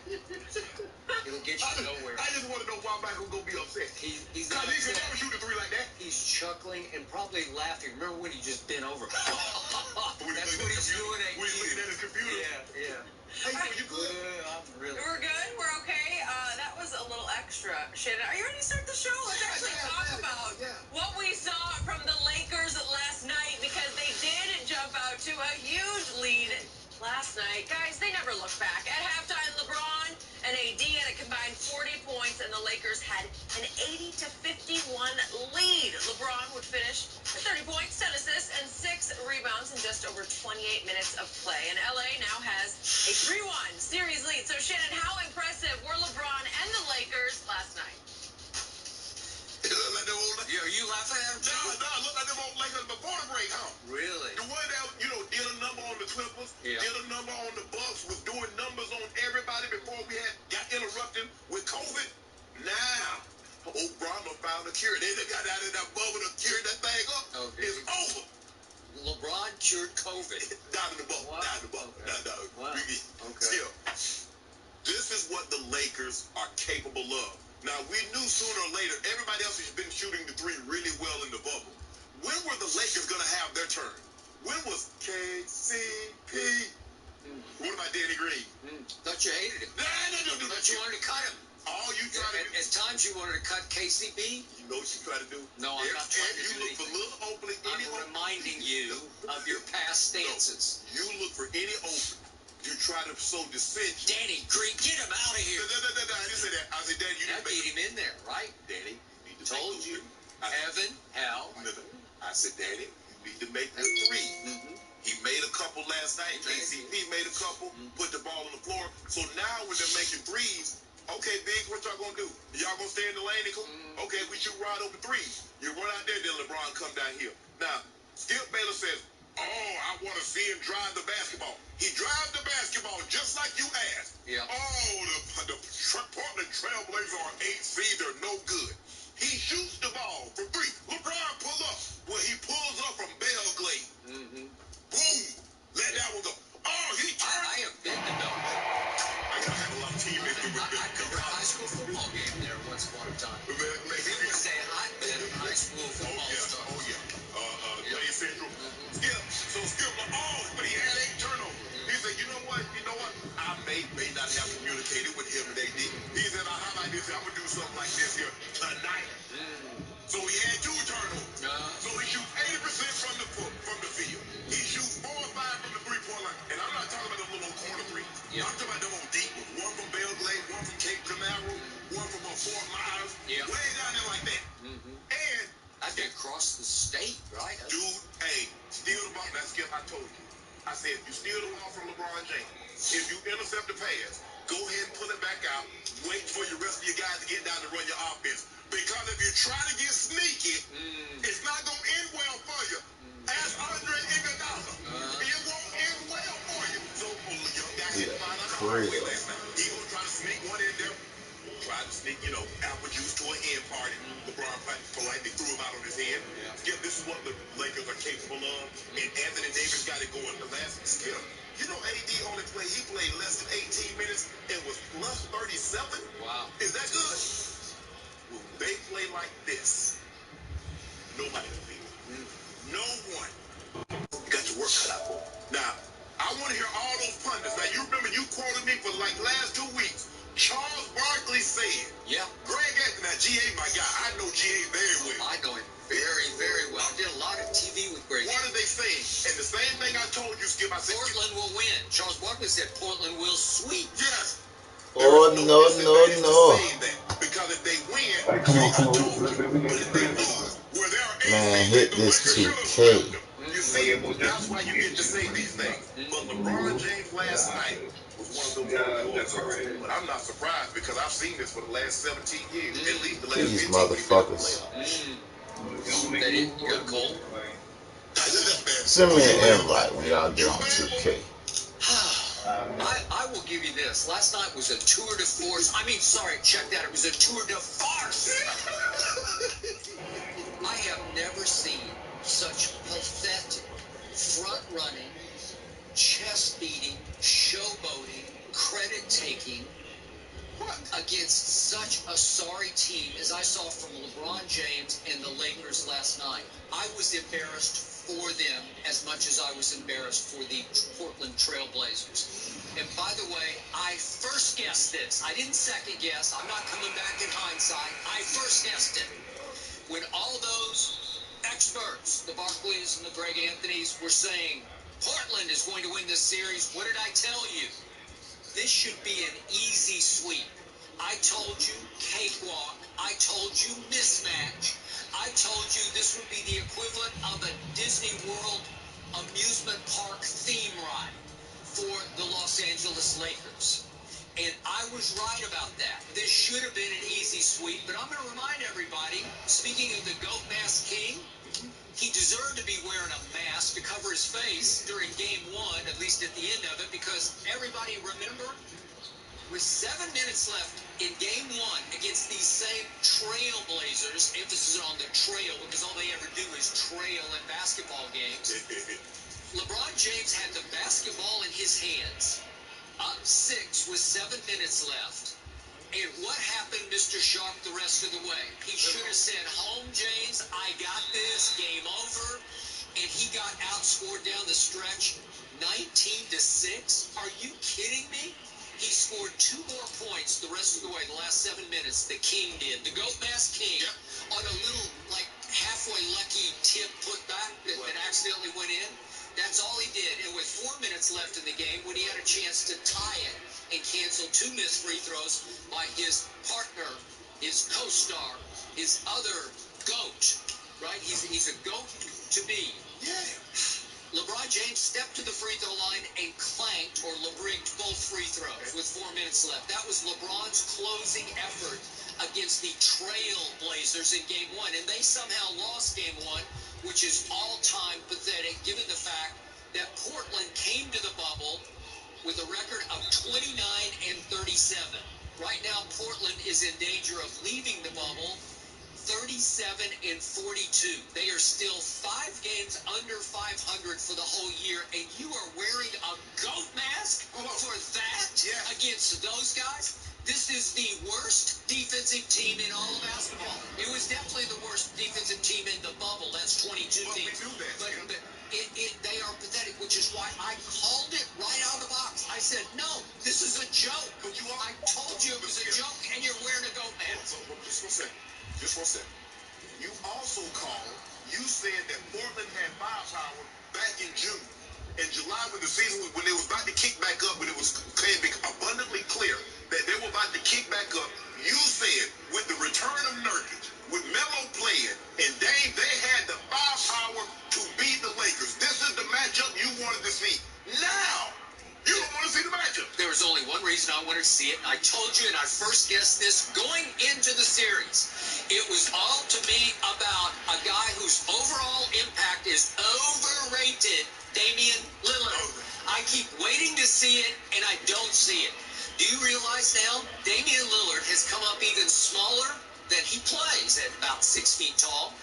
It'll get you nowhere. I just want to know why Michael's going to be upset. He's Because not he could upset. never shoot a three like that. He's chuckling and probably laughing. Remember when he just bent over? That's what he's doing at when he's you. looking at his computer. Yeah. Hey, so you good? I'm really We're good. We're okay. That was a little extra. Shannon, are you ready to start the show? Let's actually talk about what we saw from the Lakers last night, because they did jump out to a huge lead last night. Guys, they never look back. At halftime, LeBron and AD had a combined 40 points, and the Lakers had an 80-51 lead. LeBron would finish with 30 points, 10 assists, and 6 rebounds in just over 28 minutes of play. And LA now has a 3-1 series lead. So, Shannon, how impressive were LeBron and the Lakers last night? It look like them old... Are you laughing at him? No, look like them old Lakers before the break, huh? Really? The one that, did a number on the Clippers, Yeah. did a number on the Bucks, was doing numbers on everybody before we got interrupted with COVID. Now, old Brahma found a cure. They done got out of that bubble to cure that thing up. Oh, it's over. LeBron cured COVID. Down in the bubble. Wow. Down in the bubble. Okay. Wow. Okay. Still, this is what the Lakers are capable of. Now, we knew sooner or later, everybody else has been shooting the three really well in the bubble. When were the Lakers going to have their turn? When was KCP? What about Danny Green? Thought you hated him. No. Thought you wanted to cut him. All you try to do. At times you wanted to cut KCP. You know what you try to do? No, I'm not trying to do look for anything. little opening. I'm reminding you of your past stances. You look for any opening. You try to sow dissension. Danny Green, get him out of here. No, I didn't say that. I said, Danny, you I beat him in there, right? Danny, you need to told you. Heaven, hell. No. I said, Danny, you need to make them three. He made a couple last night. KCP made a couple. Put the ball on the floor. So now when they're making threes, okay, Biggs, what y'all gonna do? Y'all gonna stay in the lane? Okay, we shoot wide open threes. You run out there, then LeBron come down here. Now, Skip Bayless says, I want to see him drive the basketball. He drives the basketball just like you asked. Yeah. The Portland Trailblazers are 8 seed. They're no good. He shoots the ball from three. LeBron pull up. Well, he pulls up from Belgrade. Boom. Let that one go. He turned. I have been to Belgrade. I have a lot of teammates that went I've been to a high school football game there once upon a time. It was a hotbed of high school football stars. Lane Central. Skip, but he had 8 turnovers. He said, you know what? I may not have communicated with him and AD. He said, how about this? I'm going to do something like this here tonight. So he had 2 turnovers. So he shoots 80% from the field. He shoots 4 or 5 from the 3-point line. And I'm not talking about them little corner three. I'm talking about them old deep ones. One from Belgrade, one from Cape Canaveral, one from Fort Myers. Way down there like that. And I'd be across the state, right? Dude, steal the ball. That's Skip, I told you. I said, if you steal the ball from LeBron James, if you intercept the pass, go ahead and pull it back out. Wait for your rest of your guys to get down and run your offense. Because if you try to get sneaky, it's not going to end well for you. Ask Andre Iguodala. It won't end well for you. So, the young guy had to find out the hard way last night. He going to try to sneak one in there. Tried to sneak, apple juice to a hen party. LeBron politely threw him out on his head. Skip, this is what the Lakers are capable of. got it going the last skip. You know AD he played less than 18 minutes and was plus 37? Wow. Is that good? When they play like this, nobody can beat them. No one. You got your work cut out for them. Now, I want to hear all those pundits. Now, you remember you quoted me for like last 2 weeks. Charles Barkley said. Yeah. Greg Anthony, now GA my guy. I know GA very well. I know him very, very well. I did a lot of TV with Greg. What are they saying? And the same thing I told you, Skip. I said Portland will win. Charles Barkley said Portland will sweep. yes. Oh, no. Saying that because if they win, but if they lose, where there are Man, hit this 2K. you see, that's why you get to say these things. But LeBron James last night was one of those. But I'm not surprised because I've seen this for the last 17 years, at least the last 15 These years. motherfuckers. That it? You got a cold? Send me an invite when y'all get on 2K. I will give you this. Last night was a tour de force. Check that. It was a tour de farce. I have never seen such pathetic, front-running, chest-beating, showboating, credit-taking against such a sorry team as I saw from LeBron James and the Lakers last night. I was embarrassed for them as much as I was embarrassed for the Portland Trail Blazers. And by the way, I first guessed this. I didn't second guess. I'm not coming back in hindsight. I first guessed it. When all those experts, the Barkleys and the Greg Anthonys, were saying, Portland is going to win this series, what did I tell you? This should be an easy sweep. I told you cakewalk. I told you mismatch. I told you this would be the equivalent of a Disney World amusement park theme ride for the Los Angeles Lakers. And I was right about that. This should have been an easy sweep, but I'm going to remind everybody, speaking of the Goat Mask King, he deserved to be wearing a mask to cover his face during game one, at least at the end of it, because everybody remember, with 7 minutes left in game one against these same Trailblazers, emphasis on the trail because all they ever do is trail in basketball games, LeBron James had the basketball in his hands, up 6 with 7 minutes left. And what happened, Mr. Sharp, the rest of the way? He should have said, home, James, I got this, game over. And he got outscored down the stretch 19-6. Are you kidding me? He scored 2 more points the rest of the way, the last 7 minutes. The King did. The Goat Mask King on a little, halfway lucky tip put back that accidentally went in. That's all he did. And with 4 minutes left in the game, when he had a chance to tie it and cancel 2 missed free throws by his partner, his co-star, his other GOAT, right? He's a GOAT to be. Yeah. LeBron James stepped to the free throw line and clanked or LeBricked both free throws with 4 minutes left. That was LeBron's closing effort against the Trail Blazers in game one. And they somehow lost game one, which is all-time pathetic given the fact that Portland came to the bubble with a record of 29-37. Right now, Portland is in danger of leaving the bubble 37-42. They are still 5 games under 500 for the whole year, and you are wearing a goat mask for that against those guys? This is the worst defensive team in all of basketball. It was definitely the worst defensive team in the bubble. That's 22 teams. But they are pathetic, which is why I called it right out of the box. I said, no, this is a joke. I told you it was a joke, and you're wearing a goat mask. Just 1 second. You also you said that Portland had firepower back in June. In July, when they was about to kick back up, when it was abundantly clear that they were about to kick back up, you said with the return of Nurkic, with Melo playing, and Dame, they had the firepower to beat the Lakers. This is the matchup you wanted to see. Now, you don't want to see the matchup. There was only one reason I wanted to see it. I told you, and I first guessed this going into the series. It was all to me about a guy whose overall impact is overrated, Damian Lillard. I keep waiting to see it, and I don't see it. Do you realize now, Damian Lillard has come up even smaller than he plays at about 6 feet tall.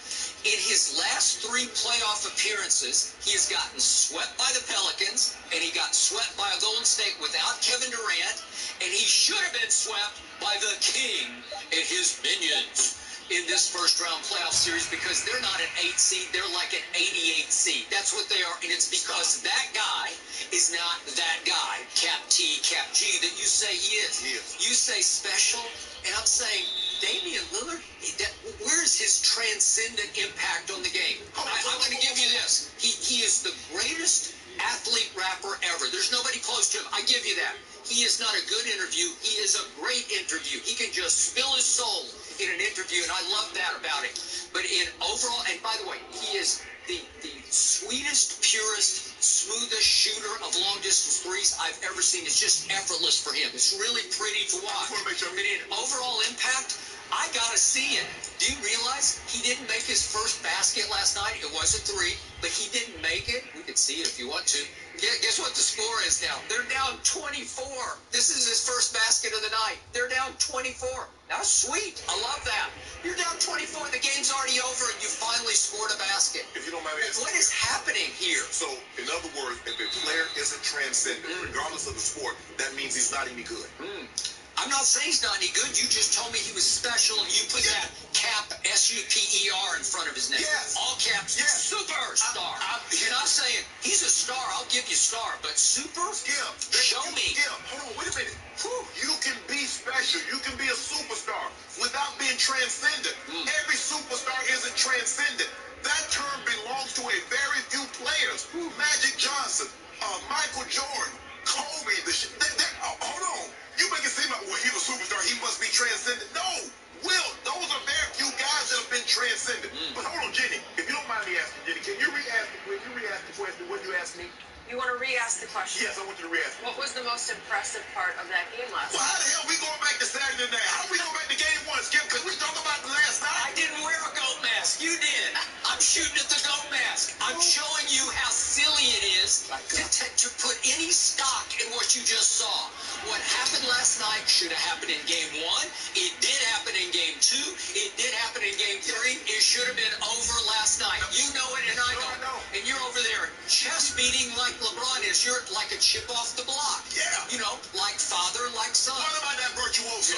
In his last 3 playoff appearances, he has gotten swept by the Pelicans, and he got swept by a Golden State without Kevin Durant, and he should have been swept by the King and his minions in this first-round playoff series because they're not an 8 seed, they're like an 88 seed. That's what they are, and it's because that guy is not that guy, Cap T, Cap G, that you say he is. You say special, and I'm saying Damian Lillard, where is his transcendent impact on the game? I'm going to give you this. He is the greatest athlete rapper ever. There's nobody close to him. I give you that. He is not a good interview. He is a great interview. He can just spill his soul in an interview, and I love that about him. But in overall, and by the way, he is the sweetest, purest, smoothest shooter of long-distance threes I've ever seen. It's just effortless for him. It's really pretty to watch. But in overall impact, I gotta see it. Do you realize he didn't make his first basket last night? It was a 3, but he didn't make it. We can see it if you want to. Guess what the score is now? They're down 24. This is his first basket of the night. They're down 24. That's sweet. I love that. You're down 24. The game's already over, and you finally scored a basket. If you don't mind me asking, what is happening here? So, in other words, if a player isn't transcendent, regardless of the sport, that means he's not any good. I'm not saying he's not any good. You just told me he was special, and you put that Cap, S-U-P-E-R, in front of his name. Yes. All caps, superstar. And I'm saying, he's a star. I'll give you star, but super? Show me. Hold on, wait a minute. You can be special. You can be a superstar without being transcendent. Every superstar isn't transcendent. That term belongs to a very few players. Magic Johnson, Michael Jordan, Kobe. Hold on. You make it seem like, well, he's a superstar. He must be transcendent. No. Will, those are very few guys that have been transcendent. But hold on, Jenny. If you don't mind me asking, Jenny, can you re-ask the question? What did you ask me? You want to re-ask the question? Yes, I want you to re-ask me. What was the most impressive part of that game last Well, night? how the hell we going back to Saturday night? How we going back to game 1, Skip? Because we talk about the last night. I didn't wear a goat mask. You did. I'm shooting at the goat mask. I'm showing you how silly it is to put any stock in what you just saw. What happened last night should have happened in game 1. It did happen in game 2. It did happen in game 3. It should have been over last night. You know it, and I know. And you're over there chest beating like LeBron is. You're like a chip off the block. Yeah. You know, like father, like son. What about that virtuoso?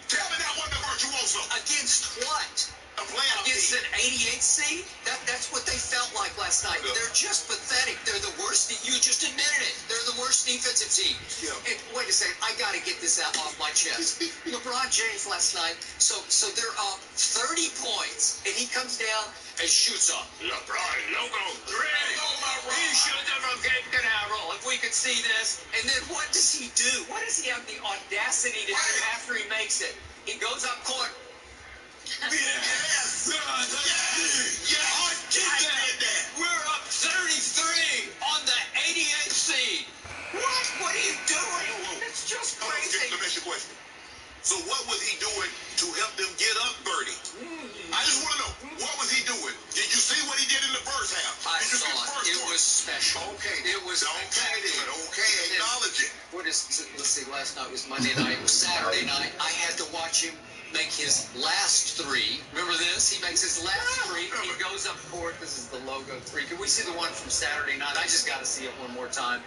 Tell me that one, the virtuoso. Against what? A playoff Against team. an 88 seed? That's what they felt like last night. They're just pathetic. They're the worst. You just admitted it. They're the worst defensive team. Yeah. And wait a second. I got to get this out off my chest. LeBron James last night. So they're up 30 points, and he comes down and shoots up. LeBron, logo 3. He should have taken a roll if we could see this. And then what does he do? What does he have the audacity to do after he makes it? He goes up court. Yes! I did that. We're up 33 on the 88 seed. What are you doing? It's just crazy. Let me ask you a question. So what was he doing to help them get up 30? I just want to know, what was he doing? Did you see what he did in the first half? I saw it. It was special. Okay. It was spectacular. Okay, acknowledge it. Let's see, last night was Monday night. Saturday night, I had to watch him make his last 3. Remember this? He makes his last 3. He goes up court. This is the logo 3. Can we see the one from Saturday night? I just got to see it one more time.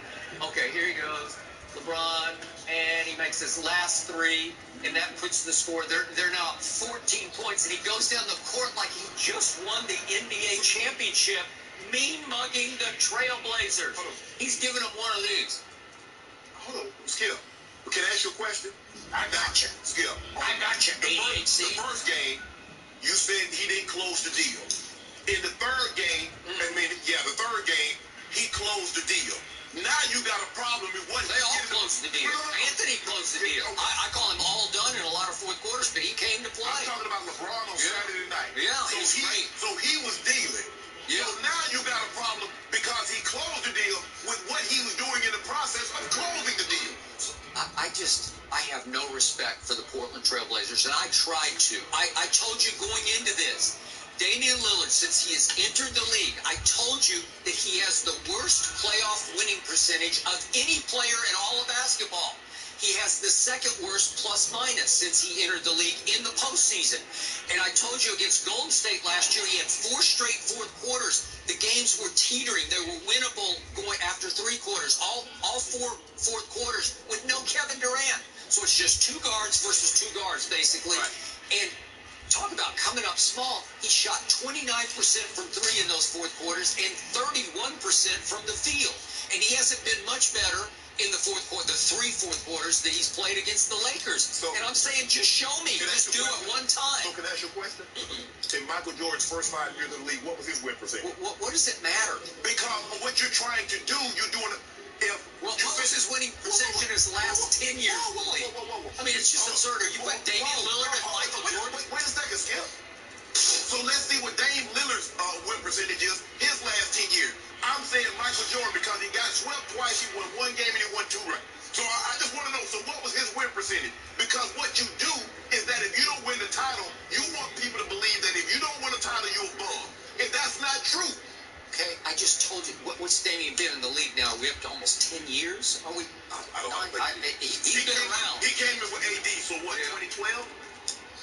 Okay, here he goes. LeBron, and he makes his last 3, and that puts the score. They're now up 14 points, and he goes down the court like he just won the NBA championship, mean-mugging the Trailblazers. He's giving them one of these. Hold on, Skip. Can I ask you a question? I got you. Skip. I got you. The first game, you said he didn't close the deal. In the third game, the third game, he closed the deal. Now you got a problem with what they all closed the deal. Anthony closed the deal. I call him all done in a lot of fourth quarters, but he came to play. I'm talking about LeBron on Saturday night. Yeah, he's great. So he was dealing. Yeah. So now you got a problem because he closed the deal with what he was doing in the process of closing the deal. I have no respect for the Portland Trailblazers, and I tried to. I told you going into this, Damian Lillard, since he has entered the league, I told you that he has the worst playoff winning percentage of any player in all of basketball. he has the second worst plus-minus since he entered the league in the postseason. And I told you against Golden State last year, he had 4 straight fourth quarters. The games were teetering. They were winnable going after 3 quarters. All 4 fourth quarters with no Kevin Durant. So it's just 2 guards versus 2 guards, basically. Right. And talk about coming up small. He shot 29% from 3 in those fourth quarters and 31% from the field. And he hasn't been much better in the fourth quarter, the 3 fourth quarters that he's played against the Lakers. So, and I'm saying, just show me. Just do it one time. So can I ask you a question? In Michael Jordan's first 5 years in the league, what was his win percentage? What does it matter? Because what you're trying to do, you're doing it. What was his winning percentage in his last 10 years in the league? I mean, it's just absurd. Are you putting Damian Lillard and Michael Jordan? Wait a second, Skip. So let's see what Dame Lillard's win percentage is his last 10 years. I'm saying Michael Jordan because he got swept twice, he won 1 game and he won 2 runs. So I just want to know, so what was his win percentage? Because what you do is that if you don't win the title, you want people to believe that if you don't win a title, you're a bum. And that's not true. Okay, I just told you. What's Damian been in the league now? Are we up to almost 10 years? Are we? I don't know. He's been around. He came in with AD, so what, 2012?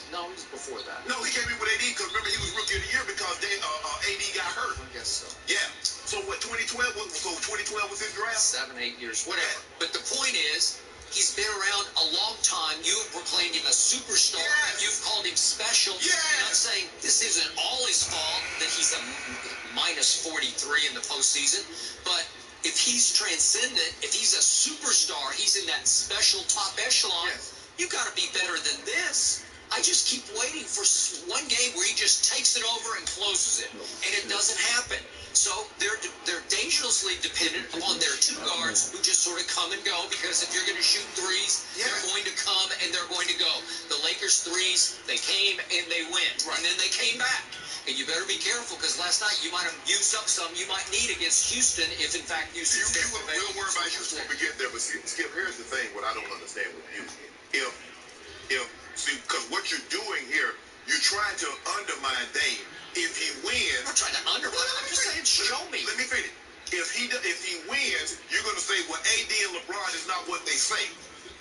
No, it was before that. No, he came in with AD because remember he was rookie of the year because AD got hurt. I guess so. Yeah. So what, 2012 was his draft? 7, 8 years, whatever. Yeah. But the point is, he's been around a long time. You have proclaimed him a superstar. Yes. You've called him special. Yes. And I'm saying this isn't all his fault that he's a minus 43 in the postseason. But if he's transcendent, if he's a superstar, he's in that special top echelon, yes. You've got to be better than this. I just keep waiting for one game where he just takes it over and closes it, and it doesn't happen. So they're dangerously dependent upon their 2 guards who just sort of come and go, because if you're going to shoot threes, they're going to come and they're going to go. The Lakers' threes, they came and they went, and then they came back. And you better be careful, because last night you might have used up some you might need against Houston if, in fact, Houston's there. We'll worry about Houston when we get there, but Skip, here's the thing, what I don't understand with you. See, because what you're doing here, you're trying to undermine Dame. If he wins... I'm not trying to undermine him. I'm just saying, show me. Let me finish. If he wins, you're going to say, well, AD and LeBron is not what they say.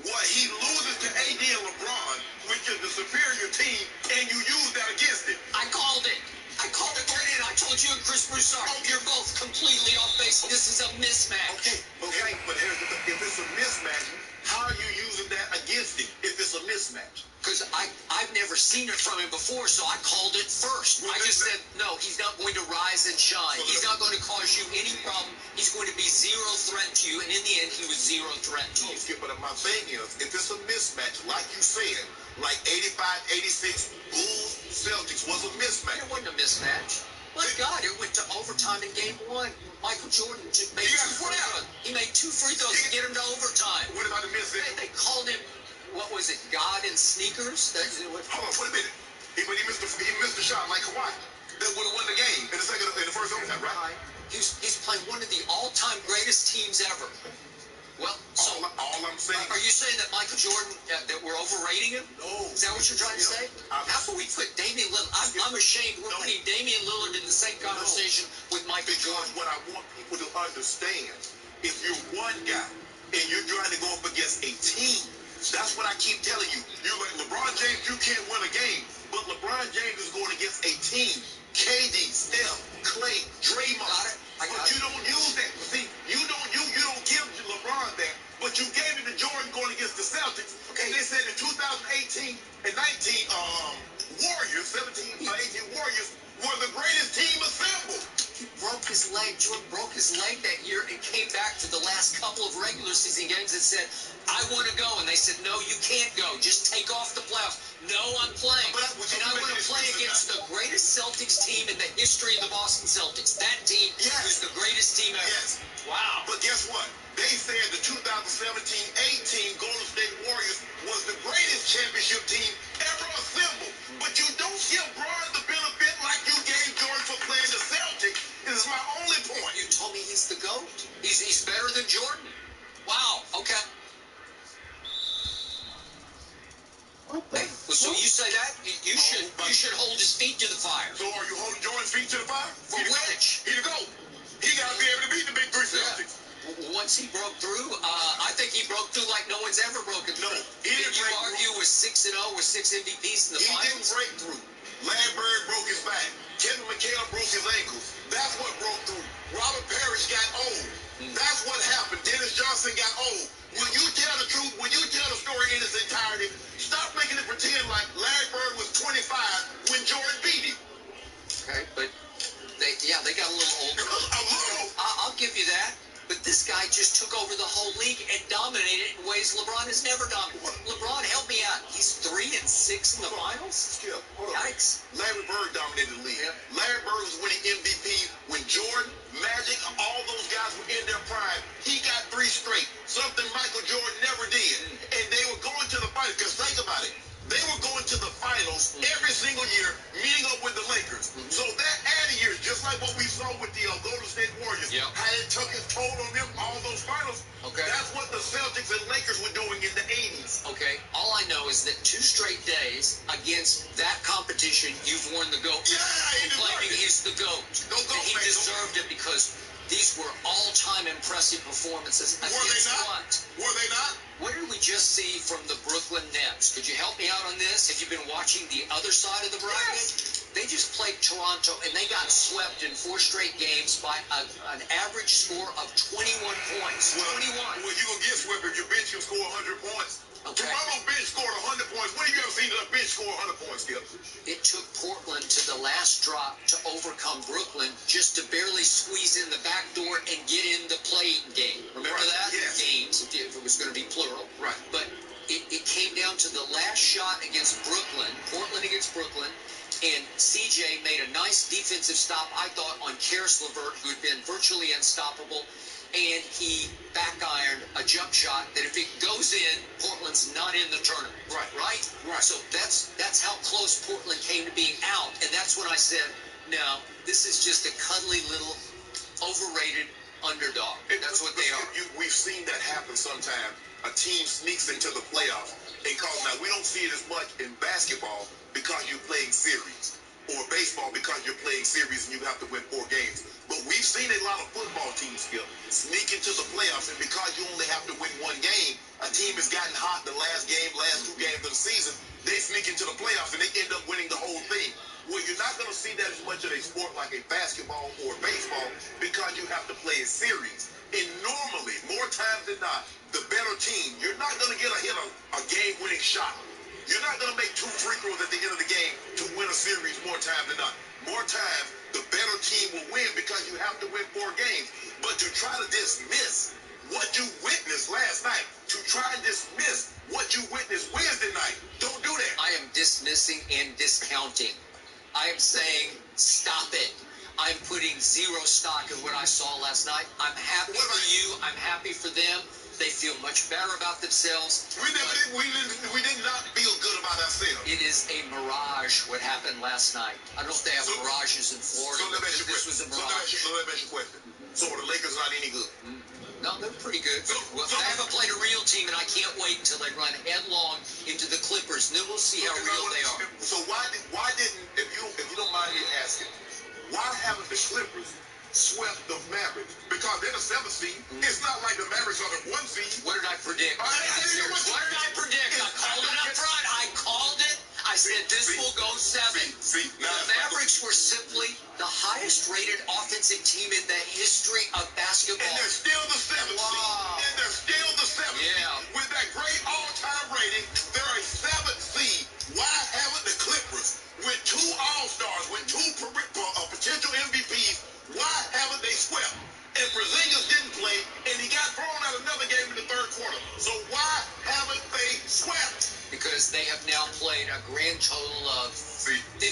What he loses to AD and LeBron, which is the superior team, and you use that against it. I called it. I called it right in. I told you and Chris Broussard, you're both completely off base. This is a mismatch. Okay. But here's the thing. If it's a mismatch, how are you using that against him if it's a mismatch? Because I've never seen it from him before, so I called it first. I just said, no, he's not going to rise and shine. He's not going to cause you any problem. He's going to be 0 threat to you, and in the end, he was 0 threat to you. But my thing is, if it's a mismatch, like you said, like 85, 86, Bulls, Celtics was a mismatch. It wasn't a mismatch. My God, it went to overtime in game 1. Michael Jordan made 2 free throws. He made 2 free throws to get him to overtime. What about the mismatch? They called him, what was it, God in sneakers? Hold on, wait a minute. But he missed the shot like Kawhi. That would have won the game in the first overtime, right? He's playing one of the all-time greatest teams ever. Well, so all I'm saying. Are you saying that Michael Jordan, that we're overrating him? No. Is that what you're trying to say? How can we put Damian Lillard? I'm ashamed we're putting Damian Lillard in the same conversation with Michael Jordan. Because what I want people to understand, if you're one guy and you're trying to go up against a team, that's what I keep telling you. You're like LeBron James, you can't win a game, but LeBron James is going against a team. KD, Steph, Clay, Draymond. But you don't use that. See, you don't give LeBron that, but you gave it to Jordan going against the Celtics. Okay. And they said in 2018 and 19, Warriors, 17, 18 Warriors were the greatest team assembled. He broke his leg. Jordan broke his leg that year and came back for the last couple of regular season games and said, I want to go. And they said, no, you can't go. Just take off the playoffs. No, I'm playing. And I want to play against the greatest Celtics team in the history of the Boston Celtics. That team is the greatest team ever. Yes. Wow. But guess what? They said the 2017-18 Golden State Warriors was the greatest championship team ever assembled. But you don't give Bron the benefit like you gave Jordan for playing the Celtics. This is my only point. You told me he's the GOAT. He's better than Jordan. Wow. Okay. Hey, so you say that? You should hold his feet to the fire. So are you holding Jordan's feet to the fire? For which? He the GOAT. He got to be able to beat the big 3 Celtics. What once he broke through, I think he broke through like no one's ever broken through. No, he didn't Did you break argue with 6-0 with 6 MVPs in the finals? He didn't break through. Larry Bird broke his back. Kevin McHale broke his ankles. That's what broke through. Robert Parrish got old. That's what happened. Dennis Johnson got old. When you tell the truth, when you tell the story in its entirety, stop making it pretend like Larry Bird was 25 when Jordan beat him. Okay, but they got a little older. A little? I'll give you that. But this guy just took over the whole league and dominated in ways LeBron has never dominated. LeBron, help me out. He's 3-6 in the finals? Skip, hold on. Yikes. Larry Bird dominated the league. Yep. Larry Bird was winning MVP when Jordan, Magic, all those guys were in their prime. He got 3 straight, something Michael Jordan never did. And they were going to the finals, because think about it. They were going to the finals every single year, meeting up with the Lakers. So that added years, just like what we saw with the Golden State Warriors, how it took its toll on them, all those finals. Okay. That's what the Celtics and Lakers were doing in the 80s. Okay, all I know is that 2 straight days against that competition, you've worn the GOAT. Yeah, he claiming deserved it. he's the GOAT. No GOAT, He man. deserved it because these were all-time impressive performances. Were they not? What? Were they not? What did we just see from the Brooklyn Nets? Could you help me out on this? Have you been watching the other side of the bracket? Yes. They just played Toronto, and they got swept in 4 straight games by an average score of 21 points. Well, 21. Well, you're going to get swept if your bench can score 100 points. Okay. Toronto's bench scored 100 points. When have you ever seen a bench score 100 points, Skip? It took Portland to the last drop to overcome Brooklyn just to barely squeeze in the back door and get in the play game. Remember that? Yes. Games, if it was going to be plural. Right. But it came down to the last shot against Brooklyn, Portland against Brooklyn, and CJ made a nice defensive stop, I thought, on Karis LeVert, who'd been virtually unstoppable, and he back-ironed a jump shot that if it goes in, Portland's not in the tournament. Right? So that's how close Portland came to being out, and that's when I said, no, this is just a cuddly little overrated underdog. That's what they are. We've seen that happen sometimes. A team sneaks into the playoffs and calls. Now, we don't see it as much in basketball because you're playing series, or baseball because you're playing series and you have to win 4 games. But we've seen a lot of football teams, Skip, sneak into the playoffs, and because you only have to win 1 game, a team has gotten hot the last 2 games of the season, they sneak into the playoffs and they end up winning the whole thing. Well, you're not going to see that as much in a sport like a basketball or baseball because you have to play a series. And normally, more times than not, the better team, you're not going to get a game-winning shot. You're not going to make 2 free throws at the end of the game to win a series more times than not. More times, the better team will win because you have to win 4 games. But to try to dismiss what you witnessed last night, to try and dismiss what you witnessed Wednesday night, don't do that. I am dismissing and discounting. I am saying, stop it. I'm putting 0 stock in what I saw last night. I'm happy for you. I'm happy for them. They feel much better about themselves. We did not feel good about ourselves. It is a mirage what happened last night. I don't know if they have mirages in Florida, but this was a mirage. So let me ask you a question. So are the Lakers not any good? No, they're pretty good. They haven't played a real team, and I can't wait until they run headlong into the Clippers, and then we'll see how real they are. So why didn't, if you don't mind me asking, why haven't the Clippers swept the Mavericks? Because they're the 7th seed. It's not like the Mavericks are the 1 seed. What did I predict? What did I predict? I called it up front. I called it. I said this will go 7. The Mavericks were simply the highest-rated offensive team in the history of basketball. And they're still the 7th seed. And they're still the 7th seed. With that great all-time rating, they're a 7th seed. Why haven't the Clippers, with 2 All-Stars, with 2 potential MVPs, why haven't they swept? And Porzingis didn't play, and he got thrown out another game in the 3rd quarter. So why haven't they swept? Because they have now played a grand total of 15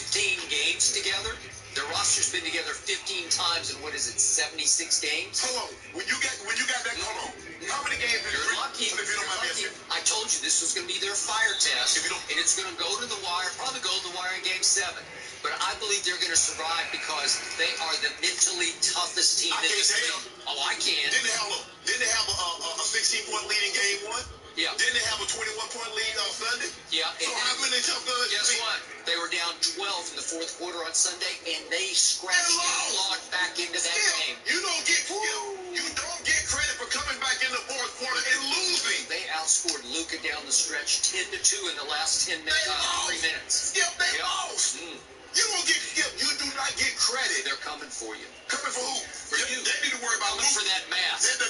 games together. Their roster's been together 15 times in, 76 games? Hold on. When you got that, hold on. How many games did You're lucky. If you don't mind me asking. I told you this was going to be their fire test, and it's going to go to the wire, probably go to the wire in Game 7. But I believe they're going to survive because they are the mentally toughest team in this league. Oh, I can. Didn't they have a 16-point lead in Game 1? Yeah. Didn't they have a 21-point lead on Sunday? Yeah. So how many tough guys? Guess what? They were down 12 in the 4th quarter on Sunday, and they scratched and clawed back into that game. You don't get credit for coming back Luka down the stretch, 10-2 in the last 3 minutes. Skip, they lost. You don't get skip. You do not get credit. They're coming for you. Coming for who? For you. They need to worry about coming for that mask. No.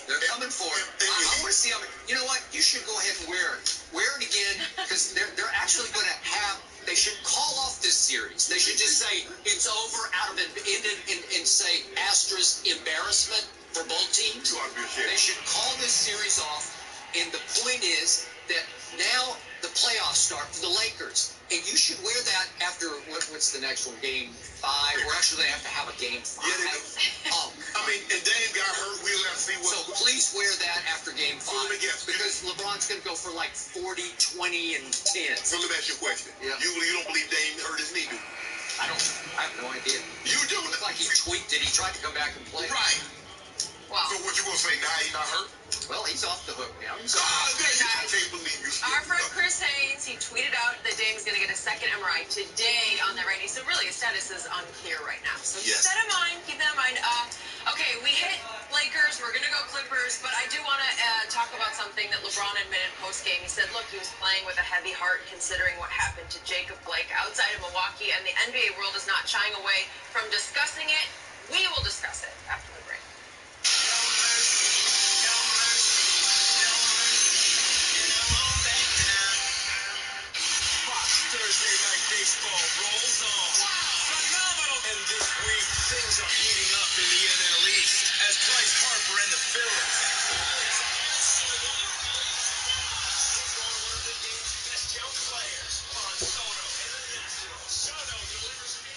They're coming for it. I want to see how many. You know what? You should go ahead and wear it. Wear it again, because they're actually going to have. They should call off this series. They should just say it's over, out of it, ended, and say Astra's embarrassment for both teams. They should call this series off, and the point is that now the playoffs start for the Lakers. And you should wear that after, what's the next one, Game 5? Or actually, they have to have a Game 5. Yeah, they do. I mean, and Dame got hurt. We'll have to see what. So please wear that after Game 5. So let me guess. Because LeBron's going to go for like 40, 20, and 10. So let me ask you a question. Yeah. You don't believe Dame hurt his knee, do you? I have no idea. You do? It looked like he tweaked it. He tried to come back and play. Right. Wow. So what you going to say, now he's not hurt? Well, he's off the hook now. I can't believe you. Our friend Chris Haynes, he tweeted out that Dame is going to get a second MRI today on that right knee. So really, his status is unclear right now. So keep that in mind. Keep that in mind. Okay, we hit Lakers. We're going to go Clippers. But I do want to talk about something that LeBron admitted post-game. He said, look, he was playing with a heavy heart considering what happened to Jacob Blake outside of Milwaukee. And the NBA world is not shying away from discussing it. We will discuss it after the break. Thursday night baseball rolls on. Phenomenal! And this week, things are heating up in the NL East as Bryce Harper and the Phillies. One of the game's best young players on Soto and the Nationals. Soto delivers a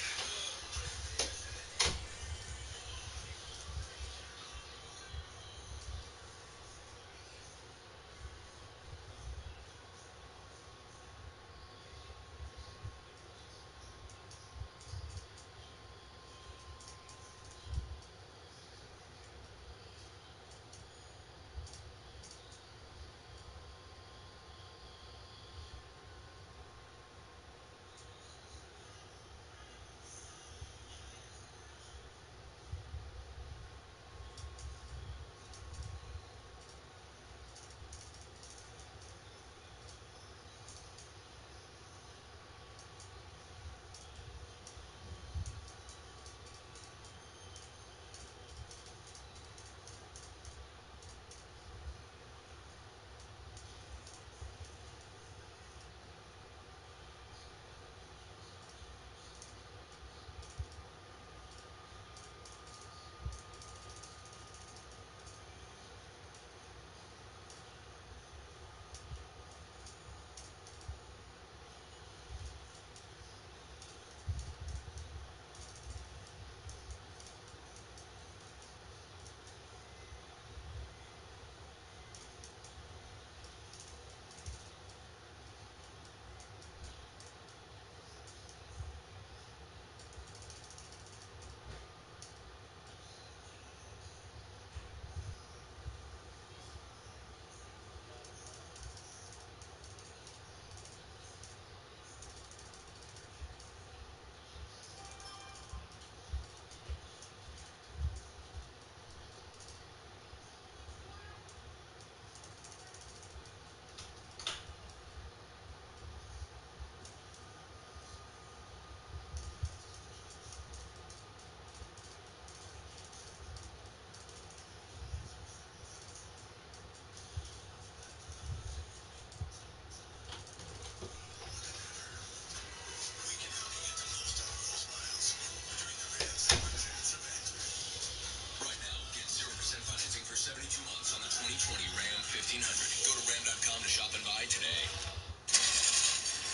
Right now, get 0% financing for 72 months on the 2020 Ram 1500. Go to ram.com to shop and buy today.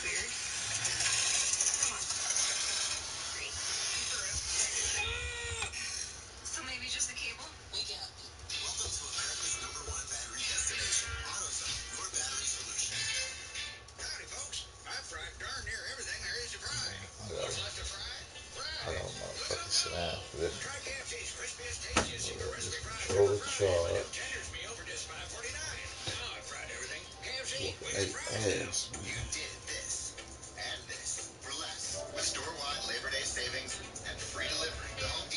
Weird. Come on. Great. So maybe just the cable? Wake up. Welcome to America's #1 battery destination. AutoZone, your battery solution. Howdy, folks. I've fried darn near everything there is to fry. What's left to fry? I don't know. Fucking sit down for this. Try KFC's crispiest, tastiest super crispy fries. Control the charge. Tenders meal for just $5.49. Now I've fried everything. KFC, we Hey, can fry ass. You did.